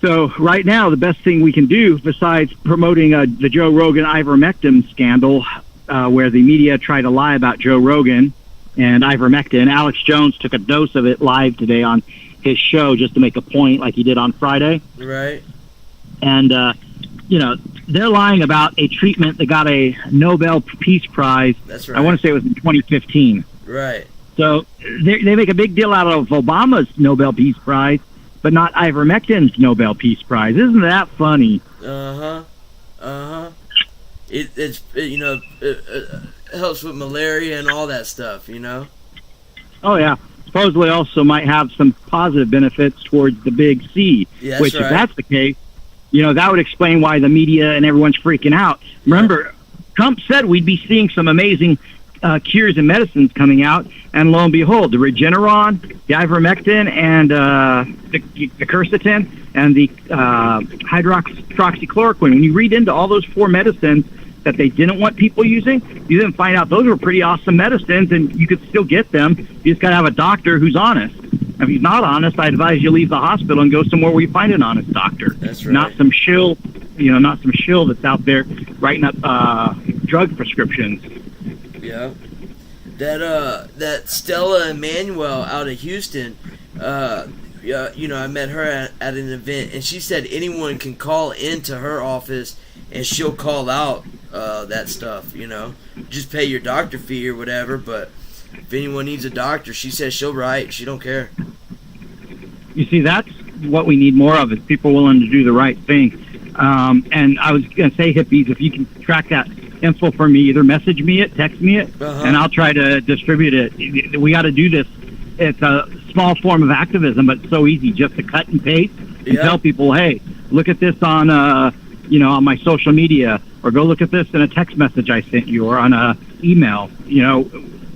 So right now, the best thing we can do, besides promoting the Joe Rogan ivermectin scandal, where the media tried to lie about Joe Rogan and ivermectin, Alex Jones took a dose of it live today on his show just to make a point like he did on Friday. Right. And, you know, they're lying about a treatment that got a Nobel Peace Prize. That's right. I want to say it was in 2015. Right. So they make a big deal out of Obama's Nobel Peace Prize, but not ivermectin's Nobel Peace Prize. Isn't that funny? It's you know, it helps with malaria and all that stuff, you know? Oh, yeah. Supposedly also might have some positive benefits towards the big C, Yeah, which right. if that's the case, you know, that would explain why the media and everyone's freaking out. Remember, Trump said we'd be seeing some amazing cures and medicines coming out, and lo and behold, the Regeneron, the ivermectin, and the quercetin, and the hydroxychloroquine. When you read into all those 4 medicines that they didn't want people using, you then find out those were pretty awesome medicines, and you could still get them. You just got to have a doctor who's honest. If he's not honest, I advise you leave the hospital and go somewhere where you find an honest doctor. That's right. Not some shill, you know, not some shill that's out there writing up drug prescriptions. Yeah. That Stella Emanuel out of Houston, you know, I met her at an event, and she said anyone can call into her office, and she'll call out that stuff, you know. Just pay your doctor fee or whatever, but if anyone needs a doctor, she says she'll write. She don't care. You see, that's what we need more of, is people willing to do the right thing. And I was going to say, hippies, if you can track that info for me, either message me it, text me it, and I'll try to distribute it. We got to do this. It's a small form of activism, but it's so easy just to cut and paste and tell people, hey, look at this on, you know, on my social media, or go look at this in a text message I sent you, or on a email. You know,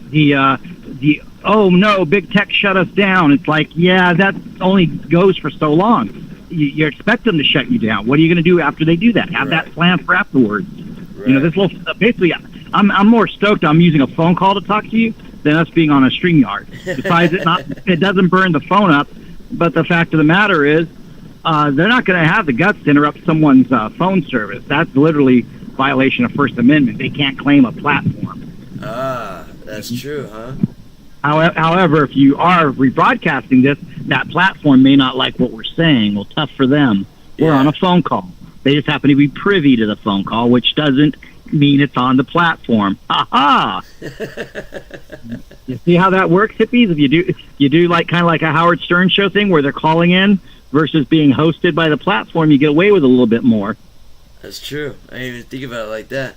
the oh no, big tech shut us down. It's like, yeah, that only goes for so long. You expect them to shut you down. What are you going to do after they do that? Have that plan for afterwards. Right. You know, this little basically, I'm more stoked I'm using a phone call to talk to you than us being on a StreamYard. Besides, it doesn't burn the phone up, but the fact of the matter is, they're not going to have the guts to interrupt someone's phone service. That's literally violation of First Amendment. They can't claim a platform. That's true, huh? However, if you are rebroadcasting this, that platform may not like what we're saying. Well, tough for them. We're on a phone call. They just happen to be privy to the phone call, which doesn't mean it's on the platform. Ha-ha! You see how that works, hippies? If you do like kind of like a Howard Stern show thing where they're calling in versus being hosted by the platform, you get away with a little bit more. That's true. I didn't even think about it like that.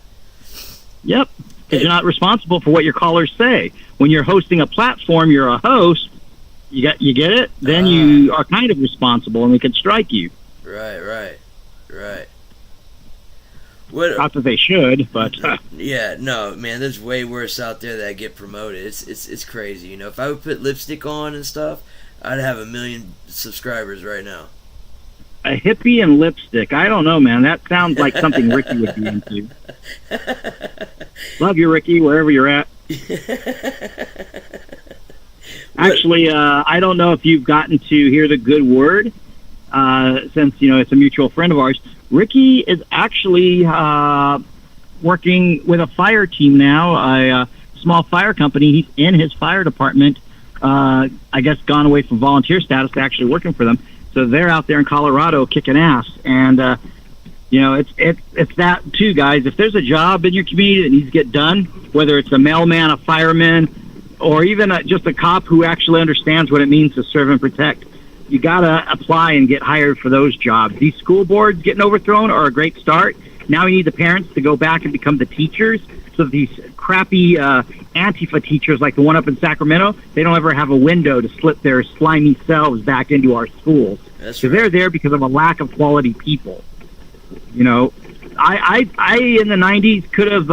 Yep, because you're not responsible for what your callers say. When you're hosting a platform, you're a host. You get it? Then you are kind of responsible, and we could strike you. Right. Not that they should, but yeah, no, man. There's way worse out there that get promoted. It's crazy. You know, if I would put lipstick on and stuff, I'd have 1 million subscribers right now. A hippie and lipstick. I don't know, man. That sounds like something Ricky would be into. Love you, Ricky, wherever you're at. Actually, I don't know if you've gotten to hear the good word, since, you know, it's a mutual friend of ours. Ricky is actually working with a fire team now, a small fire company. He's in his fire department, I guess gone away from volunteer status to actually working for them. So they're out there in Colorado kicking ass. And, you know, it's that too, guys. If there's a job in your community that needs to get done, whether it's a mailman, a fireman, or even just a cop who actually understands what it means to serve and protect, you got to apply and get hired for those jobs. These school boards getting overthrown are a great start. Now we need the parents to go back and become the teachers, so that these crappy Antifa teachers like the one up in Sacramento, they don't ever have a window to slip their slimy selves back into our schools. That's right. They're there because of a lack of quality people. You know, I in the 90s could have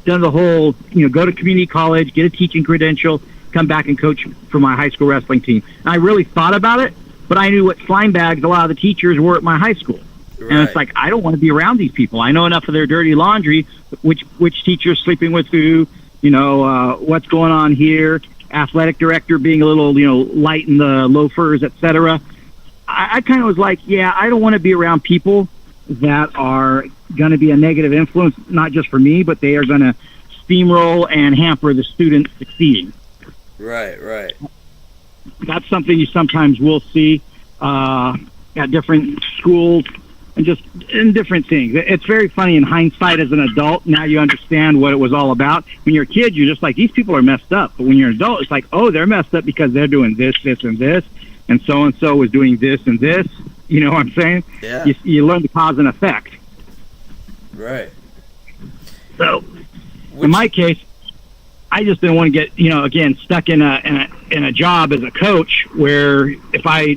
done the whole, you know, go to community college, get a teaching credential, come back and coach for my high school wrestling team. And I really thought about it, but I knew what slime bags a lot of the teachers were at my high school. And it's like, I don't want to be around these people. I know enough of their dirty laundry, which teacher's sleeping with who, what's going on here, athletic director being a little, light in the loafers, etc. I kind of was like, yeah, I don't want to be around people that are going to be a negative influence, not just for me, but they are going to steamroll and hamper the students succeeding. Right. That's something you sometimes will see at different schools and just in different things. It's very funny in hindsight as an adult. Now you understand what it was all about. When you're a kid, you're just like, these people are messed up. But when you're an adult, it's like, oh, they're messed up because they're doing this, this, and this. And so was doing this and this. You know what I'm saying? Yeah. You learn the cause and effect. Right. So, in my case, I just didn't want to get, again, stuck in a job as a coach where if I,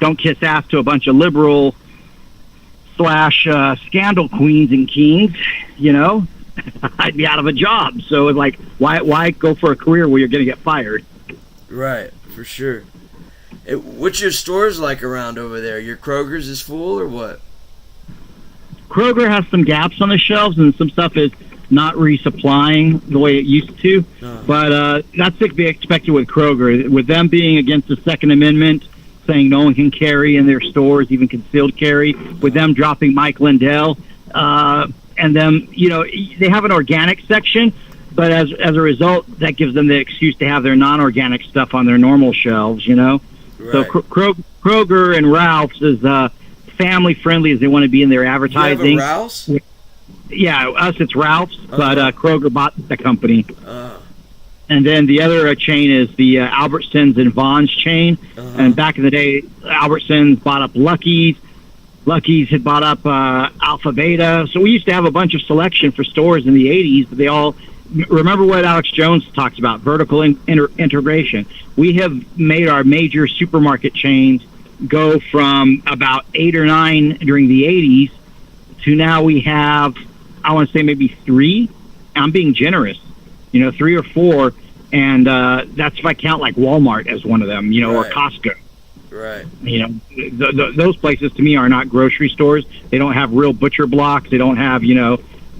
don't kiss ass to a bunch of liberal / scandal queens and kings, I'd be out of a job. So it's like, why go for a career where you're going to get fired? Right, for sure. What's your stores like around over there? Your Kroger's is full or what? Kroger has some gaps on the shelves and some stuff is not resupplying the way it used to. But that's to be expected with Kroger. With them being against the Second Amendment, saying no one can carry in their stores, even concealed carry, with them dropping Mike Lindell, and them, they have an organic section, but as a result, that gives them the excuse to have their non-organic stuff on their normal shelves, Right. So Kroger and Ralph's is family friendly as they want to be in their advertising. You have a Ralph's? Yeah, us it's Ralph's, but Kroger bought the company. And then the other chain is the Albertsons and Vaughn's chain. And back in the day, Albertsons bought up Lucky's. Lucky's had bought up Alpha Beta. So we used to have a bunch of selection for stores in the 80s, but they all... Remember what Alex Jones talks about, vertical integration. We have made our major supermarket chains go from about 8 or 9 during the 80s to now we have, I want to say maybe 3. I'm being generous, 3 or 4. And that's if I count like Walmart as one of them, or Costco. Right. Those places to me are not grocery stores. They don't have real butcher blocks. They don't have,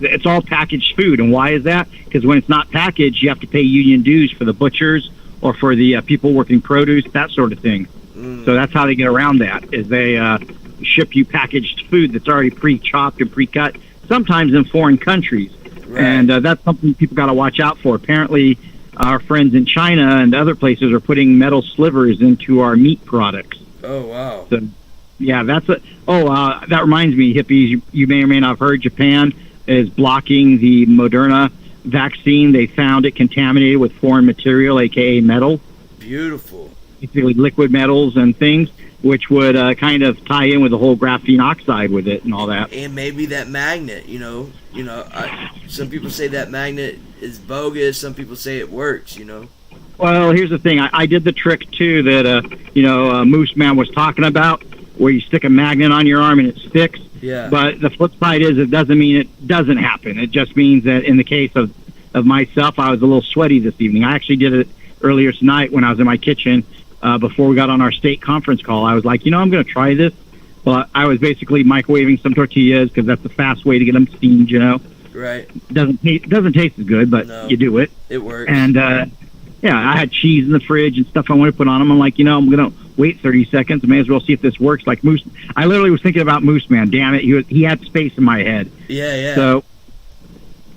it's all packaged food. And why is that? Because when it's not packaged, you have to pay union dues for the butchers or for the people working produce, that sort of thing. So that's how they get around that, is they ship you packaged food that's already pre-chopped and pre-cut, sometimes in foreign countries. Right. And that's something people got to watch out for. Apparently, our friends in China and other places are putting metal slivers into our meat products. Oh, wow. So, yeah, that reminds me, hippies, you may or may not have heard Japan is blocking the Moderna vaccine. They found it contaminated with foreign material, a.k.a. metal. Beautiful. Basically liquid metals and things, which would kind of tie in with the whole graphene oxide with it and all that. And maybe that magnet, some people say that magnet is bogus. Some people say it works, Well, here's the thing. I did the trick, too, that, Moose Man was talking about, where you stick a magnet on your arm and it sticks. Yeah. But the flip side is it doesn't mean it doesn't happen. It just means that in the case of myself, I was a little sweaty this evening. I actually did it earlier tonight when I was in my kitchen before we got on our state conference call. I was like, I'm going to try this. But I was basically microwaving some tortillas because that's the fast way to get them steamed, Right. Doesn't taste as good, but you do it. It works. And, I had cheese in the fridge and stuff I wanted to put on them. I'm like, I'm going to wait 30 seconds. I may as well see if this works. Like Moose, I literally was thinking about Moose Man. Damn it, he had space in my head. Yeah. So,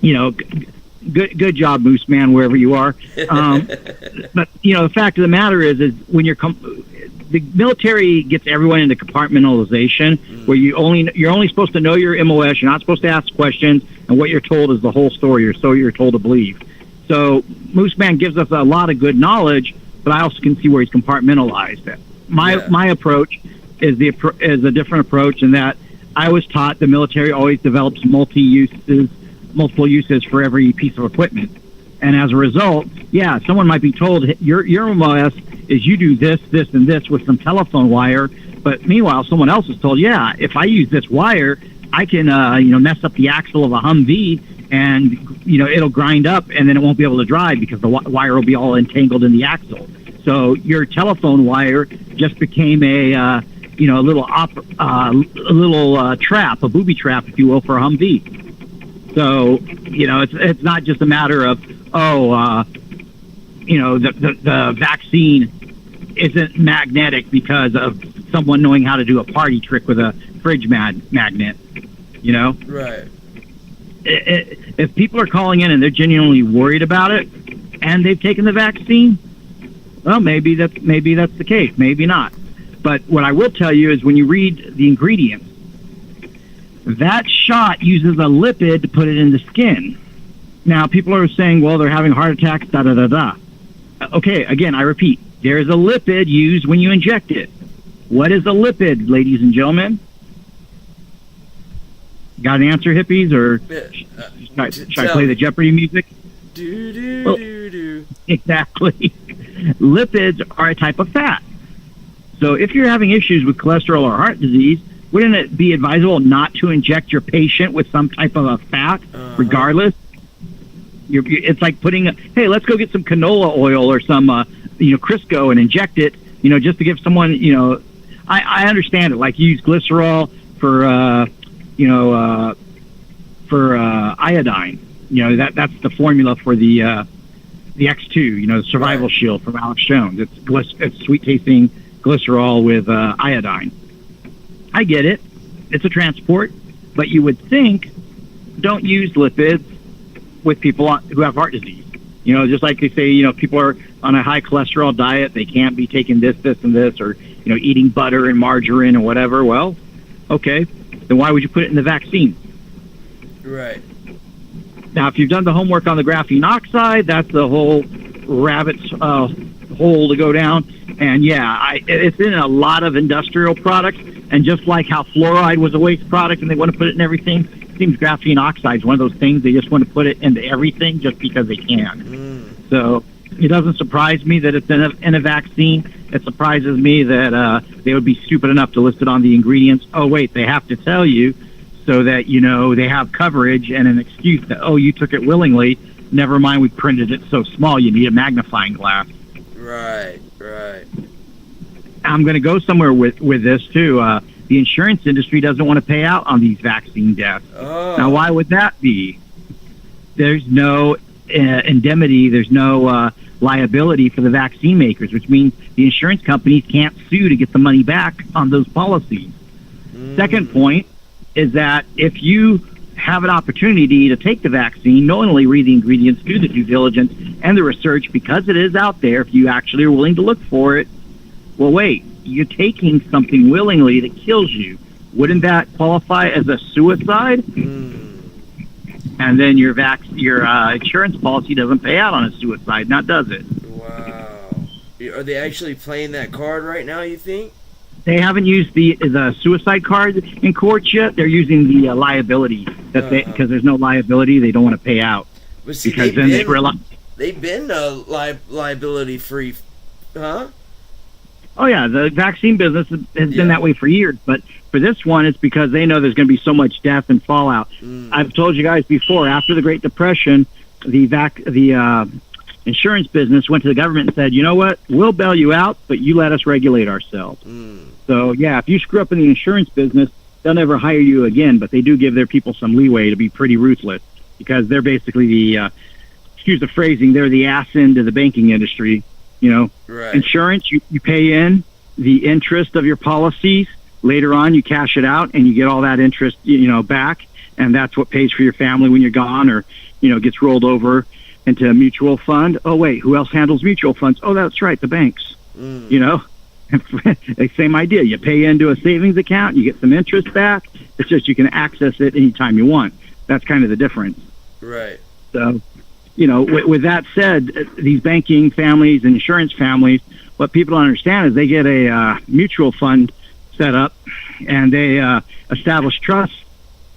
good job, Moose Man, wherever you are. But the fact of the matter is when the military gets everyone into compartmentalization, where you're only supposed to know your MOS. You're not supposed to ask questions, and what you're told is the whole story. You're told to believe. So Moose Man gives us a lot of good knowledge, but I also can see where he's compartmentalized it. My approach is a different approach in that I was taught the military always develops multiple uses for every piece of equipment. And as a result, someone might be told your MOS is you do this, this, and this with some telephone wire. But meanwhile, someone else is told, if I use this wire, I can mess up the axle of a Humvee and it'll grind up and then it won't be able to drive because the wire will be all entangled in the axle. So your telephone wire just became a a little trap, a booby trap, if you will, for a Humvee. So, it's not just a matter of, the vaccine isn't magnetic because of someone knowing how to do a party trick with a fridge magnet, Right. If people are calling in and they're genuinely worried about it and they've taken the vaccine, well, maybe that's the case, maybe not. But what I will tell you is when you read the ingredients, that shot uses a lipid to put it in the skin. Now, people are saying, well, they're having heart attacks, da-da-da-da. Okay, again, I repeat, there's a lipid used when you inject it. What is a lipid, ladies and gentlemen? Got an answer, hippies, or should I play the Jeopardy music? Do. Exactly. Lipids are a type of fat. So if you're having issues with cholesterol or heart disease, wouldn't it be advisable not to inject your patient with some type of a fat, regardless? It's like hey, let's go get some canola oil or some, Crisco and inject it, just to give someone, I understand it. Like you use glycerol for iodine. That's the formula for the X2, the survival shield from Alex Jones. It's sweet tasting glycerol with iodine. I get it. It's a transport, but you would think don't use lipids with people who have heart disease. Just like they say, people are on a high cholesterol diet, they can't be taking this, and this, or, eating butter and margarine or whatever. Well, okay, then why would you put it in the vaccine? Right. Now, if you've done the homework on the graphene oxide, that's the whole rabbit's hole to go down. And yeah, it's in a lot of industrial products. And just like how fluoride was a waste product and they want to put it in everything, it seems graphene oxide is one of those things they just want to put it into everything just because they can. So it doesn't surprise me that it's in a vaccine. It surprises me that they would be stupid enough to list it on the ingredients. Oh, wait, they have to tell you so that, they have coverage and an excuse that, you took it willingly. Never mind, we printed it so small you need a magnifying glass. Right. I'm going to go somewhere with this, too. The insurance industry doesn't want to pay out on these vaccine deaths. Now, why would that be? There's no indemnity. There's no liability for the vaccine makers, which means the insurance companies can't sue to get the money back on those policies. Second point is that if you have an opportunity to take the vaccine, knowingly read the ingredients, do the due diligence and the research, because it is out there, if you actually are willing to look for it, well, wait, you're taking something willingly that kills you. Wouldn't that qualify as a suicide? And then your insurance policy doesn't pay out on a suicide, not does it? Wow. Are they actually playing that card right now, you think? They haven't used the suicide card in court yet. They're using the liability. Because there's no liability, they don't want to pay out. But see, because they've been liability free, huh? Oh, yeah, the vaccine business has been that way for years. But for this one, it's because they know there's going to be so much death and fallout. I've told you guys before, after the Great Depression, the insurance business went to the government and said, you know what, we'll bail you out, but you let us regulate ourselves. So, yeah, if you screw up in the insurance business, they'll never hire you again, but they do give their people some leeway to be pretty ruthless because they're basically the, excuse the phrasing, they're the ass end of the banking industry. Right. Insurance, you pay in the interest of your policies. Later on, you cash it out and you get all that interest, back. And that's what pays for your family when you're gone or, gets rolled over into a mutual fund. Oh, wait, who else handles mutual funds? Oh, that's right, the banks, Same idea. You pay into a savings account, you get some interest back. It's just you can access it anytime you want. That's kind of the difference. Right. So, with that said, these banking families and insurance families, what people don't understand is they get a mutual fund set up and they establish trusts,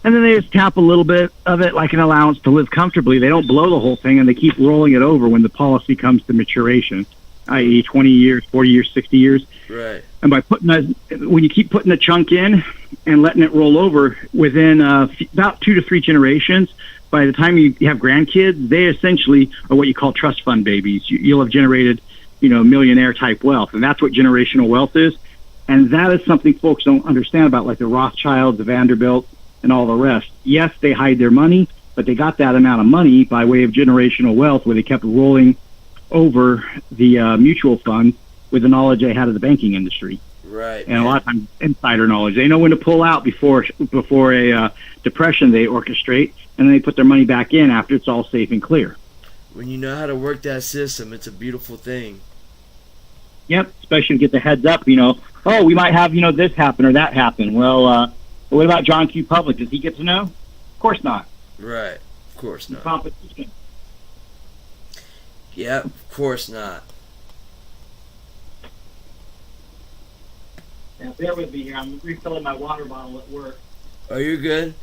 and then they just tap a little bit of it like an allowance to live comfortably. They don't blow the whole thing, and they keep rolling it over when the policy comes to maturation, i.e. 20 years, 40 years, 60 years. Right. And by when you keep putting a chunk in and letting it roll over within about 2 to 3 generations, by the time you have grandkids, they essentially are what you call trust fund babies. You'll have generated, millionaire type wealth, and that's what generational wealth is. And that is something folks don't understand about, like the Rothschilds, the Vanderbilt, and all the rest. Yes, they hide their money, but they got that amount of money by way of generational wealth, where they kept rolling over the mutual fund with the knowledge they had of the banking industry. Right. And a lot of times insider knowledge. They know when to pull out before a depression they orchestrate, and then they put their money back in after it's all safe and clear. When you know how to work that system, it's a beautiful thing. Yep, especially to get the heads up, oh, we might have, this happen or that happen. Well, what about John Q. Public? Does he get to know? Of course not. Right. Of course not. Competition. Yep, of course not. Now, bear with me here. I'm refilling my water bottle at work. Oh, you're good.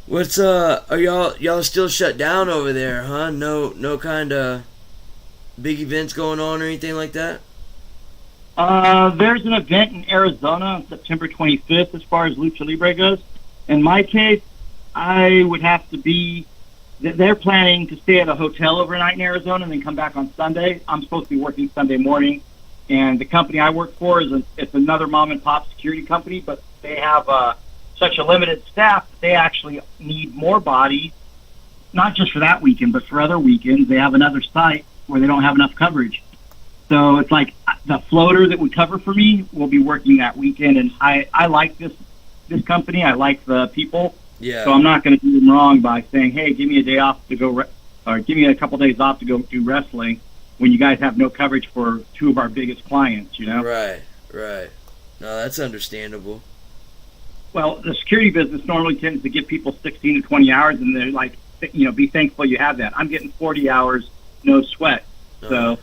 What's are y'all still shut down over there, huh? No kind of big events going on or anything like that? There's an event in Arizona on September 25th as far as Lucha Libre goes. In my case, I would have to be... They're planning to stay at a hotel overnight in Arizona and then come back on Sunday. I'm supposed to be working Sunday morning. And the company I work for it's another mom-and-pop security company, but they have such a limited staff that they actually need more bodies, not just for that weekend, but for other weekends. They have another site where they don't have enough coverage. So it's like the floater that would cover for me will be working that weekend, and I like this company. I like the people. Yeah. So I'm not going to do them wrong by saying, hey, give me a day off to go, or give me a couple days off to go do wrestling when you guys have no coverage for two of our biggest clients, Right. No, that's understandable. Well, the security business normally tends to give people 16 to 20 hours, and they're like, be thankful you have that. I'm getting 40 hours, no sweat. So,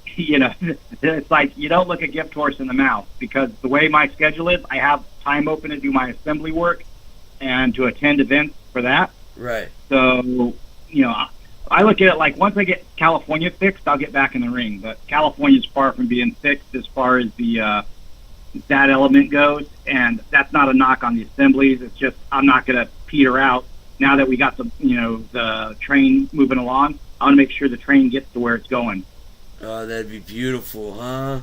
it's like you don't look a gift horse in the mouth, because the way my schedule is, I have time open to do my assembly work and to attend events for that. Right. So, I look at it like once I get California fixed, I'll get back in the ring. But California's far from being fixed as far as the that element goes, and that's not a knock on the assemblies. It's just I'm not going to peter out. Now that we got the train moving along, I want to make sure the train gets to where it's going. Oh, that'd be beautiful, huh?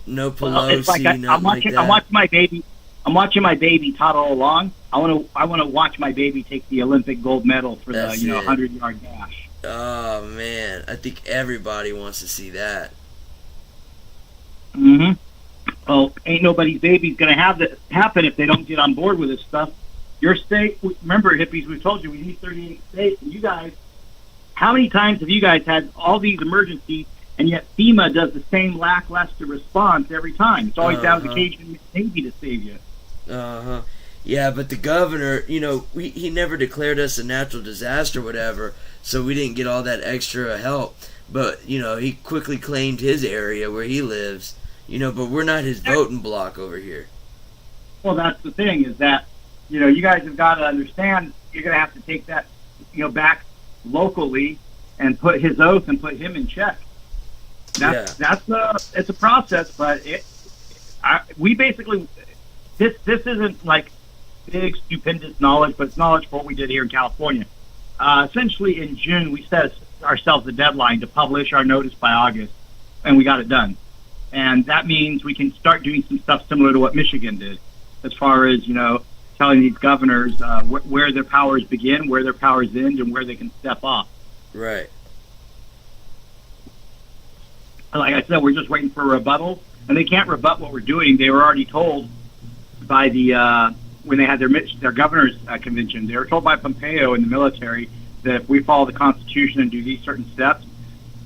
No Pelosi, well, it's like I'm watching my baby. I'm watching my baby toddle along. I want to watch my baby take the Olympic gold medal for the 100-yard dash. Oh man, I think everybody wants to see that. Mm-hmm. Well, ain't nobody's baby's gonna have that happen if they don't get on board with this stuff. Your state, remember, hippies, we told you we need 38 states, and you guys, how many times have you guys had all these emergencies, and yet FEMA does the same lackluster response every time? It's always down to the Cajun Navy to save you. Yeah, but the governor, he never declared us a natural disaster or whatever, so we didn't get all that extra help. But, he quickly claimed his area where he lives, but we're not his voting block over here. Well, that's the thing, is that, you guys have got to understand you're going to have to take that, back locally and put his oath and put him in check. It's a process, but we basically, this isn't like big, stupendous knowledge, but it's knowledge for what we did here in California. Essentially, in June, we set ourselves a deadline to publish our notice by August, and we got it done. And that means we can start doing some stuff similar to what Michigan did, as far as, telling these governors where their powers begin, where their powers end, and where they can step off. Right. Like I said, we're just waiting for a rebuttal, and they can't rebut what we're doing. They were already told by the when they had their governors' convention. They were told by Pompeo in the military that if we follow the Constitution and do these certain steps,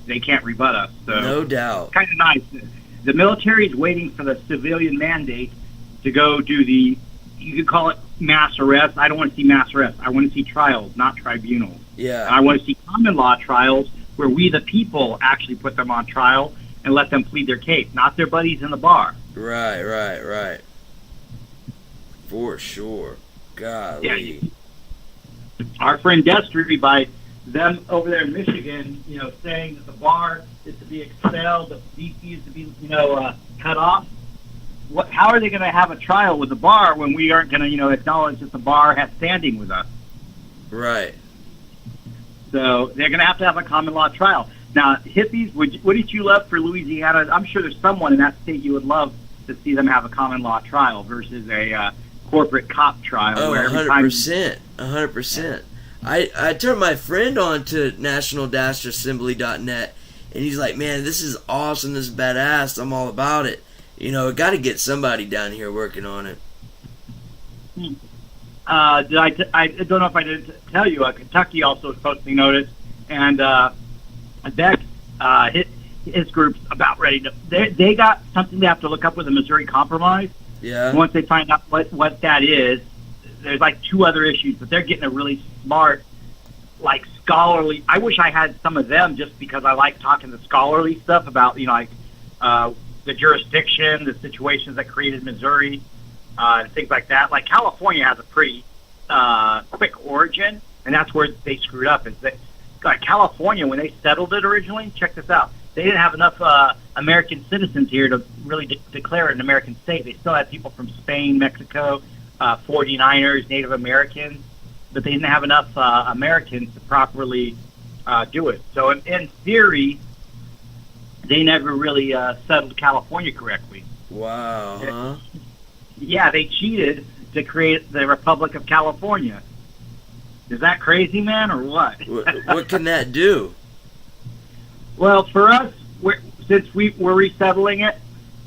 they can't rebut us. So no doubt. Kind of nice. The military is waiting for the civilian mandate to go do you could call it mass arrest. I don't want to see mass arrest. I want to see trials, not tribunals. Yeah. And I want to see common law trials where we, the people, actually put them on trial and let them plead their case, not their buddies in the bar. Right. For sure. Golly. Yeah. Our friend Destry, by them over there in Michigan, saying that the bar is to be expelled, the DC is to be, cut off. How are they going to have a trial with the bar when we aren't going to, acknowledge that the bar has standing with us? Right. So they're going to have a common law trial. Now, hippies, what did you love for Louisiana? I'm sure there's someone in that state you would love to see them have a common law trial versus a corporate cop trial. Oh, where every 100%. 100%. I turned my friend on to national-assembly.net, and he's like, man, this is awesome, this is badass, I'm all about it. You know, got to get somebody down here working on it. I don't know if I did tell you, Kentucky also is posting notice, and Beck, his group's about ready to. They got something they have to look up with the Missouri Compromise. Yeah. Once they find out what that is, there's like 2 other issues, but they're getting a really smart, like scholarly. I wish I had some of them just because I like talking the scholarly stuff about the jurisdiction, the situations that created Missouri, and things like that. Like California has a pretty quick origin, and that's where they screwed up. Is that like California, when they settled it originally? Check this out. They didn't have enough American citizens here to really declare it an American state. They still had people from Spain, Mexico, 49ers, Native Americans, but they didn't have enough Americans to properly do it. So in theory, they never really settled California correctly. Wow, huh? Yeah, they cheated to create the Republic of California. Is that crazy, man, or what? What can that do? Well, for us, since we're resettling it,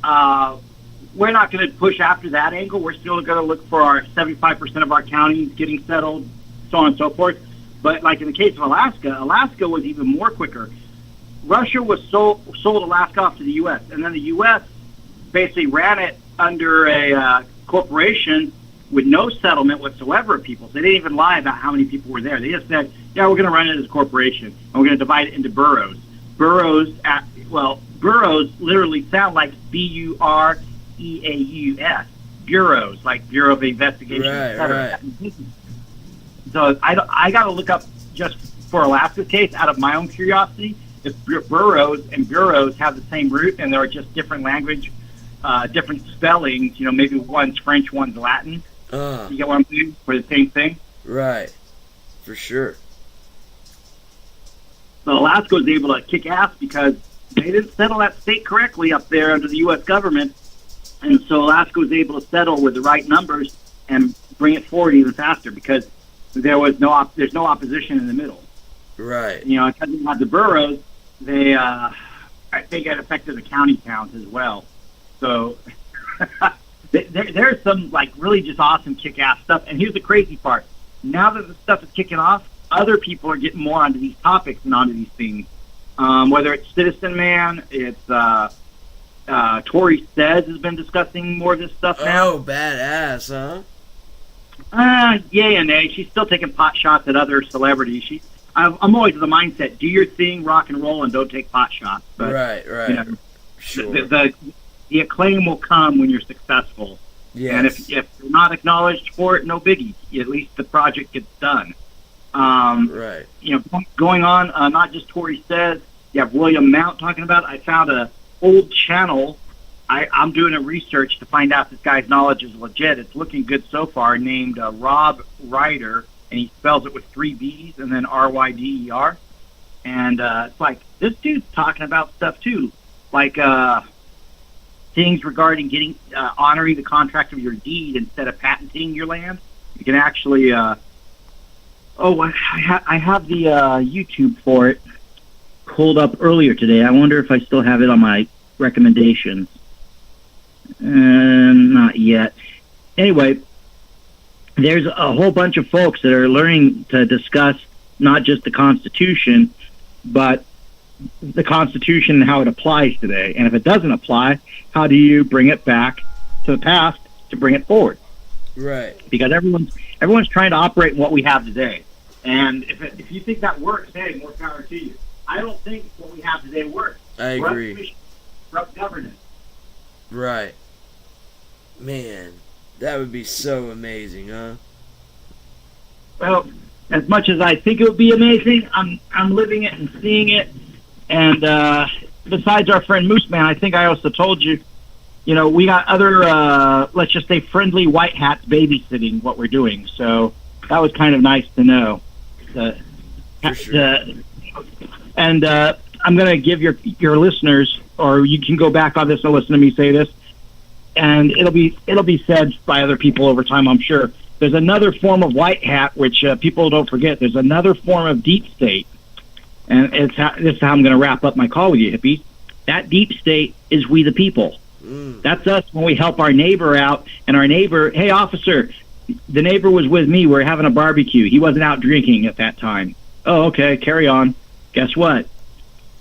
we're not going to push after that angle. We're still going to look for our 75% of our counties getting settled, so on and so forth. But like in the case of Alaska, Alaska was even more quicker. Russia was sold Alaska off to the U.S., and then the U.S. basically ran it under a corporation with no settlement whatsoever of people. So they didn't even lie about how many people were there. They just said, yeah, we're going to run it as a corporation, and we're going to divide it into boroughs. Boroughs literally sound like Bureaus, bureaus, like Bureau of Investigation. Right. So I got to look up, just for Alaska's case, out of my own curiosity, if boroughs and bureaus have the same root and there are just different language, different spellings. Maybe one's French, one's Latin. You get what I'm saying? For the same thing. Right. For sure. So Alaska was able to kick ass because they didn't settle that state correctly up there under the U.S. government, and so Alaska was able to settle with the right numbers and bring it forward even faster because there's no opposition in the middle. Right. Because they had the boroughs, I think it affected the county count as well. So there's some like really just awesome kick-ass stuff. And here's the crazy part: now that the stuff is kicking off, other people are getting more onto these topics and onto these things. Whether it's Citizen Man, it's Tori Says has been discussing more of this stuff now. Oh, badass, huh? Yay and nay. She's still taking pot shots at other celebrities. I'm always of the mindset: do your thing, rock and roll, and don't take pot shots. But, right. Sure. The acclaim will come when you're successful. Yes. And if you're not acknowledged for it, no biggie. At least the project gets done. Right. Going on, not just Tori Says, you have William Mount talking about it. I found an old channel. I'm doing a research to find out if this guy's knowledge is legit. It's looking good so far, named Rob Ryder, and he spells it with 3 B's and then R-Y-D-E-R. And it's like, this dude's talking about stuff too, like things regarding honoring the contract of your deed instead of patenting your land. You can actually... I have the YouTube for it pulled up earlier today. I wonder if I still have it on my recommendations. Not yet. Anyway, there's a whole bunch of folks that are learning to discuss not just the Constitution, but the Constitution and how it applies today. And if it doesn't apply, how do you bring it back to the past to bring it forward? Right. Because everyone's trying to operate in what we have today. And if you think that works, hey, more power to you. I don't think what we have today works. I agree. Corrupt governance. Right. Man, that would be so amazing, huh? Well, as much as I think it would be amazing, I'm living it and seeing it. And besides our friend Moose Man, I think I also told you, we got other, let's just say, friendly white hats babysitting what we're doing. So that was kind of nice to know. For sure. And I'm going to give your listeners, or you can go back on this and listen to me say this. and it'll be said by other people over time, I'm sure. There's another form of white hat, which people don't forget. There's another form of deep state, and this is how I'm going to wrap up my call with you, hippies. That deep state is we the people. That's us when we help our neighbor out, and our neighbor, hey, officer, the neighbor was with me. We're having a barbecue. He wasn't out drinking at that time. Oh, okay, carry on. Guess what?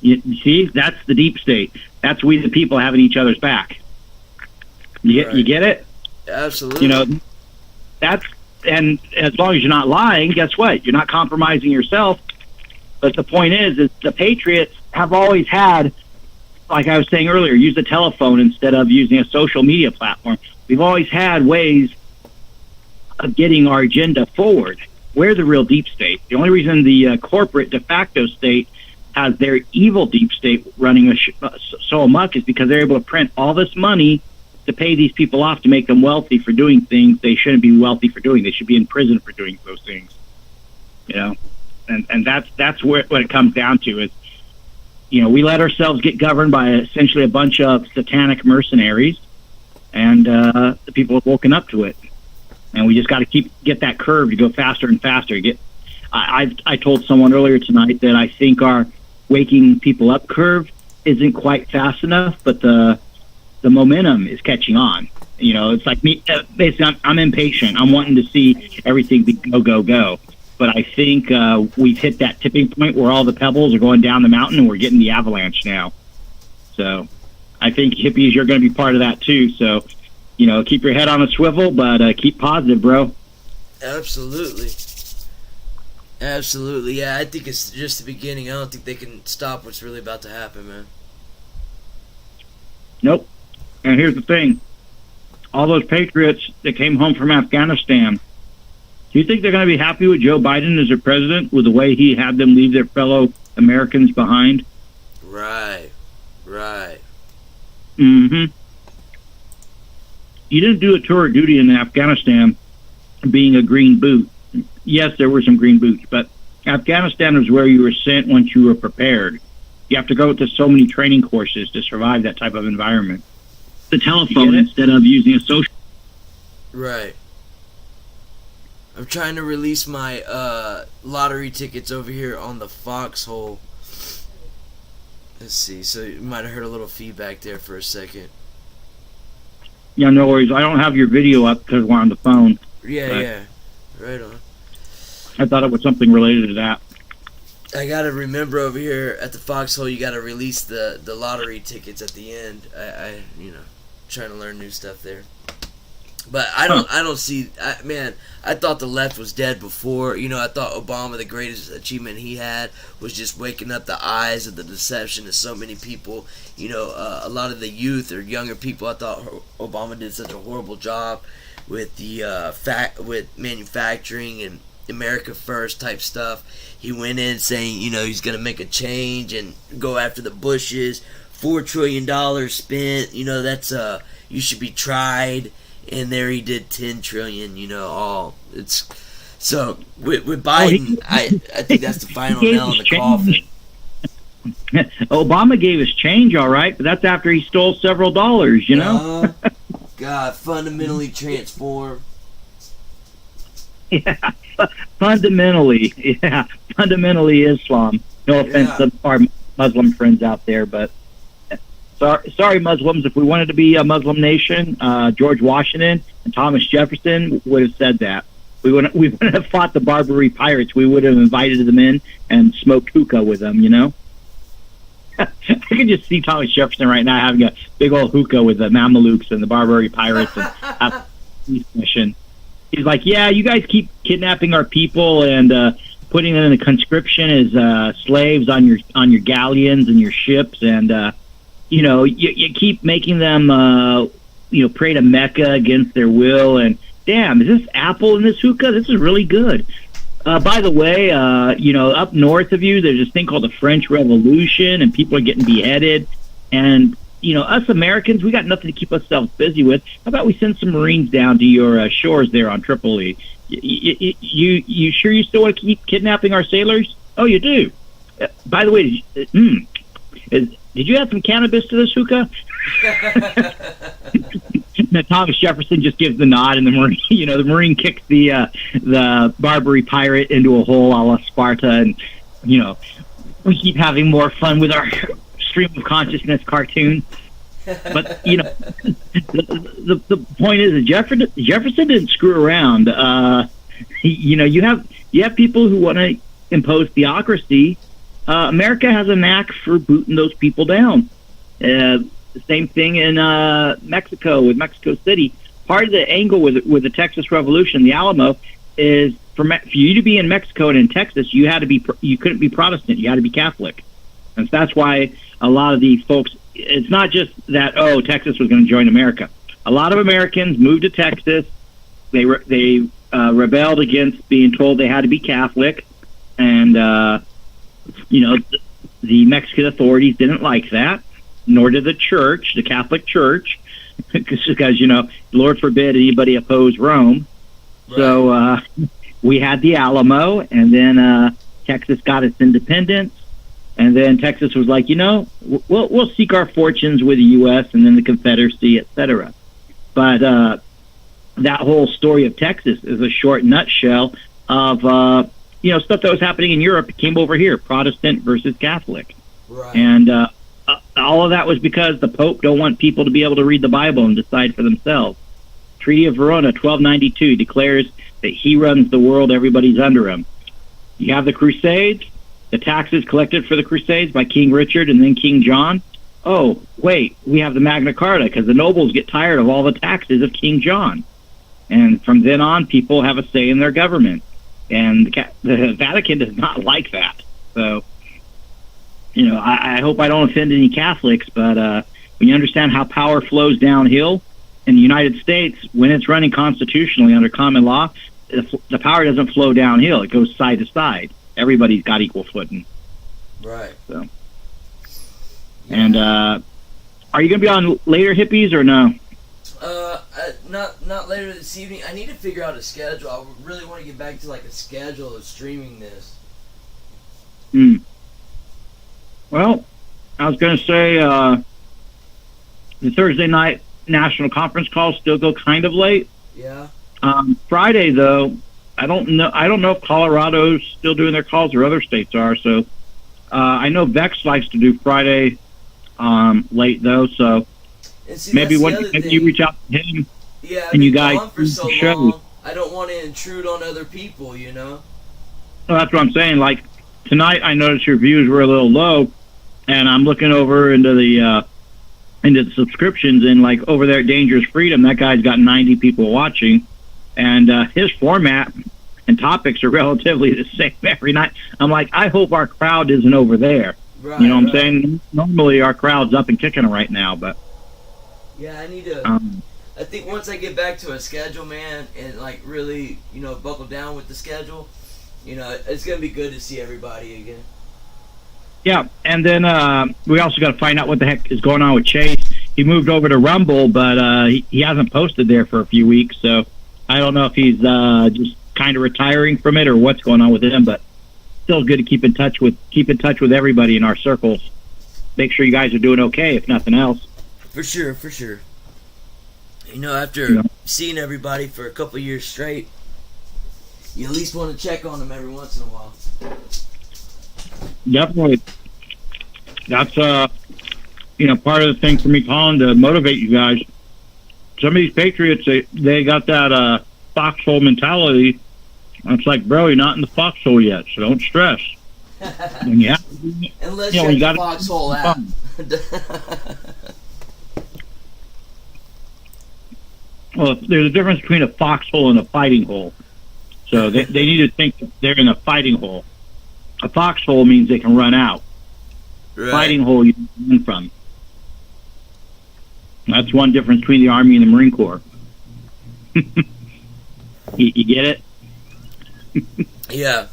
You see, that's the deep state. That's we the people having each other's back. You get it? Absolutely. You know, and as long as you're not lying, guess what? You're not compromising yourself. But the point is the Patriots have always had, like I was saying earlier, use the telephone instead of using a social media platform. We've always had ways of getting our agenda forward. We're the real deep state. The only reason the corporate de facto state has their evil deep state running so amok is because they're able to print all this money to pay these people off to make them wealthy for doing things they shouldn't be wealthy for doing. They should be in prison for doing those things. You know, and that's what it comes down to is, you know, we let ourselves get governed by essentially a bunch of satanic mercenaries, and the people have woken up to it. And we just got to get that curve to go faster and faster. I told someone earlier tonight that I think our waking people up curve isn't quite fast enough, but the momentum is catching on. You know, it's like me. Basically, I'm impatient. I'm wanting to see everything be go. But I think we've hit that tipping point where all the pebbles are going down the mountain, and we're getting the avalanche now. So I think hippies, you're going to be part of that too. So, you know, keep your head on a swivel, but keep positive, bro. Absolutely. Yeah, I think it's just the beginning. I don't think they can stop what's really about to happen, man. Nope. And here's the thing. All those patriots that came home from Afghanistan, do you think they're going to be happy with Joe Biden as their president, with the way he had them leave their fellow Americans behind? Right. Mm-hmm. You didn't do a tour of duty in Afghanistan being a green boot. Yes, there were some green boots, but Afghanistan was where you were sent once you were prepared. You have to go to so many training courses to survive that type of environment. The telephone instead of using a social... Right. I'm trying to release my lottery tickets over here on the foxhole. Let's see. So you might have heard a little feedback there for a second. Yeah, no worries. I don't have your video up because we're on the phone. Yeah. Right on. I thought it was something related to that. I gotta remember over here at the foxhole, you gotta release the lottery tickets at the end. I trying to learn new stuff there. But I don't see, man, I thought the left was dead before. You know, I thought Obama, the greatest achievement he had was just waking up the eyes of the deception of so many people. You know, a lot of the youth or younger people, I thought Obama did such a horrible job with the with manufacturing and America First type stuff. He went in saying, you know, he's going to make a change and go after the Bushes. $4 trillion spent, you know, that's you should be tried. And there he did 10 trillion, you know, all. It's so with Biden, I think that's the final nail in the coffin. Obama gave us change, all right, but that's after he stole several dollars, you know. God, fundamentally transform. Yeah, fundamentally Islam. No offense to our Muslim friends out there, but sorry, Muslims. If we wanted to be a Muslim nation, George Washington and Thomas Jefferson would have said that. We wouldn't have fought the Barbary pirates. We would have invited them in and smoked hookah with them, you know. I can just see Thomas Jefferson right now having a big old hookah with the Mamelukes and the Barbary pirates and have a peace mission. He's like, yeah, you guys keep kidnapping our people and putting them in conscription as slaves on your galleons and your ships, and you know, you keep making them pray to Mecca against their will. And damn, is this apple in this hookah? This is really good. By the way, up north of you, there's this thing called the French Revolution, and people are getting beheaded. And, you know, us Americans, we got nothing to keep ourselves busy with. How about we send some Marines down to your shores there on Tripoli? You sure you still want to keep kidnapping our sailors? Oh, you do? By the way, did you add some cannabis to this hookah? Thomas Jefferson just gives the nod, and the Marine, the Marine kicks the Barbary pirate into a hole a la Sparta, and we keep having more fun with our stream of consciousness cartoon. But the point is that Jefferson didn't screw around. You have people who want to impose theocracy. America has a knack for booting those people down. The same thing in Mexico with Mexico City. Part of the angle with the Texas Revolution, the Alamo, is for you to be in Mexico and in Texas, you couldn't be Protestant, you had to be Catholic, and so that's why a lot of the folks. It's not just that Texas was going to join America. A lot of Americans moved to Texas. They rebelled against being told they had to be Catholic, and the Mexican authorities didn't like that, nor did the church, the Catholic Church, because Lord forbid anybody oppose Rome. Right. So we had the Alamo, and then Texas got its independence. And then Texas was like, we'll seek our fortunes with the U.S. and then the Confederacy, etc. But that whole story of Texas is a short nutshell of stuff that was happening in Europe. It came over here, Protestant versus Catholic, right. And all of that was because the Pope don't want people to be able to read the Bible and decide for themselves. Treaty of Verona, 1292, declares that he runs the world; everybody's under him. You have the Crusades. The taxes collected for the Crusades by King Richard and then King John. Oh, wait, we have the Magna Carta because the nobles get tired of all the taxes of King John. And from then on, people have a say in their government. And the Vatican does not like that. So, I hope I don't offend any Catholics, but when you understand how power flows downhill in the United States, when it's running constitutionally under common law, the power doesn't flow downhill. It goes side to side. Everybody's got equal footing. Right. So. And are you going to be on later, Hippies, or no? Not later this evening. I need to figure out a schedule. I really want to get back to a schedule of streaming this. Well, I was going to say the Thursday night national conference calls still go kind of late. Yeah. Friday, though, I don't know if Colorado's still doing their calls or other states are. So I know Vex likes to do Friday late though. So maybe when you reach out to him, and you guys for so long, I don't want to intrude on other people. Well, that's what I'm saying. Like tonight, I noticed your views were a little low, and I'm looking over into the subscriptions, and over there at Dangerous Freedom, that guy's got 90 people watching. And his format and topics are relatively the same every night. I'm like, I hope our crowd isn't over there. Right, what I'm saying? Normally our crowd's up and kicking right now, but... Yeah, I need to... I think once I get back to a schedule, man, and really, buckle down with the schedule, it's going to be good to see everybody again. Yeah, and then we also got to find out what the heck is going on with Chase. He moved over to Rumble, but he hasn't posted there for a few weeks, so... I don't know if he's just kind of retiring from it or what's going on with him, but still good to keep in touch with everybody in our circles. Make sure you guys are doing okay, if nothing else. For sure. After seeing everybody for a couple years straight, you at least want to check on them every once in a while. Definitely. That's part of the thing for me calling to motivate you guys. Some of these patriots, they got that foxhole mentality. It's like, bro, you're not in the foxhole yet, so don't stress. When you have to, unless you have the foxhole app. Well, there's a difference between a foxhole and a fighting hole. So they need to think that they're in a fighting hole. A foxhole means they can run out. Right. Fighting hole you can run from. That's one difference between the Army and the Marine Corps. You get it? Yeah.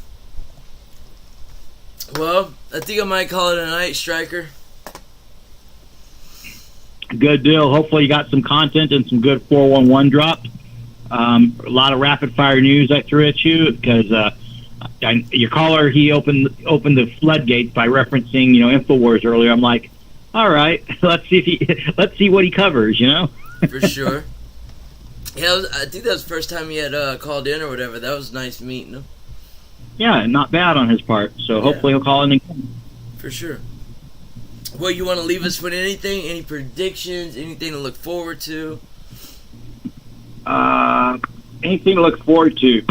Well, I think I might call it a night, Striker. Good deal. Hopefully you got some content and some good 411 drops. A lot of rapid fire news I threw at you because your caller, he opened the floodgates by referencing InfoWars earlier. I'm like, all right, let's see what he covers. For sure. Yeah, I think that was the first time he had called in or whatever. That was nice meeting him. Yeah, not bad on his part. So hopefully he'll call in again. For sure. Well, you want to leave us with anything? Any predictions? Anything to look forward to? Anything to look forward to?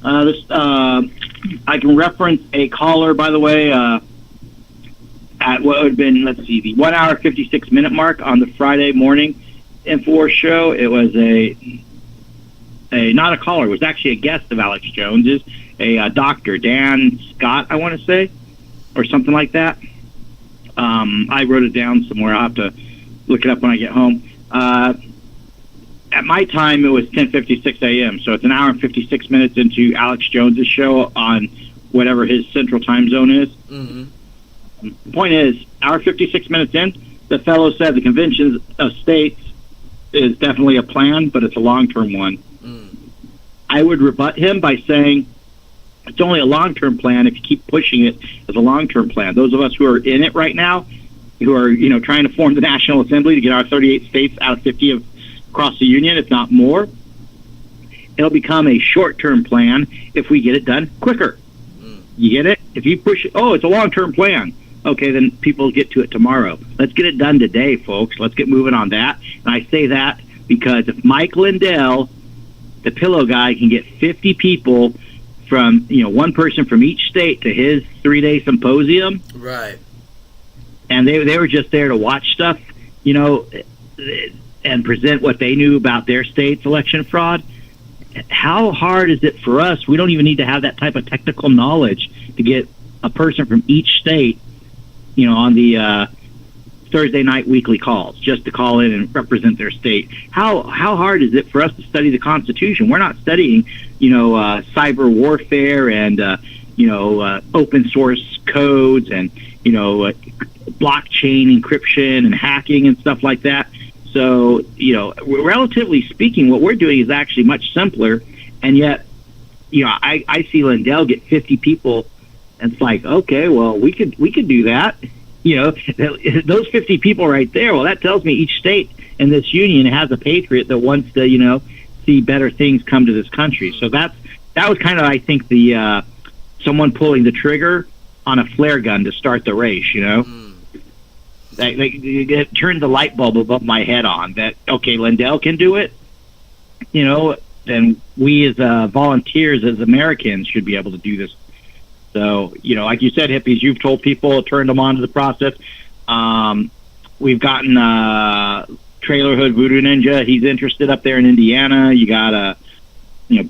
I can reference a caller, by the way, at what would have been, let's see, the 1 hour 56 minute mark on the Friday morning InfoWars show. It was not a caller, it was actually a guest of Alex Jones's, a doctor, Dan Scott, I want to say, or something like that. I wrote it down somewhere. I'll have to look it up when I get home. At my time, it was 10:56 a.m., so it's an hour and 56 minutes into Alex Jones's show on whatever his central time zone is. Mm-hmm. The point is, hour 56 minutes in, the fellow said the Convention of States is definitely a plan, but it's a long-term one. Mm. I would rebut him by saying it's only a long-term plan if you keep pushing it as a long-term plan. Those of us who are in it right now, who are trying to form the National Assembly to get our 38 states out of 50 across the Union, if not more, it'll become a short-term plan if we get it done quicker. Mm. You get it? If you push it, it's a long-term plan. Okay, then people get to it tomorrow. Let's get it done today, folks. Let's get moving on that. And I say that because if Mike Lindell, the pillow guy, can get 50 people from, one person from each state to his 3-day symposium. Right. And they were just there to watch stuff, and present what they knew about their state's election fraud. How hard is it for us? We don't even need to have that type of technical knowledge to get a person from each state, on the Thursday night weekly calls, just to call in and represent their state. How hard is it for us to study the Constitution? We're not studying, cyber warfare and, open source codes and, blockchain encryption and hacking and stuff like that. So, relatively speaking, what we're doing is actually much simpler. And yet, I see Lindell get 50 people, and it's like, okay, well, we could do that. Those 50 people right there, well, that tells me each state in this union has a patriot that wants to, see better things come to this country. So that was kind of, I think, the someone pulling the trigger on a flare gun to start the race, It turned the light bulb above my head on that, okay, Lindell can do it, then we as volunteers, as Americans, should be able to do this. So, like you said, hippies, you've told people, turned them on to the process. We've gotten Trailer Hood Voodoo Ninja. He's interested up there in Indiana. You got,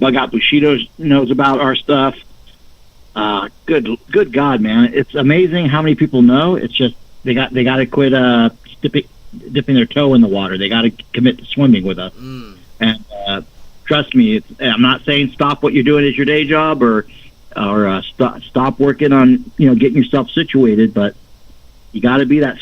Bug Out Bushido knows about our stuff. Good God, man. It's amazing how many people know. It's just, they got to quit dipping their toe in the water. They got to commit to swimming with us. Mm. And trust me, I'm not saying stop what you're doing as your day job or stop working on getting yourself situated, but you got to be that